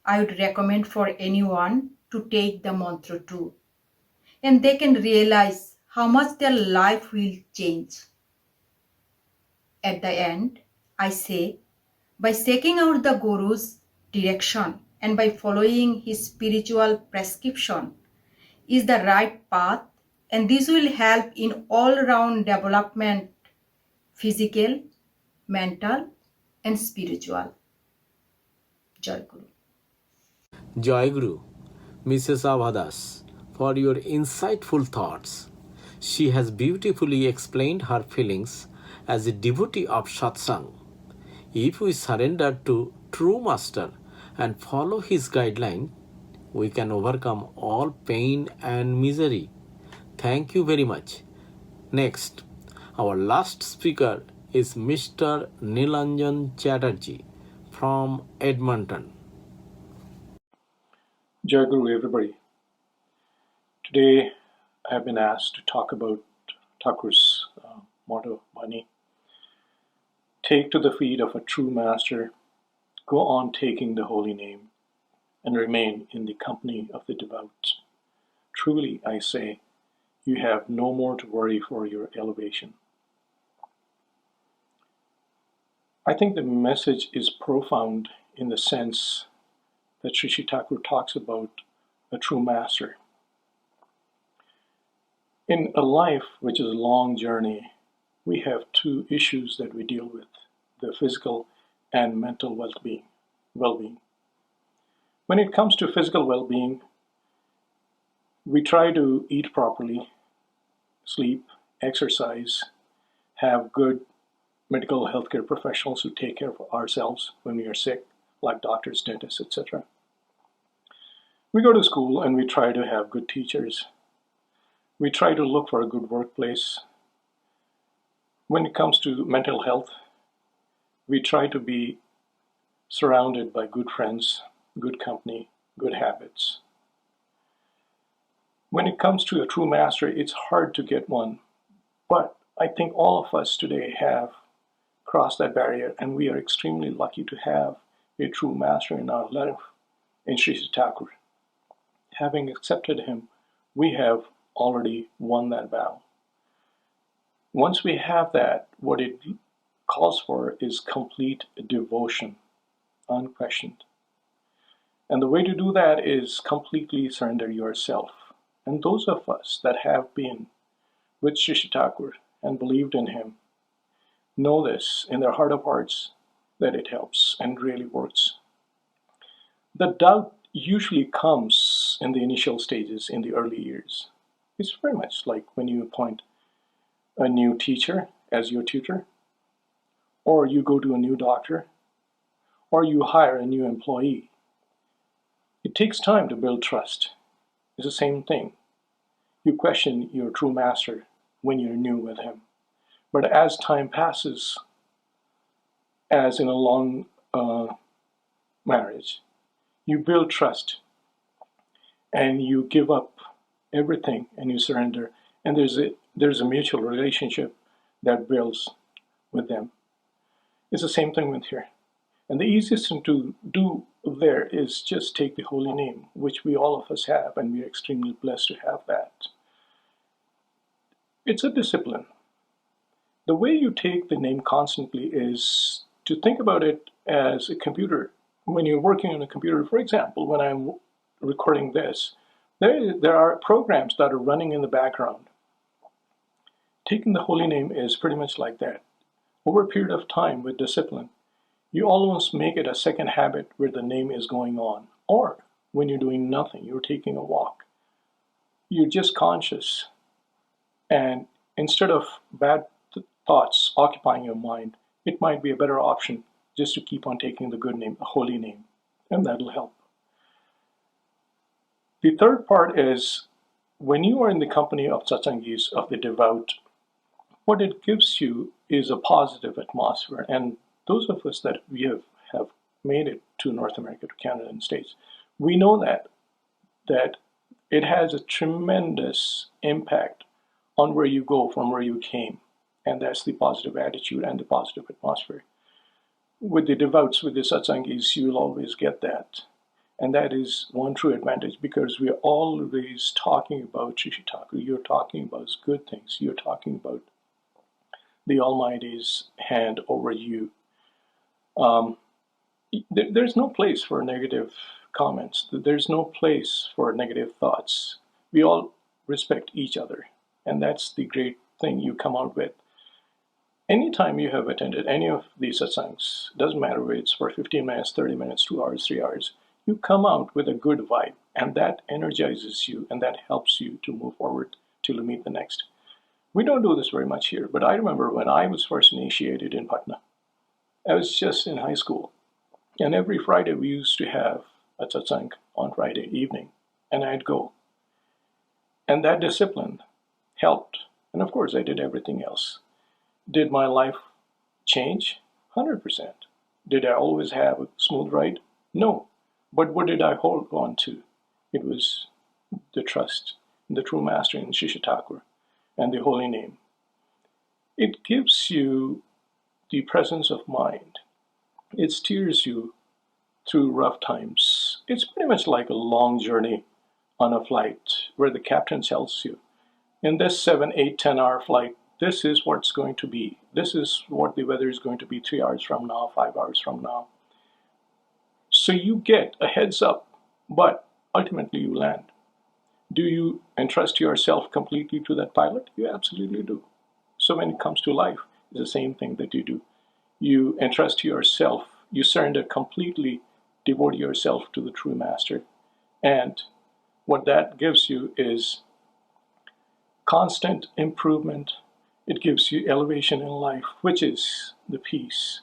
I would recommend for anyone to take the mantra too, and they can realize how much their life will change. At the end, I say, by seeking out the Guru's direction and by following his spiritual prescription is the right path, and this will help in all-round development, physical, mental, and spiritual. Jai Guru. Jai Guru, Mrs. 𝗣𝗿𝗆, for your insightful thoughts. She has beautifully explained her feelings as a devotee of Satsang. If we surrender to true Master and follow his guideline, we can overcome all pain and misery. Thank you very much. Next, our last speaker is Mr. 𝗍𝗏𝗀 Chatterjee from Edmonton. Jai Guru, everybody. Today I have been asked to talk about Thakur's motto, Bani. Take to the feet of a true master, go on taking the holy name, and remain in the company of the devout. Truly, I say, you have no more to worry for your elevation. I think the message is profound in the sense that Sri Thakur talks about a true master. In a life which is a long journey, we have two issues that we deal with, the physical and mental well-being. When it comes to physical well-being, we try to eat properly, sleep, exercise, have good medical healthcare professionals who take care of ourselves when we are sick, like doctors, dentists, etc. We go to school and we try to have good teachers. We try to look for a good workplace. When it comes to mental health, we try to be surrounded by good friends, good company, good habits. When it comes to a true master, it's hard to get one, but I think all of us today have crossed that barrier, and we are extremely lucky to have a true master in our life, in Sri Thakur. Having accepted him, we have already won that battle. Once we have that, what it calls for is complete devotion, unquestioned. And the way to do that is completely surrender yourself. And those of us that have been with Sri Thakur and believed in him know this in their heart of hearts that it helps and really works. The doubt usually comes in the initial stages, in the early years. It's very much like when you appoint a new teacher as your tutor, or you go to a new doctor, or you hire a new employee. It takes time to build trust. It's the same thing. You question your true master when you're new with him. But as time passes, as in a long marriage, you build trust and you give up everything and you surrender, and there's a mutual relationship that builds with them. It's the same thing with here. And the easiest thing to do there is just take the holy name, which we all of us have, and we are extremely blessed to have that. It's a discipline. The way you take the name constantly is to think about it as a computer. When you're working on a computer, for example, when I'm recording this, there are programs that are running in the background. taking the holy name is pretty much like that. Over a period of time with discipline, you almost make it a second habit where the name is going on. Or when you're doing nothing, you're taking a walk, you're just conscious. And instead of bad thoughts occupying your mind, it might be a better option just to keep on taking the good name, the holy name, and that'll help. The third part is when you are in the company of Satsangis, of the devout, what it gives you is a positive atmosphere. And those of us that we have made it to North America, to Canada and States, we know that it has a tremendous impact on where you go from where you came. And that's the positive attitude and the positive atmosphere. With the devouts, with the Satsangis, you'll always get that. And that is one true advantage, because we are always talking about 𝗔𝗱𝗃 Thakur. You're talking about good things. You're talking about the Almighty's hand over you. There's no place for negative comments. There's no place for negative thoughts. We all respect each other. And that's the great thing you come out with. Anytime you have attended any of these satsangs, doesn't matter whether it's for 15 minutes, 30 minutes, 2 hours, 3 hours, you come out with a good vibe, and that energizes you, and that helps you to move forward till you meet the next. We don't do this very much here, but I remember when I was first initiated in Patna, I was just in high school, and every Friday we used to have a satsang on Friday evening, and I'd go. And that discipline helped, and of course I did everything else. Did my life change? 100%. Did I always have a smooth ride? No. But what did I hold on to? It was the trust in the true master in 𝗔𝗱𝗃 Thakur and the holy name. It gives you the presence of mind. It steers you through rough times. It's pretty much like a long journey on a flight where the captain tells you, in this 7, 8, 10-hour flight, this is what's going to be. This is what the weather is going to be 3 hours from now, 5 hours from now. So you get a heads up, but ultimately you land. Do you entrust yourself completely to that pilot? You absolutely do. So when it comes to life, it's the same thing that you do. You entrust yourself, you surrender completely, devote yourself to the true master. And what that gives you is constant improvement. It gives you elevation in life, which is the peace,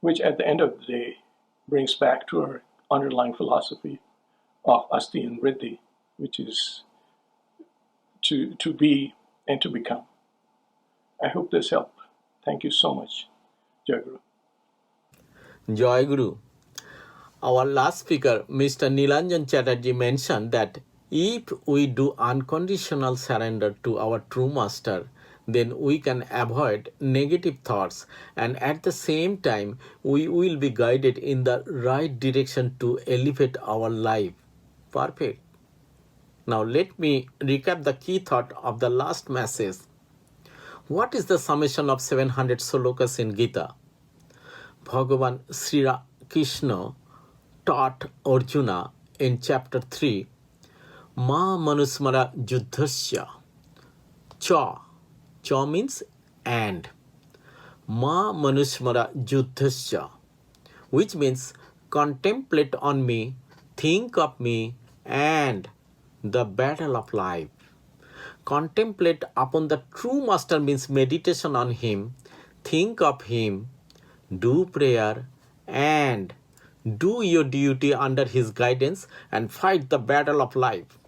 which at the end of the day brings back to our underlying philosophy of asti and vriddhi, which is to be and to become. I hope this helped. Thank you so much. Jai Guru. Jai Guru. Our last speaker, Mr. Nilanjan Chatterjee, mentioned that if we do unconditional surrender to our true master, then we can avoid negative thoughts, and at the same time we will be guided in the right direction to elevate our life. Perfect. Now let me recap the key thought of the last message. What is the summation of 700 slokas in Gita? Bhagavan Sri Krishna taught Arjuna in chapter 3, Ma manusmara 𝗔𝗱𝗃𝗃 Cha means and. Ma manusmara 𝗔𝗱𝗃𝗃, which means contemplate on me, think of me, and the battle of life. Contemplate upon the true master means meditation on him, think of him, do prayer, and do your duty under his guidance and fight the battle of life.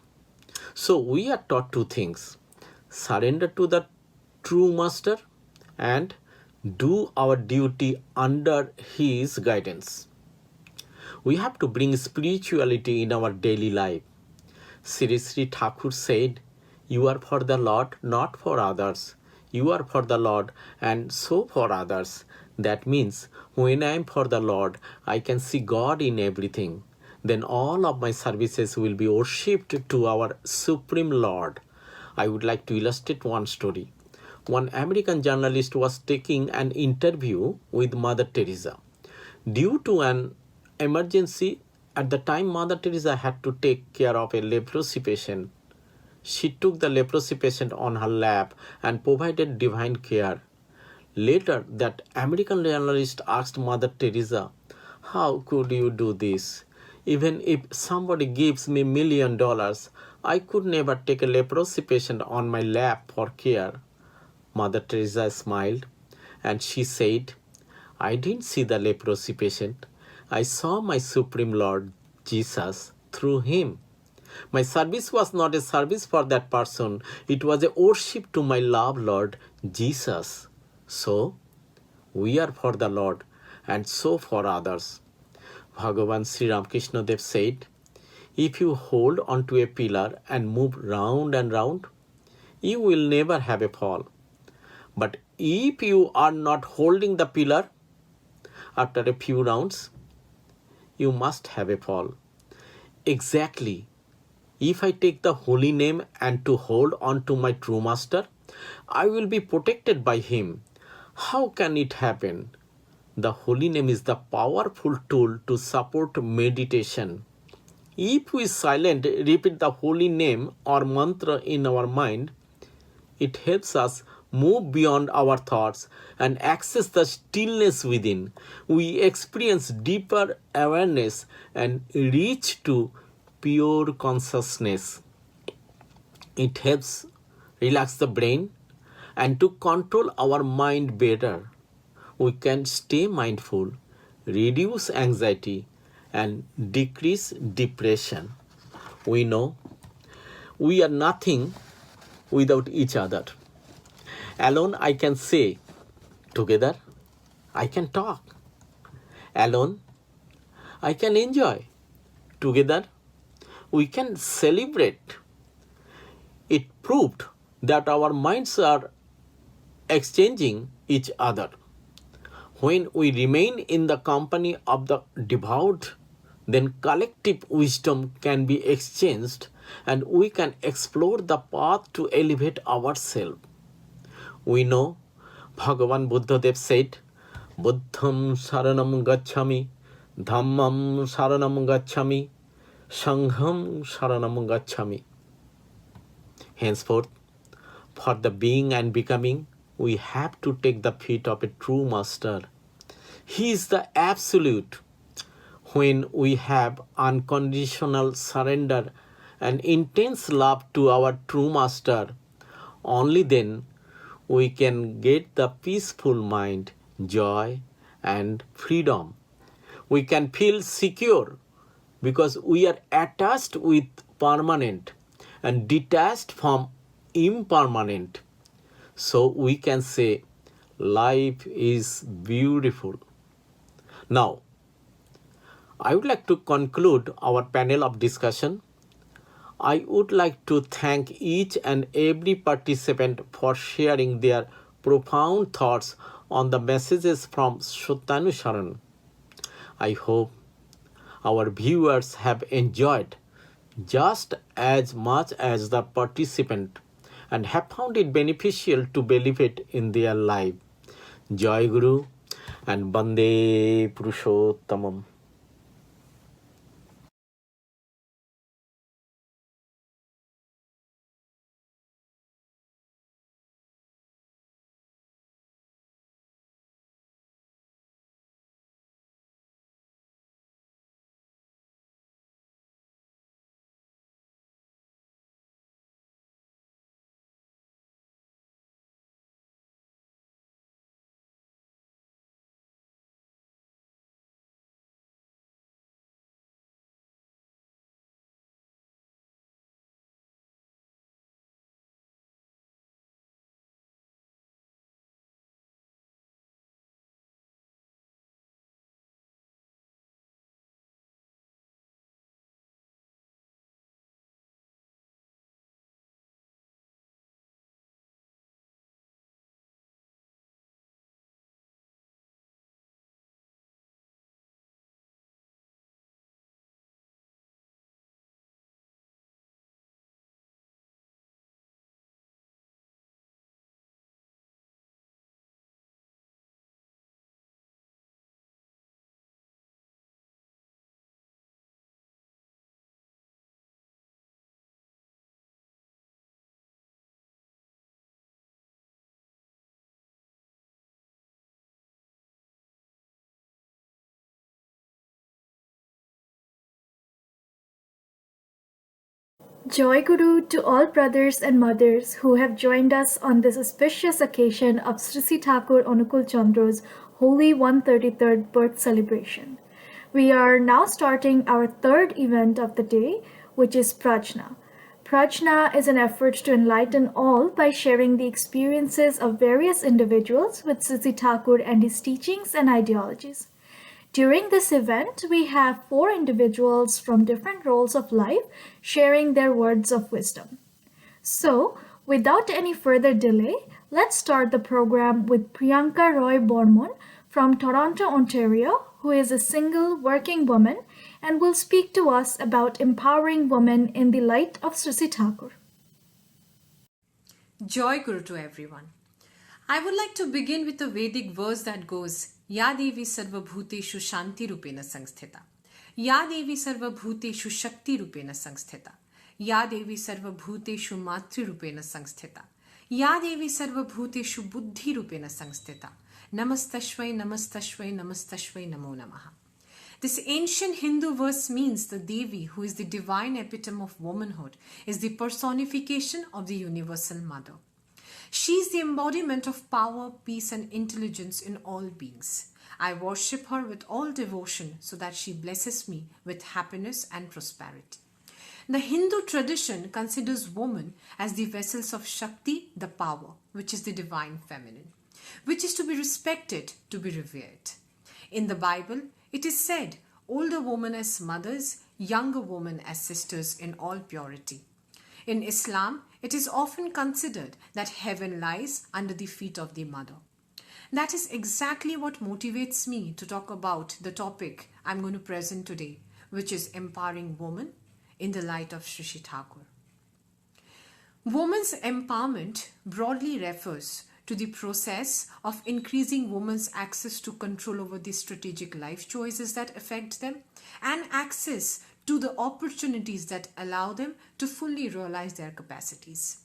So we are taught two things: surrender to the true master and do our duty under his guidance. We have to bring spirituality in our daily life. Sri Sri Thakur said, you are for the Lord, not for others. You are for the Lord and so for others. That means when I am for the Lord, I can see God in everything. Then all of my services will be worshipped to our Supreme Lord. I would like to illustrate one story. One American journalist was taking an interview with Mother Teresa. Due to an emergency, at the time Mother Teresa had to take care of a leprosy patient. She took the leprosy patient on her lap and provided divine care. Later, that American journalist asked Mother Teresa, "How could you do this? Even if somebody gives me $1,000,000, I could never take a leprosy patient on my lap for care." Mother Teresa smiled and she said, "I didn't see the leprosy patient. I saw my Supreme Lord Jesus through him. My service was not a service for that person. It was a worship to my loved Lord Jesus. So, we are for the Lord and so for others." Bhagavan Sri 𝗵𝗃𝗃 said, "If you hold onto a pillar and move round and round, you will never have a fall. But if you are not holding the pillar, after a few rounds, you must have a fall." Exactly. If I take the holy name and to hold on to my true master, I will be protected by him. How can it happen? The holy name is the powerful tool to support meditation. If we silently repeat the holy name or mantra in our mind, it helps us move beyond our thoughts and access the stillness within. We experience deeper awareness and reach to pure consciousness. It helps relax the brain and to control our mind better. We can stay mindful, reduce anxiety, and decrease depression. We know we are nothing without each other. Alone I can say, together I can talk. Alone I can enjoy. Together we can celebrate. It proved that our minds are exchanging each other. When we remain in the company of the devout, then collective wisdom can be exchanged and we can explore the path to elevate ourselves. We know Bhagavan Buddhadev said, "Buddham saranam gacchami, dhammam saranam gacchami, sangham saranam gacchami." Henceforth, for the being and becoming, we have to take the feet of a true master. He is the absolute. When we have unconditional surrender and intense love to our true master, only then we can get the peaceful mind, joy, and freedom. We can feel secure because we are attached with permanent and detached from impermanent. So we can say, life is beautiful. Now, I would like to conclude our panel of discussion. I would like to thank each and every participant for sharing their profound thoughts on the messages from Sutanusaran. I hope our viewers have enjoyed just as much as the participant and have found it beneficial to believe it in their life. Jai Guru and 𝗣𝗿𝗆𝘀𝘁𝗃. Joy Guru to all brothers and mothers who have joined us on this auspicious occasion of 𝗧𝗏 𝗃𝗃𝗀𝗃𝗀𝗃's Holy 133rd birth celebration. We are now starting our third event of the day, which is Prajna. Prajna is an effort to enlighten all by sharing the experiences of various individuals with 𝗧𝗏 Thakur and his teachings and ideologies. During this event, we have 4 individuals from different roles of life sharing their words of wisdom. So, without any further delay, let's start the program with Priyanka Roy Bormon from Toronto, Ontario, who is a single working woman and will speak to us about empowering women in the light of 𝗧𝗏 Thakur. Joy Guru to everyone. I would like to begin with a Vedic verse that goes, 𝗣𝗿𝗆𝗆 शान्तिरूपेण संस्थिता 𝗣𝗵 सर्वभूतेषु शक्तिरूपेण संस्थिता 𝗣𝗵 सर्वभूतेषु मातृरूपेण संस्थिता 𝗣𝗵 सर्वभूतेषु बुद्धिरूपेण संस्थिता नमस्तस्मै नमस्तस्मै नमस्तस्मै नमो नमः. This ancient Hindu verse means the Devi, who is the divine epitome of womanhood, is the personification of the universal mother. She is the embodiment of power, peace, and intelligence in all beings. I worship her with all devotion so that she blesses me with happiness and prosperity. The Hindu tradition considers women as the vessels of Shakti, the power, which is the divine feminine, which is to be respected, to be revered. In the Bible, it is said, older women as mothers, younger women as sisters in all purity. In Islam, it is often considered that heaven lies under the feet of the mother. That is exactly what motivates me to talk about the topic I'm going to present today, which is empowering women in the light of 𝗧𝗏 Thakur. Women's empowerment broadly refers to the process of increasing women's access to control over the strategic life choices that affect them and access to the opportunities that allow them to fully realize their capacities.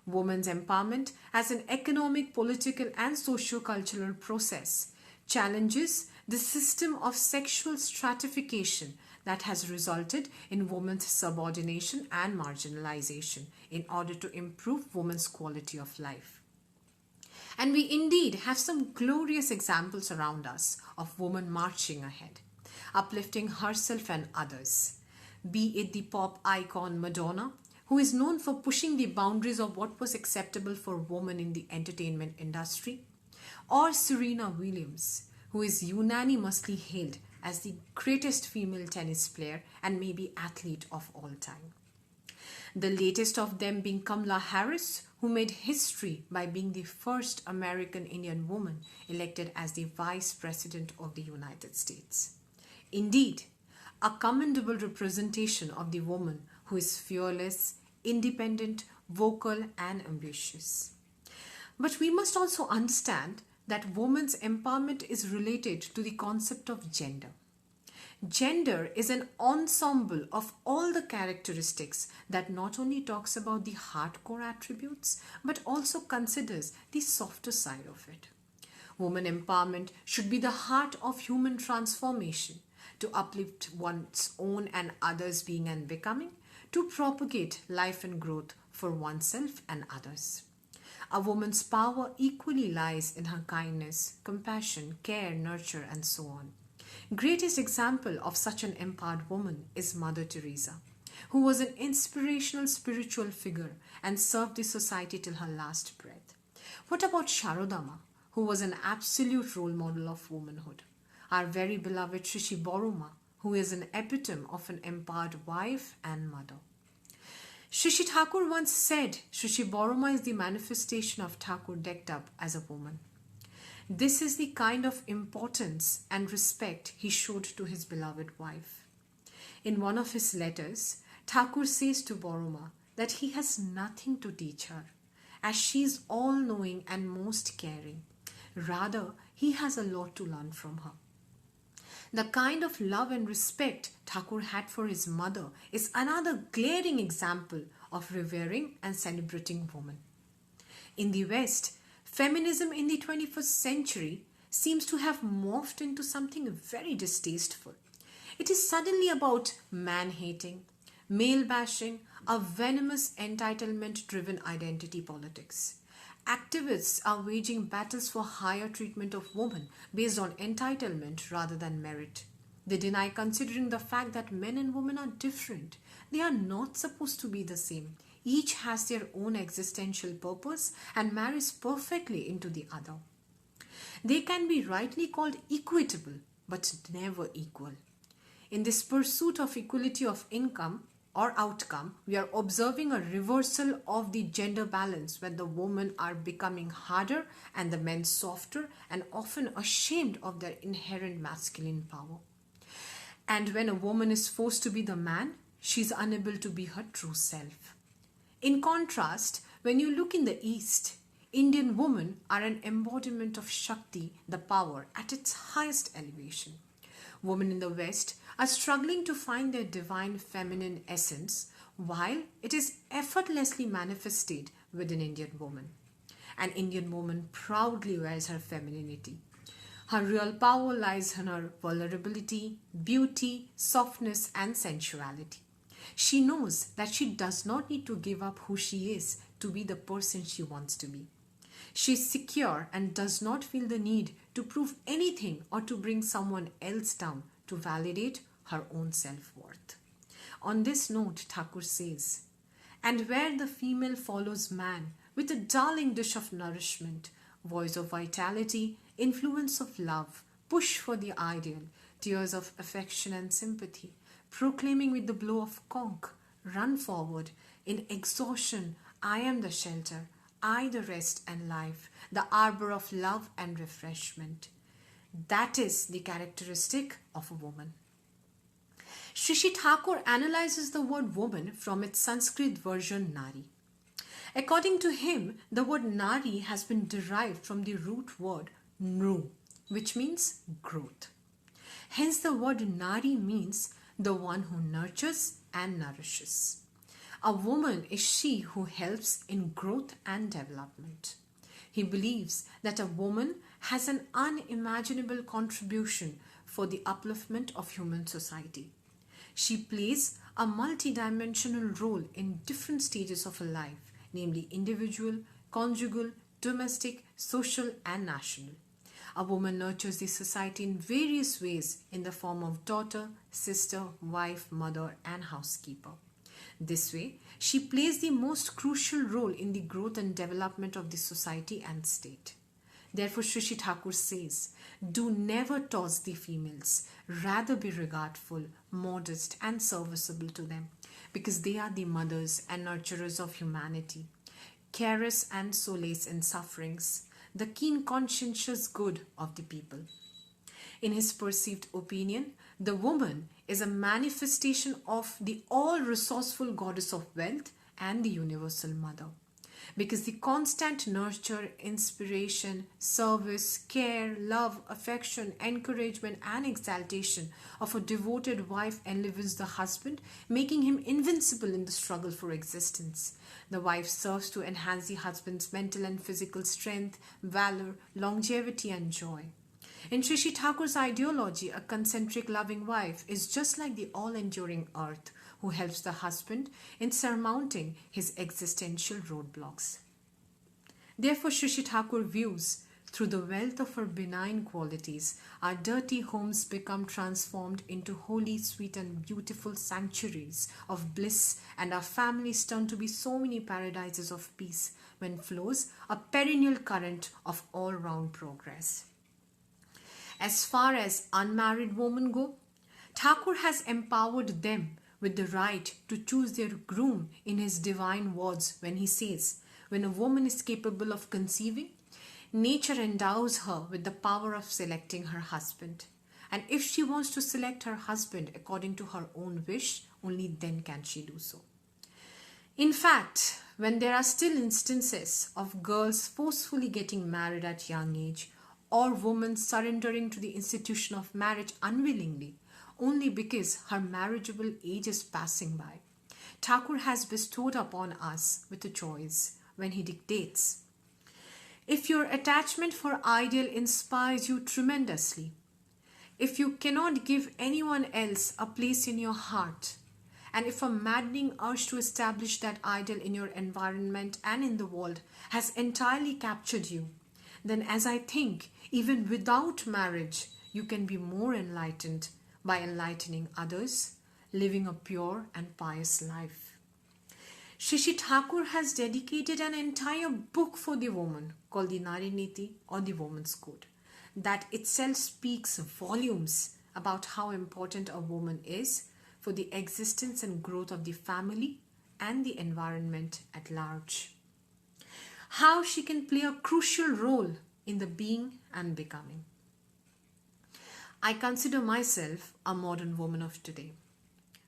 Women's empowerment as an economic, political, and socio-cultural process challenges the system of sexual stratification that has resulted in women's subordination and marginalization in order to improve women's quality of life. And we indeed have some glorious examples around us of women marching ahead, uplifting herself and others. Be it the pop icon Madonna, who is known for pushing the boundaries of what was acceptable for women in the entertainment industry, or Serena Williams, who is unanimously hailed as the greatest female tennis player and maybe athlete of all time. The latest of them being Kamala Harris, who made history by being the first American Indian woman elected as the Vice President of the United States. Indeed, a commendable representation of the woman who is fearless, independent, vocal, and ambitious. But we must also understand that women's empowerment is related to the concept of gender. Gender is an ensemble of all the characteristics that not only talks about the hardcore attributes, but also considers the softer side of it. Women empowerment should be the heart of human transformation, to uplift one's own and others' being and becoming, to propagate life and growth for oneself and others. A woman's power equally lies in her kindness, compassion, care, nurture, and so on. Greatest example of such an empowered woman is Mother Teresa, who was an inspirational spiritual figure and served the society till her last breath. What about Sharodama, who was an absolute role model of womanhood? Our very beloved 𝗔𝗍𝗃, who is an epitome of an empowered wife and mother. 𝗔𝗍 Thakur once said 𝗔𝗍𝗃 is the manifestation of Thakur decked up as a woman. This is the kind of importance and respect he showed to his beloved wife. In one of his letters, Thakur says to 𝗤𝗏 that he has nothing to teach her, as she is all-knowing and most caring. Rather, he has a lot to learn from her. The kind of love and respect Thakur had for his mother is another glaring example of revering and celebrating women. In the West, feminism in the 21st century seems to have morphed into something very distasteful. It is suddenly about man-hating, male-bashing, a venomous entitlement-driven identity politics. Activists are waging battles for higher treatment of women based on entitlement rather than merit. They deny considering the fact that men and women are different. They are not supposed to be the same. Each has their own existential purpose and marries perfectly into the other. They can be rightly called equitable, but never equal. In this pursuit of equality of income or outcome, we are observing a reversal of the gender balance when the women are becoming harder and the men softer and often ashamed of their inherent masculine power. And when a woman is forced to be the man, she is unable to be her true self. In contrast, when you look in the East, Indian women are an embodiment of Shakti, the power, at its highest elevation. Women in the West are struggling to find their divine feminine essence, while it is effortlessly manifested within Indian woman. An Indian woman proudly wears her femininity. Her real power lies in her vulnerability, beauty, softness, and sensuality. She knows that she does not need to give up who she is to be the person she wants to be. She is secure and does not feel the need to prove anything or to bring someone else down to validate her own self-worth. On this note, Thakur says, "And where the female follows man with a darling dish of nourishment, voice of vitality, influence of love, push for the ideal, tears of affection and sympathy, proclaiming with the blow of conch, run forward, in exhaustion, I am the shelter, I the rest and life, the arbor of love and refreshment." That is the characteristic of a woman. 𝗔𝗍 Thakur analyzes the word woman from its Sanskrit version nari. According to him, the word nari has been derived from the root word nru, which means growth. Hence the word nari means the one who nurtures and nourishes. A woman is she who helps in growth and development. He believes that a woman has an unimaginable contribution for the upliftment of human society. She plays a multidimensional role in different stages of her life, namely individual, conjugal, domestic, social, and national. A woman nurtures the society in various ways in the form of daughter, sister, wife, mother, and housekeeper. This way, she plays the most crucial role in the growth and development of the society and state. Therefore, 𝗔𝗍 Thakur says, "Do never toss the females, rather be regardful, modest, and serviceable to them, because they are the mothers and nurturers of humanity, caress and solace in sufferings, the keen conscientious good of the people." In his perceived opinion, the woman is a manifestation of the all-resourceful goddess of wealth and the universal mother. Because the constant nurture, inspiration, service, care, love, affection, encouragement, and exaltation of a devoted wife enlivens the husband, making him invincible in the struggle for existence. The wife serves to enhance the husband's mental and physical strength, valor, longevity, and joy. In 𝗔𝗍 Thakur's ideology, a concentric loving wife is just like the all-enduring earth, who helps the husband in surmounting his existential roadblocks. Therefore, 𝗔𝗍 Thakur views, through the wealth of her benign qualities, our dirty homes become transformed into holy, sweet, and beautiful sanctuaries of bliss, and our families turn to be so many paradises of peace when flows a perennial current of all-round progress. As far as unmarried women go, Thakur has empowered them with the right to choose their groom in his divine words when he says, "When a woman is capable of conceiving, nature endows her with the power of selecting her husband. And if she wants to select her husband according to her own wish, only then can she do so." In fact, when there are still instances of girls forcefully getting married at young age, or women surrendering to the institution of marriage unwillingly, only because her marriageable age is passing by, Thakur has bestowed upon us with a choice when he dictates, "If your attachment for ideal inspires you tremendously, if you cannot give anyone else a place in your heart, And if a maddening urge to establish that ideal in your environment and in the world has entirely captured you, then as I think, even without marriage, you can be more enlightened by enlightening others, living a pure and pious life. 𝗔𝗍 Thakur has dedicated an entire book for the woman called the Nari Niti or the Woman's Code. That itself speaks volumes about how important a woman is for the existence and growth of the family and the environment at large. How she can play a crucial role in the being and becoming. I consider myself a modern woman of today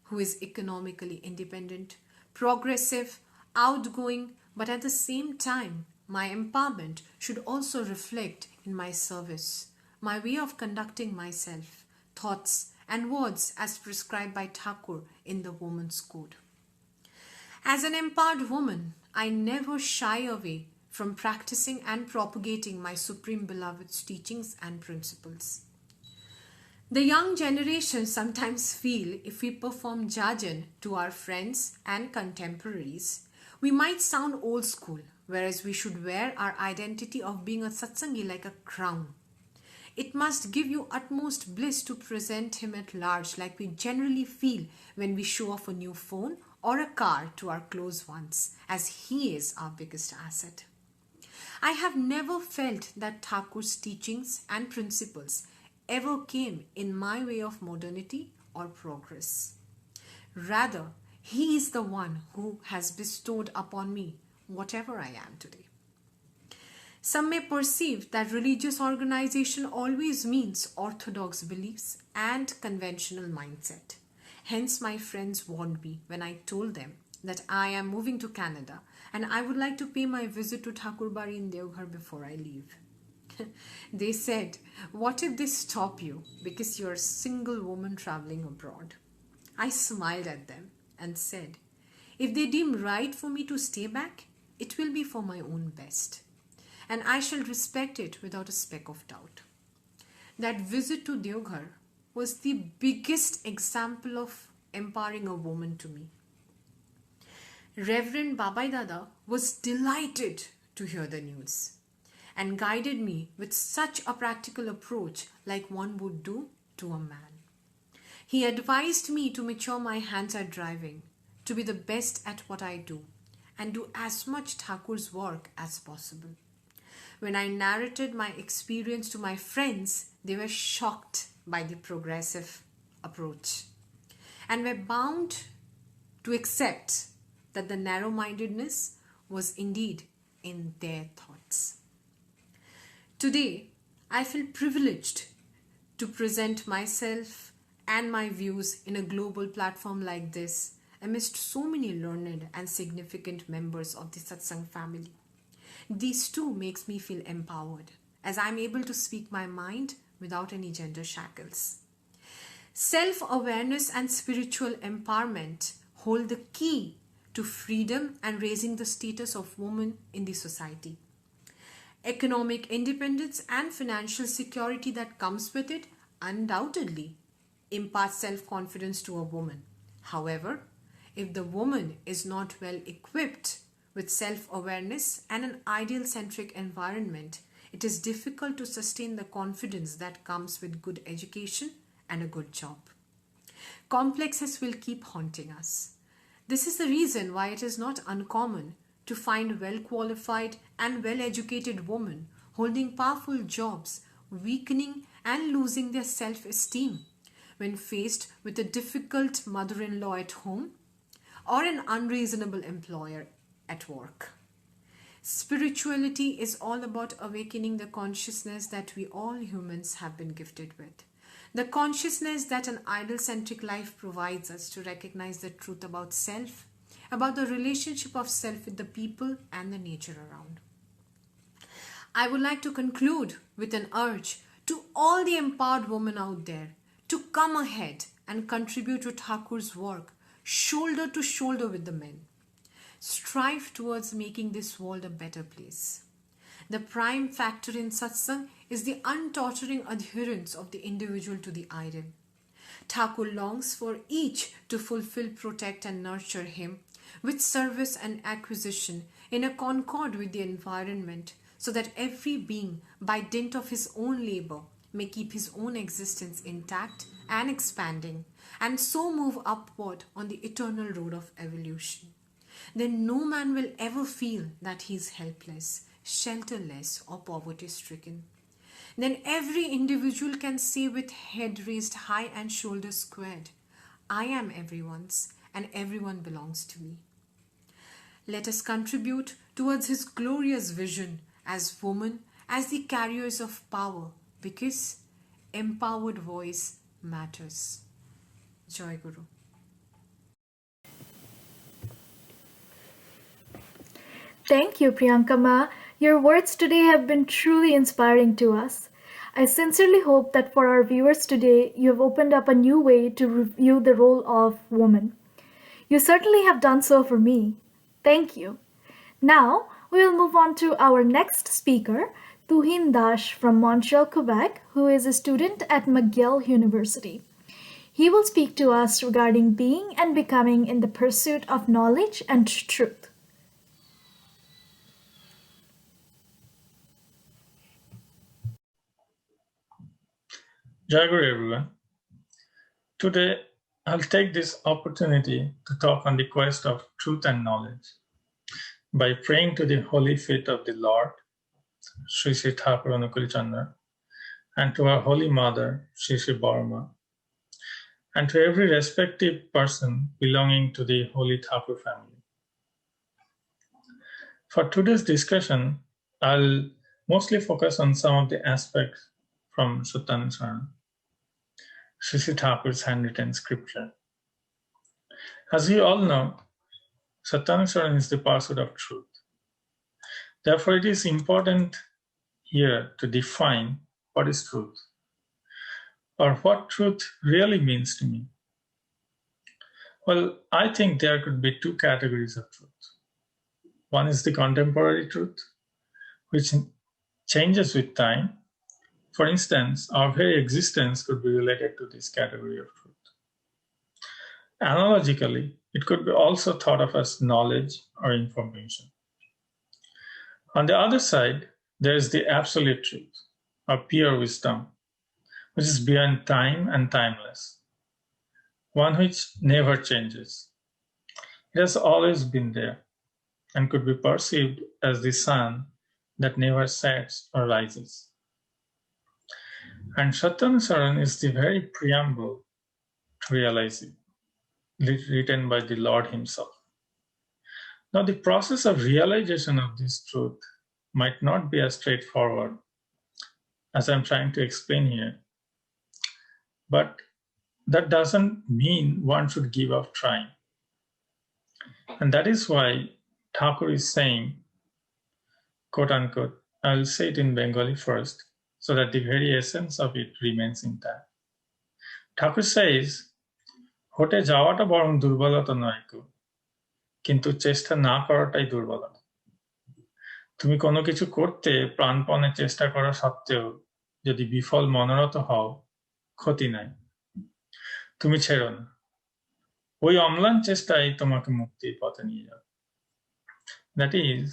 who is economically independent, progressive, outgoing, but at the same time, my empowerment should also reflect in my service, my way of conducting myself, thoughts and words as prescribed by Thakur in the Woman's Code. As an empowered woman, I never shy away from practicing and propagating my Supreme Beloved's teachings and principles. The young generation sometimes feel if we perform jajan to our friends and contemporaries, we might sound old school, whereas we should wear our identity of being a satsangi like a crown. It must give you utmost bliss to present him at large like we generally feel when we show off a new phone or a car to our close ones, as he is our biggest asset. I have never felt that Thakur's teachings and principles ever came in my way of modernity or progress. Rather, he is the one who has bestowed upon me whatever I am today. Some may perceive that religious organization always means orthodox beliefs and conventional mindset. Hence, my friends warned me when I told them that I am moving to Canada and I would like to pay my visit to Thakurbari in 𝗣𝗿𝗀𝘀 before I leave. They said, what if they stop you because you're a single woman traveling abroad? I smiled at them and said, if they deem right for me to stay back, it will be for my own best. And I shall respect it without a speck of doubt. That visit to 𝗣𝗿𝗀 was the biggest example of empowering a woman to me. Reverend 𝗣𝗿𝗆𝗲 was delighted to hear the news and guided me with such a practical approach like one would do to a man. He advised me to mature my hands at driving, to be the best at what I do, and do as much Thakur's work as possible. When I narrated my experience to my friends, they were shocked by the progressive approach and were bound to accept that the narrow-mindedness was indeed in their thoughts. Today, I feel privileged to present myself and my views in a global platform like this amidst so many learned and significant members of the Satsang family. These too makes me feel empowered as I'm able to speak my mind without any gender shackles. Self-awareness and spiritual empowerment hold the key to freedom and raising the status of women in the society. Economic independence and financial security that comes with it undoubtedly imparts self-confidence to a woman. However, if the woman is not well equipped with self-awareness and an ideal-centric environment, it is difficult to sustain the confidence that comes with good education and a good job. Complexes will keep haunting us. This is the reason why it is not uncommon to find well-qualified and well-educated women holding powerful jobs, weakening and losing their self-esteem when faced with a difficult mother-in-law at home or an unreasonable employer at work. Spirituality is all about awakening the consciousness that we all humans have been gifted with. The consciousness that an ideal-centric life provides us to recognize the truth about self, about the relationship of self with the people and the nature around. I would like to conclude with an urge to all the empowered women out there to come ahead and contribute to Thakur's work shoulder to shoulder with the men. Strive towards making this world a better place. The prime factor in satsang is the untottering adherence of the individual to the ideal. Thakur longs for each to fulfill, protect, and nurture him with service and acquisition in a concord with the environment, so that every being, by dint of his own labor, may keep his own existence intact and expanding, and so move upward on the eternal road of evolution. Then no man will ever feel that he is helpless, shelterless, or poverty-stricken. Then every individual can say with head raised high and shoulders squared, I am everyone's and everyone belongs to me. Let us contribute towards his glorious vision as women, as the carriers of power, because empowered voice matters. Joy Guru. Thank you, Priyanka Ma. Your words today have been truly inspiring to us. I sincerely hope that for our viewers today, you have opened up a new way to view the role of woman. You certainly have done so for me. Thank you. Now, we will move on to our next speaker, Tuhin Dash from Montreal, Quebec, who is a student at McGill University. He will speak to us regarding being and becoming in the pursuit of knowledge and truth. Jai Guru everyone. Today, I'll take this opportunity to talk on the quest of truth and knowledge by praying to the holy feet of the Lord, 𝗏 𝗏 𝗀𝗃𝗀𝘁, and to our Holy Mother, 𝗏𝗏𝗏𝗀𝗏, and to every respective person belonging to the Holy Thakur family. For today's discussion, I'll mostly focus on some of the aspects from Satyanusaran, 𝗏𝗏 Thakur's handwritten scripture. As you all know, Satyanusaran is the pursuit of truth. Therefore, it is important here to define what is truth, or what truth really means to me. Well, I think there could be two categories of truth. One is the contemporary truth, which changes with time. For instance, our very existence could be related to this category of truth. Analogically, it could be also thought of as knowledge or information. On the other side, there is the absolute truth, or pure wisdom, which is beyond time and timeless, one which never changes. It has always been there and could be perceived as the sun that never sets or rises. And Satyanusaran is the very preamble to realize it, written by the Lord himself. Now, the process of realization of this truth might not be as straightforward as I'm trying to explain here, but that doesn't mean one should give up trying. And that is why Thakur is saying, quote unquote, I'll say it in Bengali first, so that the very essence of it remains intact. Thakur says, হোটে যাওয়াটা বরং দুর্বলতা নয় কো, কিন্তু চেষ্টা না করাটাই দুর্বলতা। তুমি কোনো কিছু করতে প্রাণপণে চেষ্টা করা সত্ত্বেও যদি বিফল মনোরথ হও, ক্ষতি নাই, তুমি ছেড়ো না। ওই অম্লান চেষ্টাই তোমাকে মুক্তির পথে নিয়ে যাবে। That is,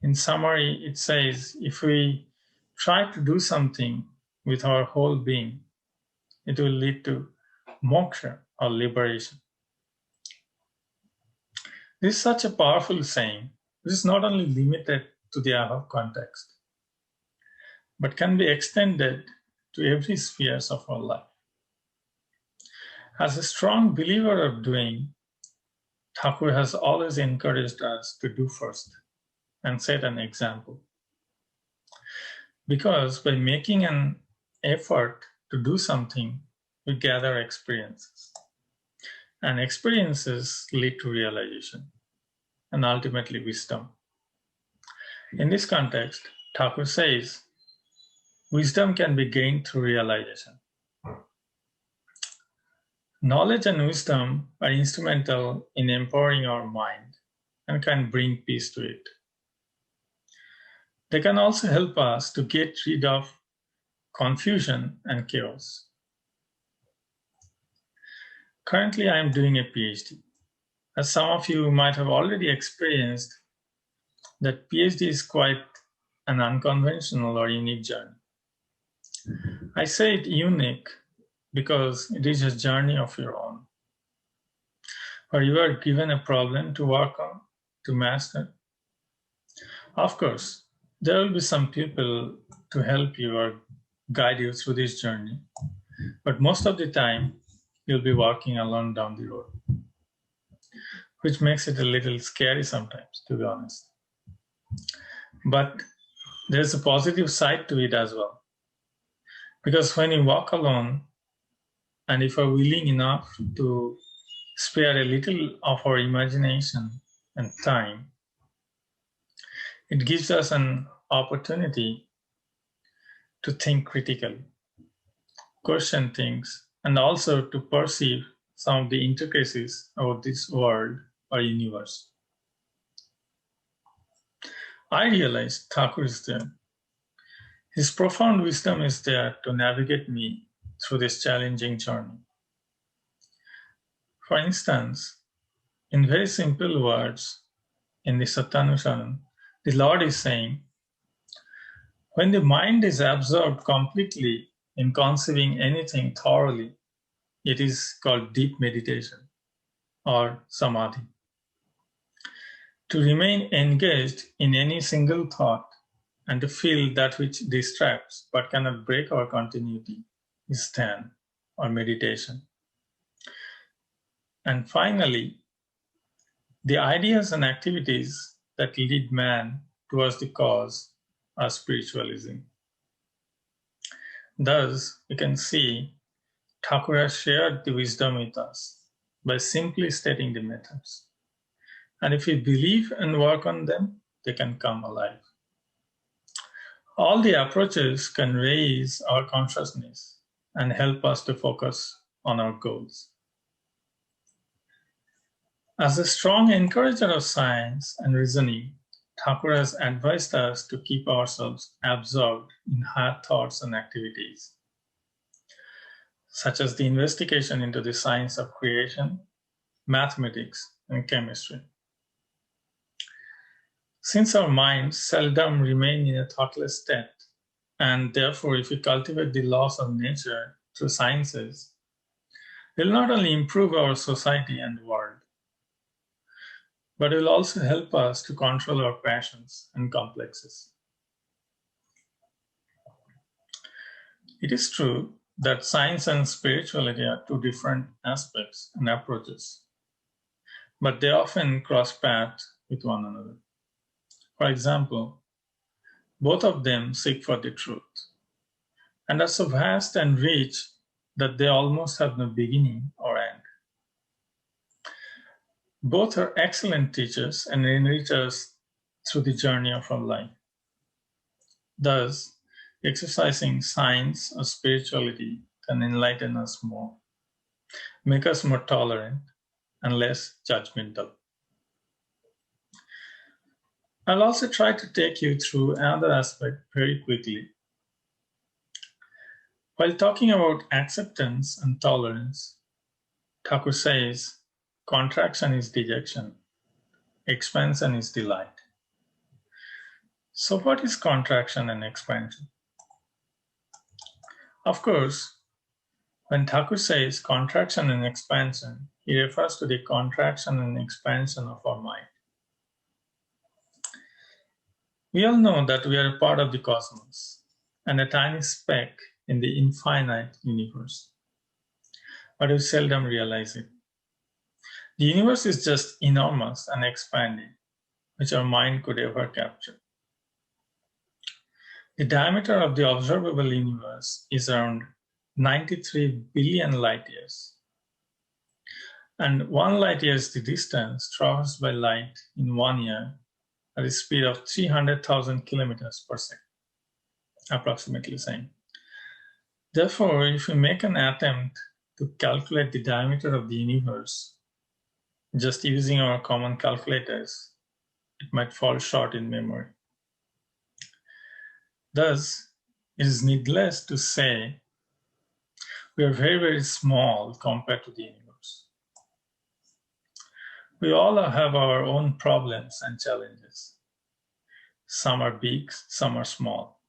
in summary, it says, if we try to do something with our whole being, it will lead to moksha or liberation. This is such a powerful saying, which is not only limited to the above context, but can be extended to every sphere of our life. As a strong believer of doing, Thakur has always encouraged us to do first and set an example. Because by making an effort to do something, we gather experiences. And experiences lead to realization and ultimately wisdom. In this context, Thakur says, wisdom can be gained through realization. Knowledge and wisdom are instrumental in empowering our mind and can bring peace to it. They can also help us to get rid of confusion and chaos. Currently, I am doing a PhD. As some of you might have already experienced, that PhD is quite an unconventional or unique journey. I say it unique because it is a journey of your own, where you are given a problem to work on, to master. Of course, there will be some people to help you or guide you through this journey, but most of the time, you'll be walking alone down the road, which makes it a little scary sometimes, to be honest. But there's a positive side to it as well. Because when you walk alone, and if we're willing enough to spare a little of our imagination and time, it gives us an opportunity to think critically, question things, and also to perceive some of the intricacies of this world or universe. I realized Thakur is there. His profound wisdom is there to navigate me through this challenging journey. For instance, in very simple words, in the 𝗪𝗏, the Lord is saying, when the mind is absorbed completely in conceiving anything thoroughly, it is called deep meditation or samadhi. To remain engaged in any single thought and to feel that which distracts but cannot break our continuity is dhyan or meditation. And finally, the ideas and activities that lead man towards the cause are spiritualism. Thus, we can see Thakur has shared the wisdom with us by simply stating the methods. And if we believe and work on them, they can come alive. All the approaches can raise our consciousness and help us to focus on our goals. As a strong encourager of science and reasoning, Thakur has advised us to keep ourselves absorbed in higher thoughts and activities, such as the investigation into the science of creation, mathematics, and chemistry. Since our minds seldom remain in a thoughtless state, and therefore if we cultivate the laws of nature through sciences, it will not only improve our society and world, but it will also help us to control our passions and complexes. It is true that science and spirituality are two different aspects and approaches, but they often cross paths with one another. For example, both of them seek for the truth and are so vast and rich that they almost have no beginning or end. Both are excellent teachers and enrich us through the journey of our life. Thus, exercising science or spirituality can enlighten us more, make us more tolerant and less judgmental. I'll also try to take you through another aspect very quickly. While talking about acceptance and tolerance, Thakur says, contraction is dejection, expansion is delight. So what is contraction and expansion? Of course, when Thakur says contraction and expansion, he refers to the contraction and expansion of our mind. We all know that we are a part of the cosmos and a tiny speck in the infinite universe, but we seldom realize it. The universe is just enormous and expanding, which our mind could ever capture. The diameter of the observable universe is around 93 billion light years. And 1 light year is the distance traversed by light in 1 year at a speed of 300,000 kilometers per second, approximately same. Therefore, if we make an attempt to calculate the diameter of the universe, just using our common calculators, it might fall short in memory. Thus, it is needless to say we are very, very small compared to the universe. We all have our own problems and challenges. Some are big, some are small.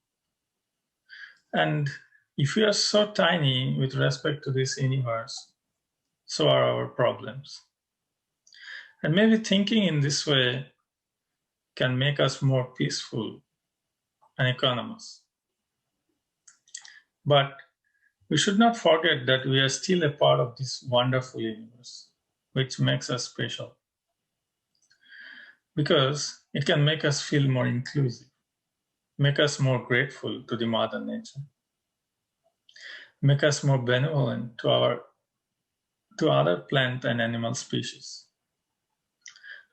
And if we are so tiny with respect to this universe, so are our problems. And maybe thinking in this way can make us more peaceful and equanimous. But we should not forget that we are still a part of this wonderful universe, which makes us special. Because it can make us feel more inclusive, make us more grateful to the Mother Nature, make us more benevolent to other plant and animal species,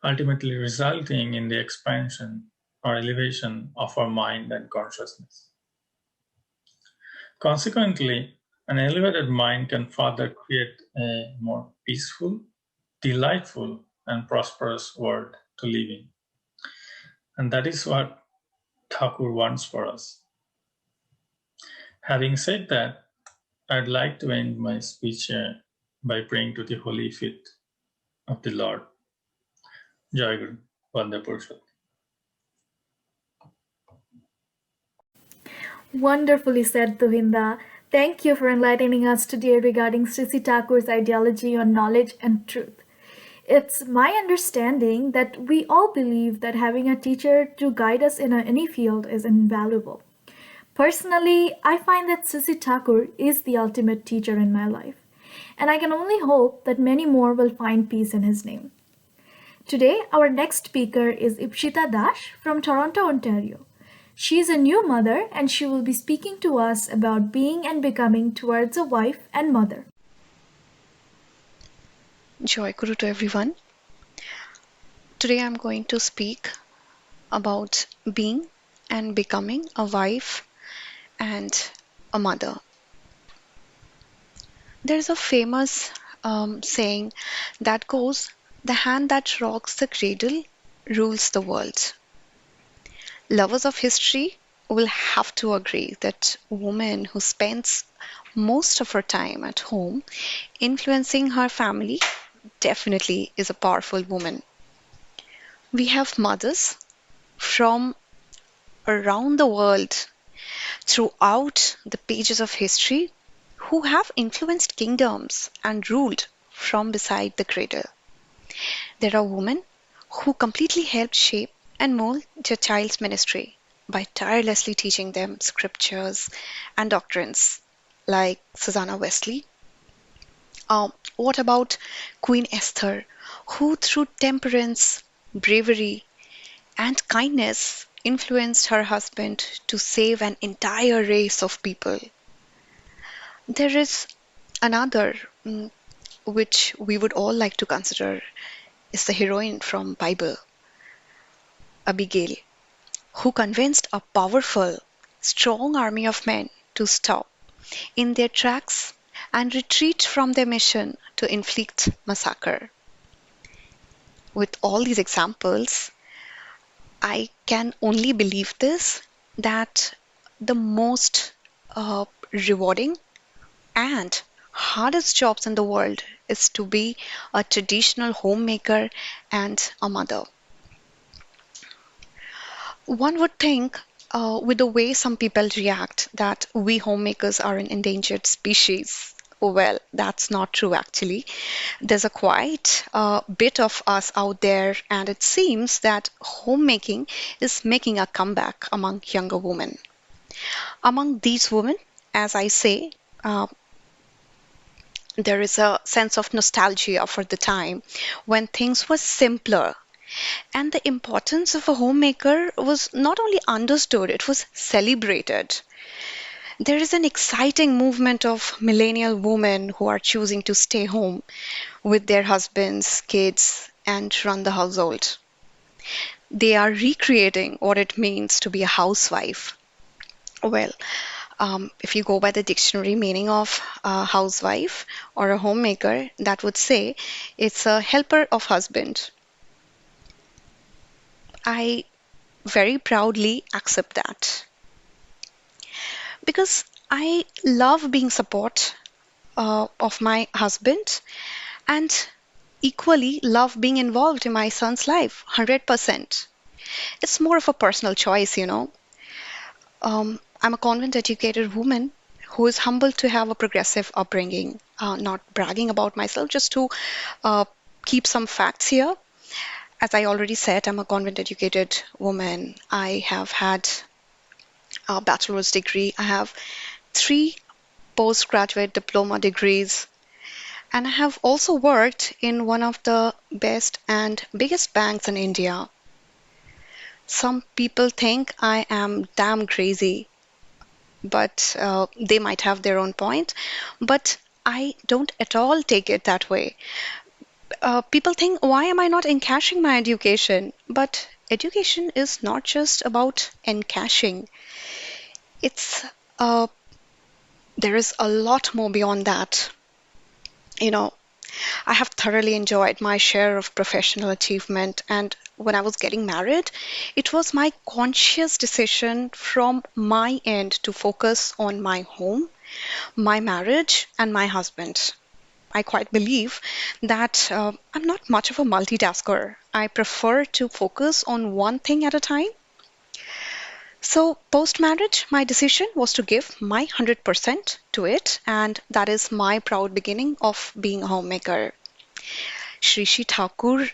ultimately resulting in the expansion or elevation of our mind and consciousness. Consequently, an elevated mind can further create a more peaceful, delightful, and prosperous world to live in. And that is what Thakur wants for us. Having said that, I'd like to end my speech here by praying to the holy feet of the Lord. Jai Guru, 𝗣𝗿𝗆𝘀𝘁. Wonderfully said, 𝗣𝗿. Thank you for enlightening us today regarding 𝗤𝗏𝗏 Thakur's ideology on knowledge and truth. It's my understanding that we all believe that having a teacher to guide us in any field is invaluable. Personally, I find that 𝗤𝗏𝗏 Thakur is the ultimate teacher in my life, and I can only hope that many more will find peace in his name. Today, our next speaker is 𝗡𝗏𝗏 Das from Toronto, Ontario. She is a new mother and she will be speaking to us about being and becoming towards a wife and mother. Joy Guru to everyone. Today I'm going to speak about being and becoming a wife and a mother. There's a famous saying that goes, "The hand that rocks the cradle rules the world." Lovers of history will have to agree that a woman who spends most of her time at home influencing her family definitely is a powerful woman. We have mothers from around the world throughout the pages of history who have influenced kingdoms and ruled from beside the cradle. There are women who completely helped shape and mold their child's ministry by tirelessly teaching them scriptures and doctrines, like Susanna Wesley. What about Queen Esther, who through temperance, bravery, and kindness influenced her husband to save an entire race of people? There is another which we would all like to consider is the heroine from Bible, Abigail, who convinced a powerful, strong army of men to stop in their tracks and retreat from their mission to inflict massacre. With all these examples, I can only believe this, that the most rewarding and hardest jobs in the world is to be a traditional homemaker and a mother. One would think, with the way some people react, that we homemakers are an endangered species. Well, that's not true actually. There's a quite bit of us out there, and it seems that homemaking is making a comeback among younger women. Among these women, as I say, there is a sense of nostalgia for the time when things were simpler. And the importance of a homemaker was not only understood, it was celebrated. There is an exciting movement of millennial women who are choosing to stay home with their husbands, kids, and run the household. They are recreating what it means to be a housewife. Well, if you go by the dictionary meaning of a housewife or a homemaker, that would say it's a helper of husband. I very proudly accept that, because I love being support of my husband, and equally love being involved in my son's life, 100%. It's more of a personal choice. I'm a convent-educated woman who is humbled to have a progressive upbringing. Not bragging about myself, just to uh, keep some facts here. As I already said, I'm a convent-educated woman. I have had a bachelor's degree. I have 3 postgraduate diploma degrees. And I have also worked in one of the best and biggest banks in India. Some people think I am damn crazy, but they might have their own point. But I don't at all take it that way. People think, why am I not encashing my education? But education is not just about encashing. It's there is a lot more beyond that. I have thoroughly enjoyed my share of professional achievement, and when I was getting married, it was my conscious decision from my end to focus on my home, my marriage, and my husband. I quite believe that I'm not much of a multitasker. I prefer to focus on one thing at a time. So, post marriage, my decision was to give my 100% to it, and that is my proud beginning of being a homemaker. 𝗔𝗍 Thakur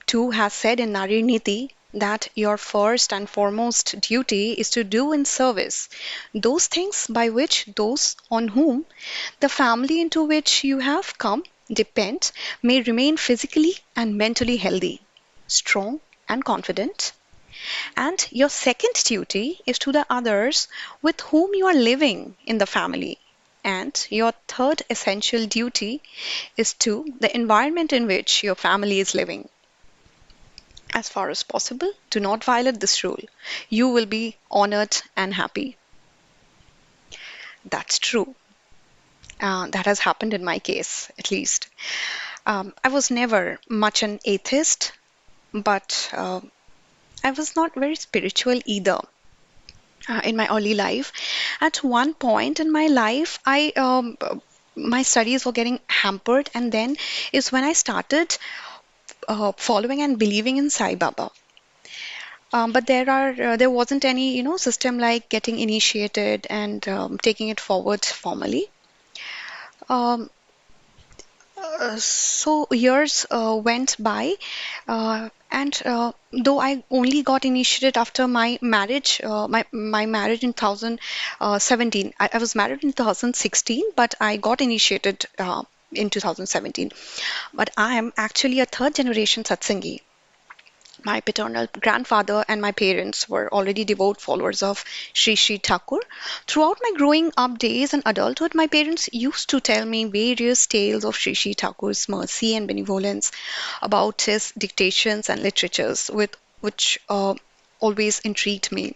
too has said in Nari Niti that your first and foremost duty is to do in service those things by which those on whom the family into which you have come depend may remain physically and mentally healthy, strong, and confident. And your second duty is to the others with whom you are living in the family. And your third essential duty is to the environment in which your family is living. As far as possible, do not violate this rule. You will be honored and happy. That's true. That has happened in my case, at least. I was never much an atheist, but I was not very spiritual either. In my early life, at one point in my life, my studies were getting hampered, and then is when I started following and believing in Sai Baba. But there wasn't any system like getting initiated and taking it forward formally. Um, so years went by, and though I only got initiated after my marriage, my marriage in 2017. I was married in 2016, but I got initiated in 2017. But I am actually a third generation Satsangi. My paternal grandfather and my parents were already devout followers of 𝗍𝗍 Thakur. Throughout my growing up days and adulthood, my parents used to tell me various tales of 𝗍𝗍 Thakur's mercy and benevolence, about his dictations and literatures, which always intrigued me.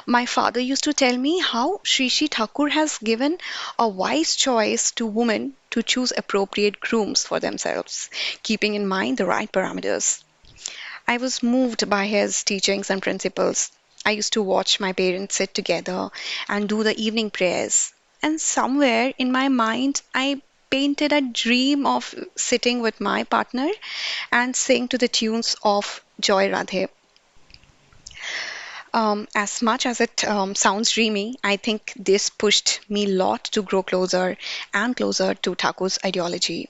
My father used to tell me how 𝗍𝗍 Thakur has given a wise choice to women to choose appropriate grooms for themselves, keeping in mind the right parameters. I was moved by his teachings and principles. I used to watch my parents sit together and do the evening prayers. And somewhere in my mind, I painted a dream of sitting with my partner and sing to the tunes of Joy Radhe. As much as it sounds dreamy, I think this pushed me a lot to grow closer and closer to Thakur's ideology.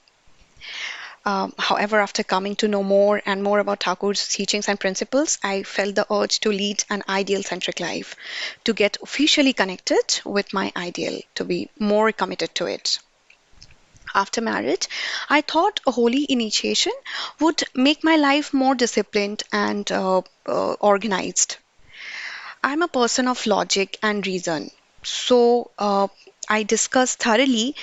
However, after coming to know more and more about Thakur's teachings and principles, I felt the urge to lead an ideal-centric life, to get officially connected with my ideal, to be more committed to it. After marriage, I thought a holy initiation would make my life more disciplined and organized. I'm a person of logic and reason, so I discussed thoroughly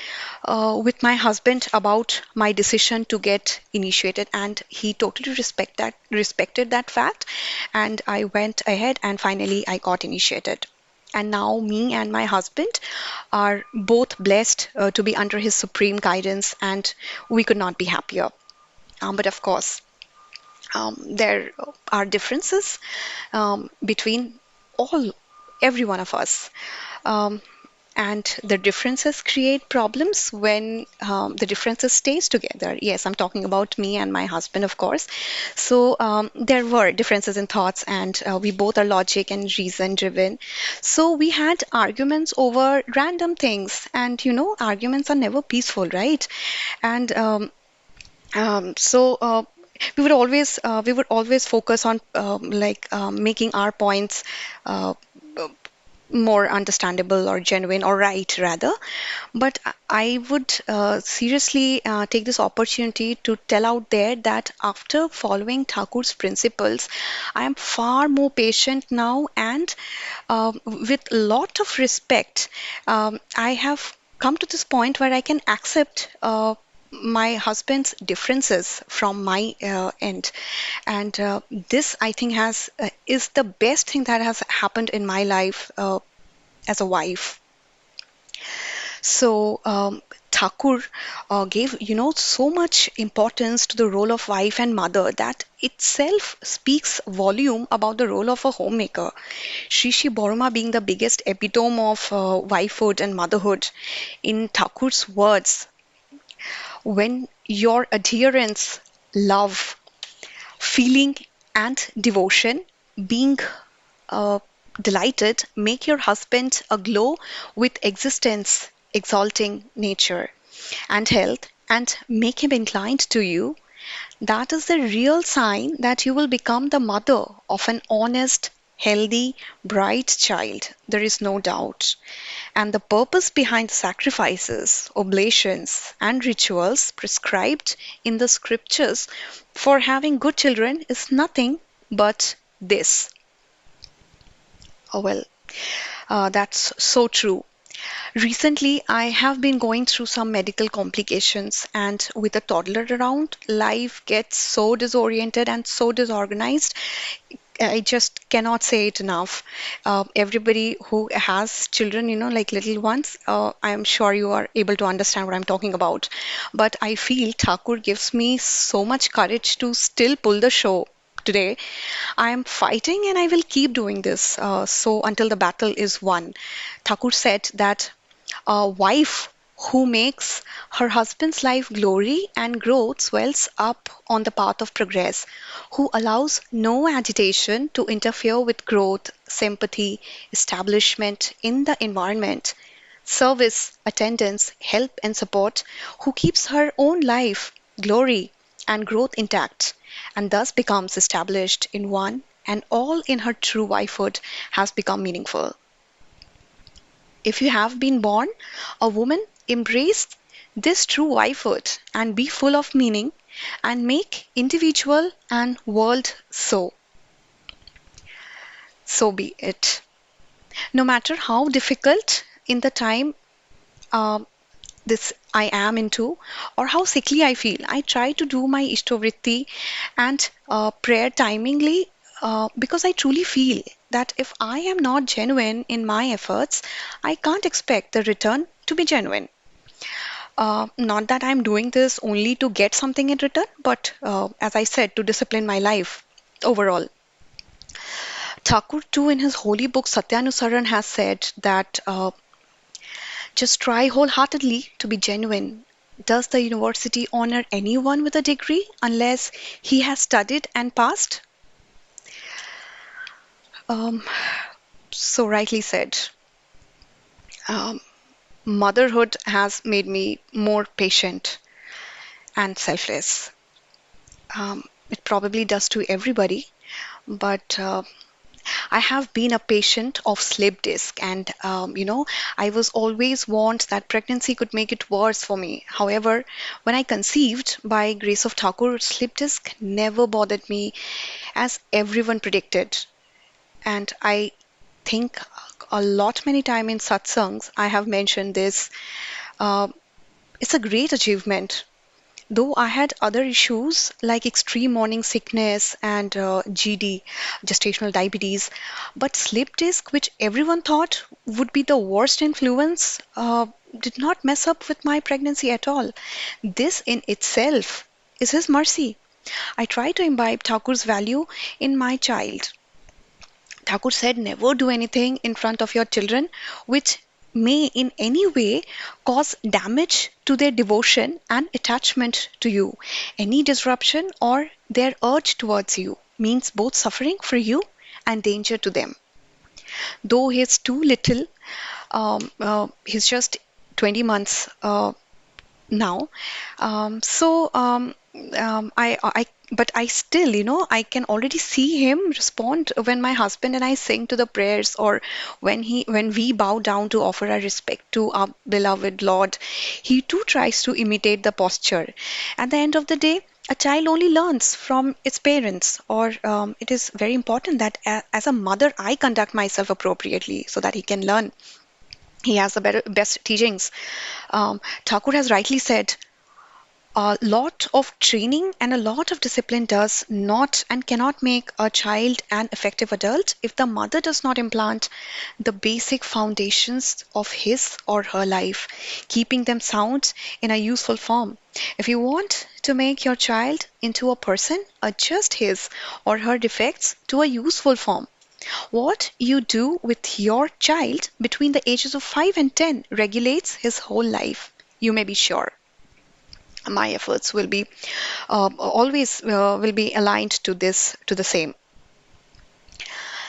with my husband about my decision to get initiated, and he totally respected that fact, and I went ahead and finally I got initiated. And now me and my husband are both blessed to be under his supreme guidance, and we could not be happier. But of course, there are differences between every one of us. and the differences create problems when the differences stays together. Yes, I'm talking about me and my husband, of course. So there were differences in thoughts, and we both are logic and reason driven. So we had arguments over random things, and arguments are never peaceful, right? And so we would always focus on making our points uh, more understandable or genuine or right rather. But I would seriously take this opportunity to tell out there that after following Thakur's principles, I am far more patient now, and with a lot of respect, I have come to this point where I can accept my husband's differences from my end. And this, I think, is the best thing that has happened in my life as a wife. So Thakur gave, so much importance to the role of wife and mother that itself speaks volume about the role of a homemaker. 𝗓𝗓𝗏𝗏 being the biggest epitome of wifehood and motherhood. In Thakur's words, when your adherence, love, feeling, and devotion, being delighted, make your husband aglow with existence, exalting nature and health, and make him inclined to you, that is the real sign that you will become the mother of an honest, healthy, bright child. There is no doubt. And the purpose behind the sacrifices, oblations, and rituals prescribed in the scriptures for having good children is nothing but this. Oh, well, that's so true. Recently, I have been going through some medical complications, and with a toddler around, life gets so disoriented and so disorganized. I just cannot say it enough. Everybody who has children, like little ones, I am sure you are able to understand what I'm talking about. But I feel Thakur gives me so much courage to still pull the show. Today, I am fighting and I will keep doing this so until the battle is won. Thakur said that a wife who makes her husband's life glory and growth swells up on the path of progress, who allows no agitation to interfere with growth, sympathy, establishment in the environment, service, attendance, help, and support, who keeps her own life, glory, and growth intact, and thus becomes established in one, and all in her true wifehood has become meaningful. If you have been born a woman, embrace this true wifehood and be full of meaning and make individual and world so. So be it. No matter how difficult in the time this I am into, or how sickly I feel, I try to do my 𝗧𝗵𝗸𝗂 and prayer timingly because I truly feel that if I am not genuine in my efforts, I can't expect the return to be genuine. Not that I'm doing this only to get something in return, but as I said, to discipline my life overall. Thakur too in his holy book Satyanusaran has said that just try wholeheartedly to be genuine. Does the university honor anyone with a degree unless he has studied and passed? So rightly said. Motherhood has made me more patient and selfless. It probably does to everybody, but I have been a patient of slip disc, and I was always warned that pregnancy could make it worse for me. However, when I conceived, by grace of Thakur, slip disc never bothered me, as everyone predicted. And I think a lot many times in satsangs I have mentioned this. It's a great achievement. Though I had other issues like extreme morning sickness and GD, gestational diabetes, but slip disc, which everyone thought would be the worst influence, did not mess up with my pregnancy at all. This in itself is his mercy. I try to imbibe Thakur's value in my child. Thakur said, never do anything in front of your children which may in any way cause damage to their devotion and attachment to you. Any disruption or their urge towards you means both suffering for you and danger to them. Though he's too little, he's just 20 months now. But I still, I can already see him respond when my husband and I sing to the prayers, or when we bow down to offer our respect to our beloved Lord. He too tries to imitate the posture. At the end of the day, a child only learns from its parents, or it is very important that as a mother, I conduct myself appropriately so that he can learn. He has the best teachings. Thakur has rightly said, a lot of training and a lot of discipline does not and cannot make a child an effective adult if the mother does not implant the basic foundations of his or her life, keeping them sound in a useful form. If you want to make your child into a person, adjust his or her defects to a useful form. What you do with your child between the ages of 5 and 10 regulates his whole life, you may be sure. My efforts will be always will be aligned to the same.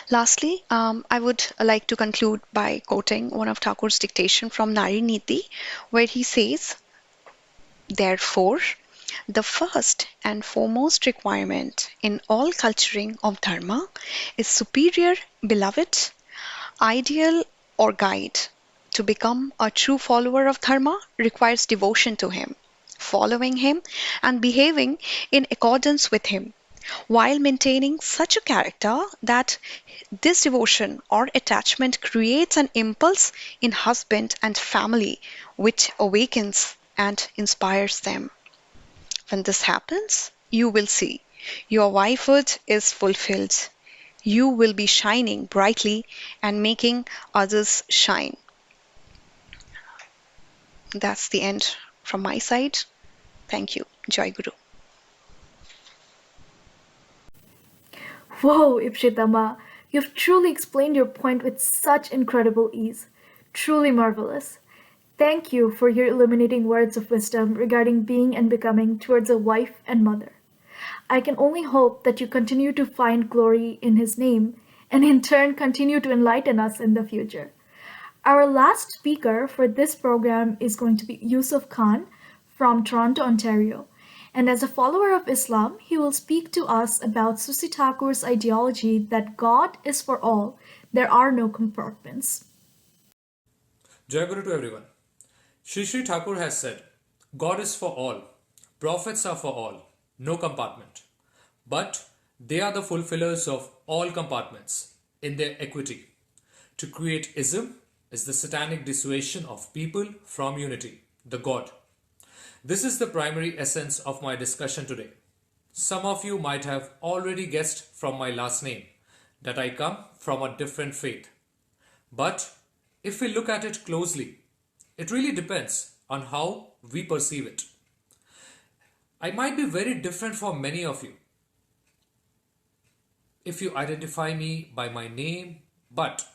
Lastly, I would like to conclude by quoting one of Thakur's dictation from Nari Niti, where he says, "Therefore, the first and foremost requirement in all culturing of dharma is superior, beloved, ideal, or guide. To become a true follower of dharma requires devotion to him, following him and behaving in accordance with him, while maintaining such a character that this devotion or attachment creates an impulse in husband and family which awakens and inspires them. When this happens, you will see your wifehood is fulfilled. You will be shining brightly and making others shine." That's the end from my side. Thank you. Jai Guru. Whoa, 𝗡𝘁𝘁𝘃, you've truly explained your point with such incredible ease. Truly marvelous. Thank you for your illuminating words of wisdom regarding being and becoming towards a wife and mother. I can only hope that you continue to find glory in His name and in turn continue to enlighten us in the future. Our last speaker for this program is going to be Utsav Khan from Toronto, Ontario. And as a follower of Islam, he will speak to us about 𝗪𝗏 Thakur's ideology that God is for all, there are no compartments. Jai Guru to everyone. 𝗪𝗏 Thakur has said, God is for all, prophets are for all, no compartment. But they are the fulfillers of all compartments in their equity. To create ism is the satanic dissuasion of people from unity, the God. This is the primary essence of my discussion today. Some of you might have already guessed from my last name that I come from a different faith. But if we look at it closely, it really depends on how we perceive it. I might be very different from many of you if you identify me by my name, but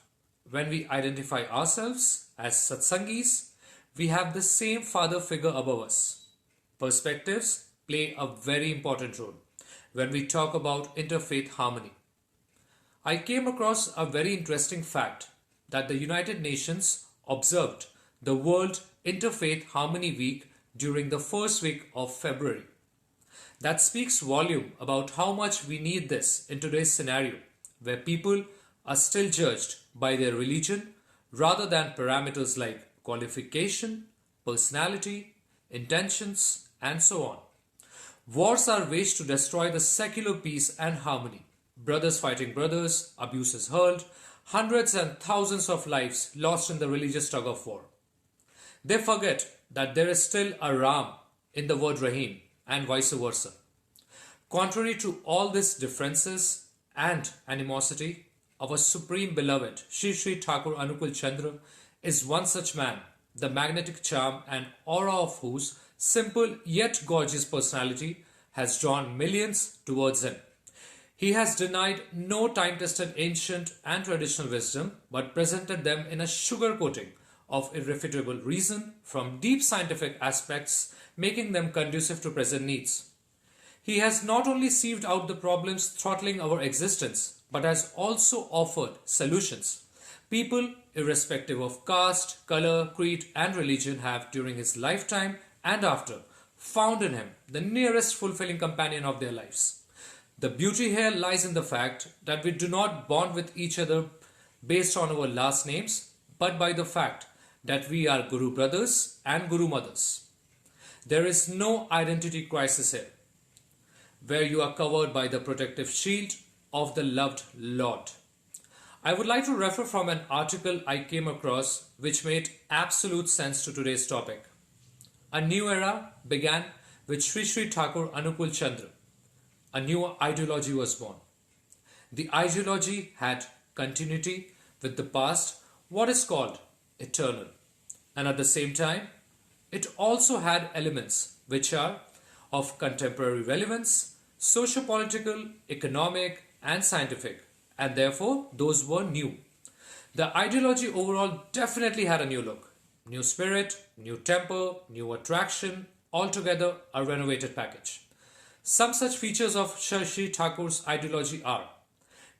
when we identify ourselves as Satsangis, we have the same father figure above us. Perspectives play a very important role when we talk about interfaith harmony. I came across a very interesting fact that the United Nations observed the World Interfaith Harmony Week during the first week of February. That speaks volume about how much we need this in today's scenario, where people are still judged by their religion rather than parameters like qualification, personality, intentions, and so on. Wars are waged to destroy the secular peace and harmony. Brothers fighting brothers, abuses hurled, hundreds and thousands of lives lost in the religious tug of war. They forget that there is still a Ram in the word Rahim and vice versa. Contrary to all these differences and animosity, our supreme beloved 𝗓𝗏 Thakur Anukul Chandra is one such man, the magnetic charm and aura of whose simple yet gorgeous personality has drawn millions towards him. He has denied no time-tested ancient and traditional wisdom, but presented them in a sugar coating of irrefutable reason from deep scientific aspects, making them conducive to present needs. He has not only sieved out the problems throttling our existence, but has also offered solutions. People, irrespective of caste, color, creed, and religion, have during his lifetime and after found in him the nearest fulfilling companion of their lives. The beauty here lies in the fact that we do not bond with each other based on our last names, but by the fact that we are Guru brothers and Guru mothers. There is no identity crisis here, where you are covered by the protective shield of the loved Lord. I would like to refer from an article I came across which made absolute sense to today's topic. A new era began with Sri Thakur 𝗏𝗏𝘀𝘁. A new ideology was born. The ideology had continuity with the past, what is called eternal. And at the same time, it also had elements which are of contemporary relevance, socio-political, economic, and scientific, and therefore those were new. The ideology overall definitely had a new look, new spirit, new temper, new attraction, altogether a renovated package. Some such features of Sri Thakur's ideology are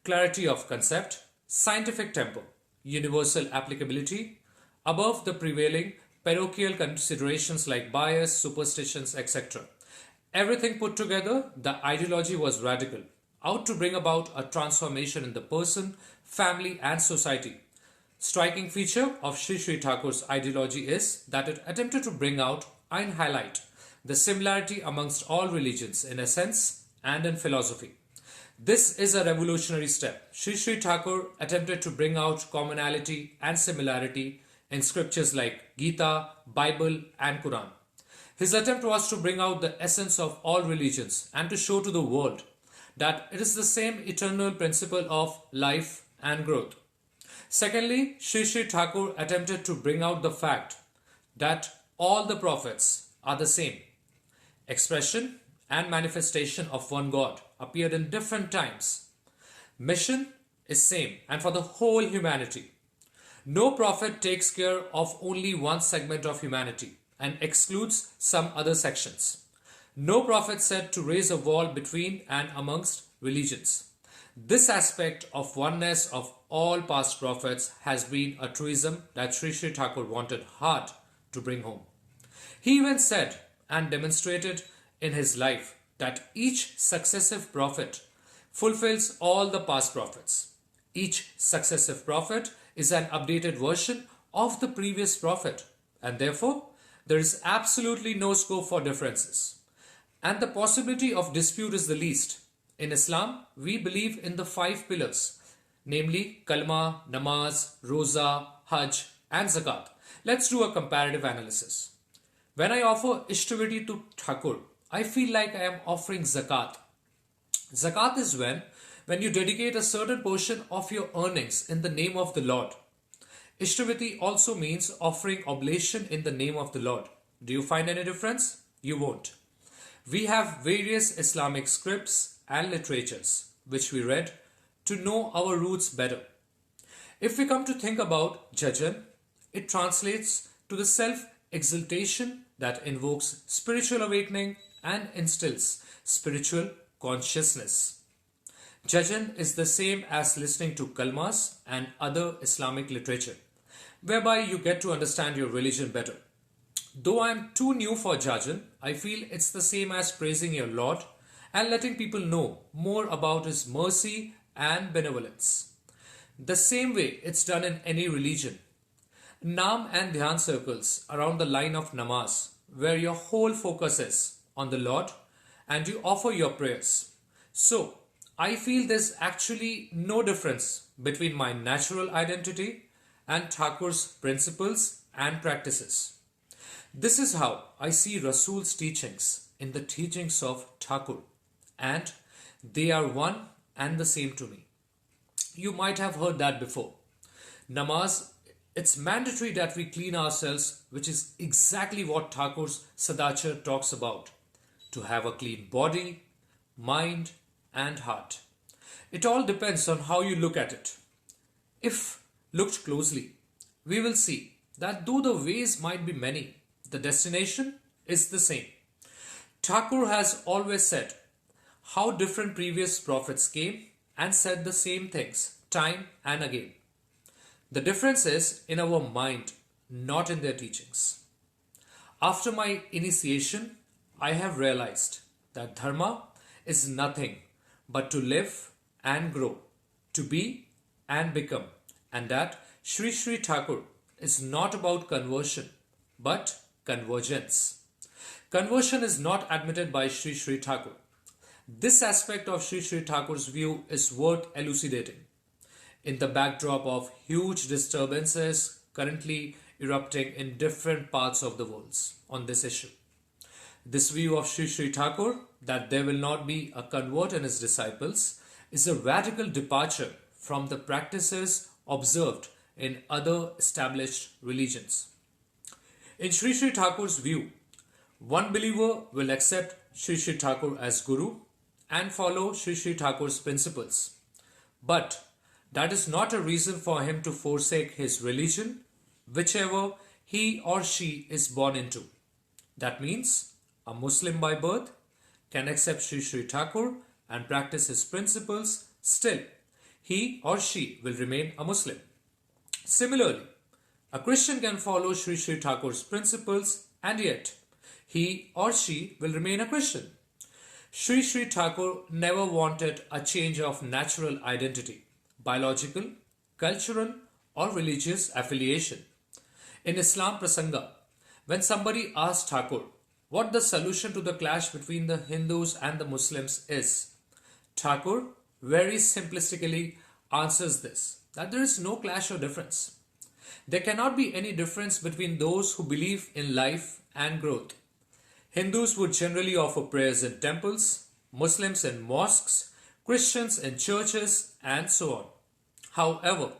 clarity of concept, scientific temper, universal applicability, above the prevailing parochial considerations like bias, superstitions, etc. Everything put together, the ideology was radical, out to bring about a transformation in the person, family, and society. Striking feature of Sri Thakur's ideology is that it attempted to bring out and highlight the similarity amongst all religions in essence and in philosophy. This is a revolutionary step. Sri Thakur attempted to bring out commonality and similarity in scriptures like Gita, Bible, and Quran. His attempt was to bring out the essence of all religions and to show to the world that it is the same eternal principle of life and growth. Secondly, Sri Thakur attempted to bring out the fact that all the prophets are the same. Expression and manifestation of one God appeared in different times. Mission is same and for the whole humanity. No prophet takes care of only one segment of humanity and excludes some other sections. No prophet said to raise a wall between and amongst religions. This aspect of oneness of all past prophets has been a truism that Sri Thakur wanted hard to bring home. He even said and demonstrated in his life that each successive prophet fulfills all the past prophets. Each successive prophet is an updated version of the previous prophet, and therefore there is absolutely no scope for differences. And the possibility of dispute is the least. In Islam, we believe in the 5 pillars, namely kalma, namaz, roza, hajj, and zakat. Let's do a comparative analysis. When I offer Ishtiviti to Thakur, I feel like I am offering zakat. Zakat is when you dedicate a certain portion of your earnings in the name of the Lord. Ishtiviti also means offering oblation in the name of the Lord. Do you find any difference? You won't. We have various Islamic scripts and literatures which we read to know our roots better. If we come to think about Jajan, it translates to the self-exaltation that invokes spiritual awakening and instills spiritual consciousness. Jajan is the same as listening to kalmas and other Islamic literature, whereby you get to understand your religion better. Though I am too new for Jajan, I feel it's the same as praising your Lord and letting people know more about His mercy and benevolence. The same way it's done in any religion. Naam and Dhyan circles around the line of namaz, where your whole focus is on the Lord and you offer your prayers. So, I feel there's actually no difference between my natural identity and Thakur's principles and practices. This is how I see Rasul's teachings in the teachings of Thakur, and they are one and the same to me. You might have heard that before. Namaz, it's mandatory that we clean ourselves, which is exactly what Thakur's Sadachar talks about. To have a clean body, mind, and heart. It all depends on how you look at it. If looked closely, we will see that though the ways might be many, the destination is the same. Thakur has always said how different previous prophets came and said the same things time and again. The difference is in our mind, not in their teachings. After my initiation, I have realized that dharma is nothing but to live and grow, to be and become, and that Sri Sri Thakur is not about conversion but convergence. Conversion is not admitted by Sri Sri Thakur. This aspect of Sri Sri Thakur's view is worth elucidating in the backdrop of huge disturbances currently erupting in different parts of the world on this issue. This view of Sri Sri Thakur, that there will not be a convert in his disciples, is a radical departure from the practices observed in other established religions. In Sri Sri Thakur's view, one believer will accept Sri Sri Thakur as Guru and follow Sri Sri Thakur's principles. But that is not a reason for him to forsake his religion, whichever he or she is born into. That means a Muslim by birth can accept Sri Sri Thakur and practice his principles, still he or she will remain a Muslim. Similarly, a Christian can follow Sri Sri Thakur's principles and yet he or she will remain a Christian. Sri Sri Thakur never wanted a change of natural identity, biological, cultural or religious affiliation. In Islam Prasanga, when somebody asked Thakur what the solution to the clash between the Hindus and the Muslims is, Thakur very simplistically answers this, that there is no clash or difference. There cannot be any difference between those who believe in life and growth. Hindus would generally offer prayers in temples, Muslims in mosques, Christians in churches, and so on. However,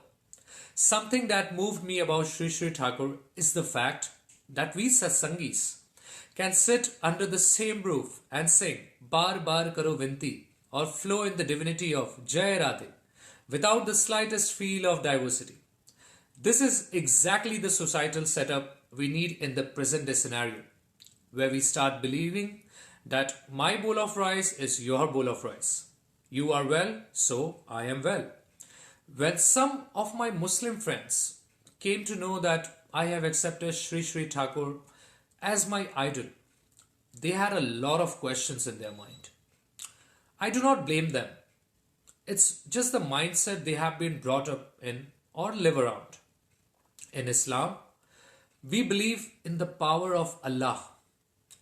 something that moved me about Sri Sri Thakur is the fact that we Satsangis can sit under the same roof and sing 𝗣𝗿𝗆𝘀𝘁 vinti or flow in the divinity of Jai Radhe without the slightest feel of diversity. This is exactly the societal setup we need in the present day scenario, where we start believing that my bowl of rice is your bowl of rice. You are well, so I am well. When some of my Muslim friends came to know that I have accepted Sri Sri Thakur as my idol, they had a lot of questions in their mind. I do not blame them. It's just the mindset they have been brought up in or live around. In Islam, we believe in the power of Allah,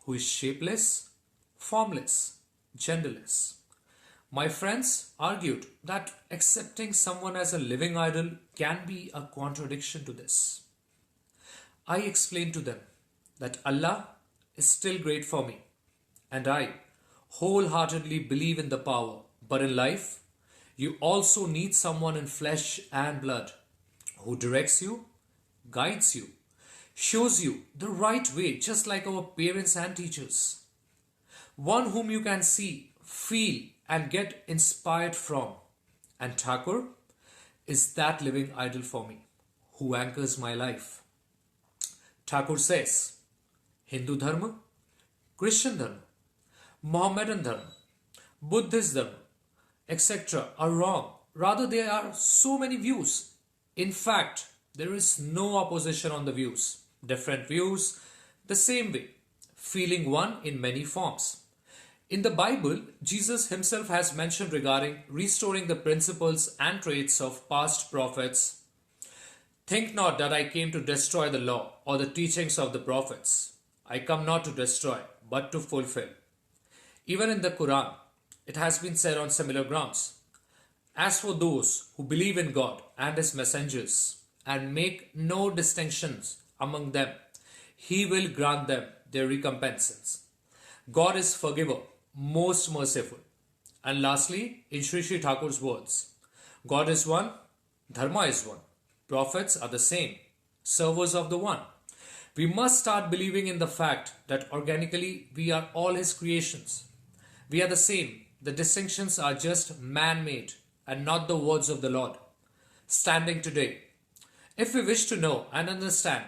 who is shapeless, formless, genderless. My friends argued that accepting someone as a living idol can be a contradiction to this. I explained to them that Allah is still great for me, and I wholeheartedly believe in the power. But in life, you also need someone in flesh and blood who directs you, guides you, shows you the right way, just like our parents and teachers. One whom you can see, feel, and get inspired from. And Thakur is that living idol for me, who anchors my life. Thakur says, Hindu Dharma, Christian Dharma, Mohammedan Dharma, Buddhist Dharma, etc. are wrong. Rather, there are so many views. In fact, there is no opposition on the views. Different views, the same way, feeling one in many forms. In the Bible, Jesus himself has mentioned regarding restoring the principles and traits of past prophets. Think not that I came to destroy the law or the teachings of the prophets. I come not to destroy, but to fulfill. Even in the Quran, it has been said on similar grounds. As for those who believe in God and His messengers and make no distinctions among them, He will grant them their recompenses. God is forgiver, most merciful. And lastly, in Sri Sri Thakur's words, God is one, Dharma is one, prophets are the same, servers of the one. We must start believing in the fact that organically we are all His creations. We are the same. The distinctions are just man-made and not the words of the Lord. Standing today, if we wish to know and understand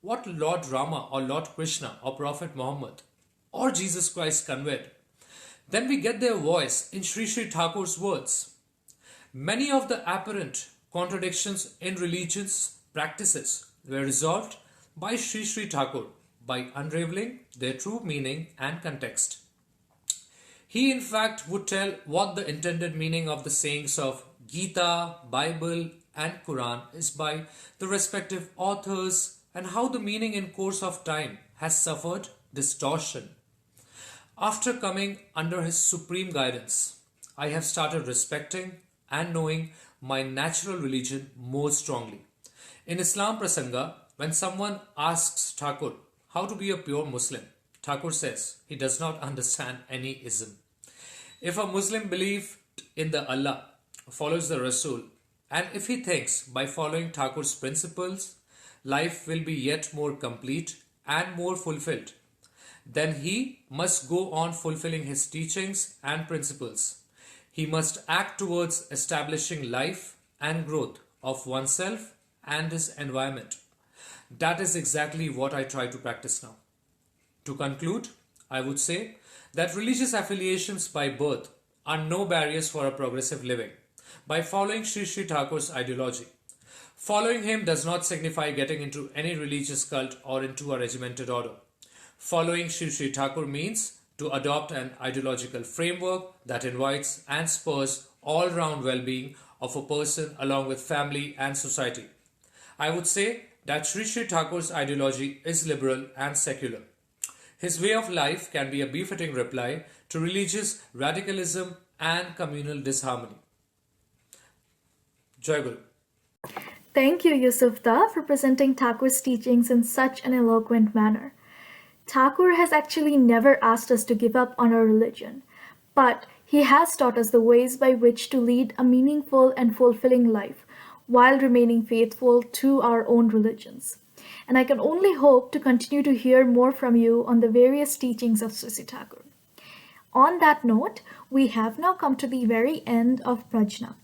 what Lord Rama or Lord Krishna or Prophet Muhammad or Jesus Christ conveyed, then we get their voice in �Shri Thakur's words. Many of the apparent contradictions in religious practices were resolved by �Shri Thakur by unraveling their true meaning and context. He in fact would tell what the intended meaning of the sayings of Gita, Bible and Quran is by the respective authors and how the meaning in course of time has suffered distortion. After coming under his supreme guidance, I have started respecting and knowing my natural religion more strongly. In Islam Prasanga, when someone asks Thakur how to be a pure Muslim, Thakur says he does not understand any ism. If a Muslim believes in the Allah, follows the Rasul, and if he thinks by following Thakur's principles, life will be yet more complete and more fulfilled, then he must go on fulfilling his teachings and principles. He must act towards establishing life and growth of oneself and his environment. That is exactly what I try to practice now. To conclude, I would say that religious affiliations by birth are no barriers for a progressive living. By following �Shri Thakur's ideology, following him does not signify getting into any religious cult or into a regimented order. Following �Shri Thakur means to adopt an ideological framework that invites and spurs all-round well-being of a person along with family and society. I would say that �Shri Thakur's ideology is liberal and secular. His way of life can be a befitting reply to religious radicalism and communal disharmony. Jai Guru. Thank you, 𝗍𝗶𝗸𝗃, for presenting Thakur's teachings in such an eloquent manner. Thakur has actually never asked us to give up on our religion, but he has taught us the ways by which to lead a meaningful and fulfilling life while remaining faithful to our own religions. And I can only hope to continue to hear more from you on the various teachings of 𝗍𝗶𝗸𝗃 Thakur. On that note, we have now come to the very end of Prajna.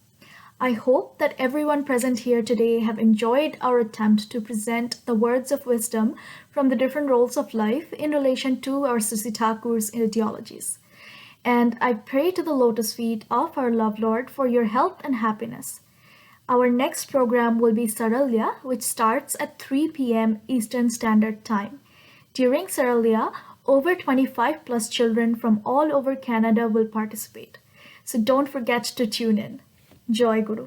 I hope that everyone present here today have enjoyed our attempt to present the words of wisdom from the different roles of life in relation to our 𝗍𝗶𝗸𝗃 Thakur's ideologies. And I pray to the lotus feet of our Love Lord for your health and happiness. Our next program will be Saralya, which starts at 3 p.m. Eastern Standard Time. During Saralya, over 25 plus children from all over Canada will participate. So don't forget to tune in. Jai Guru.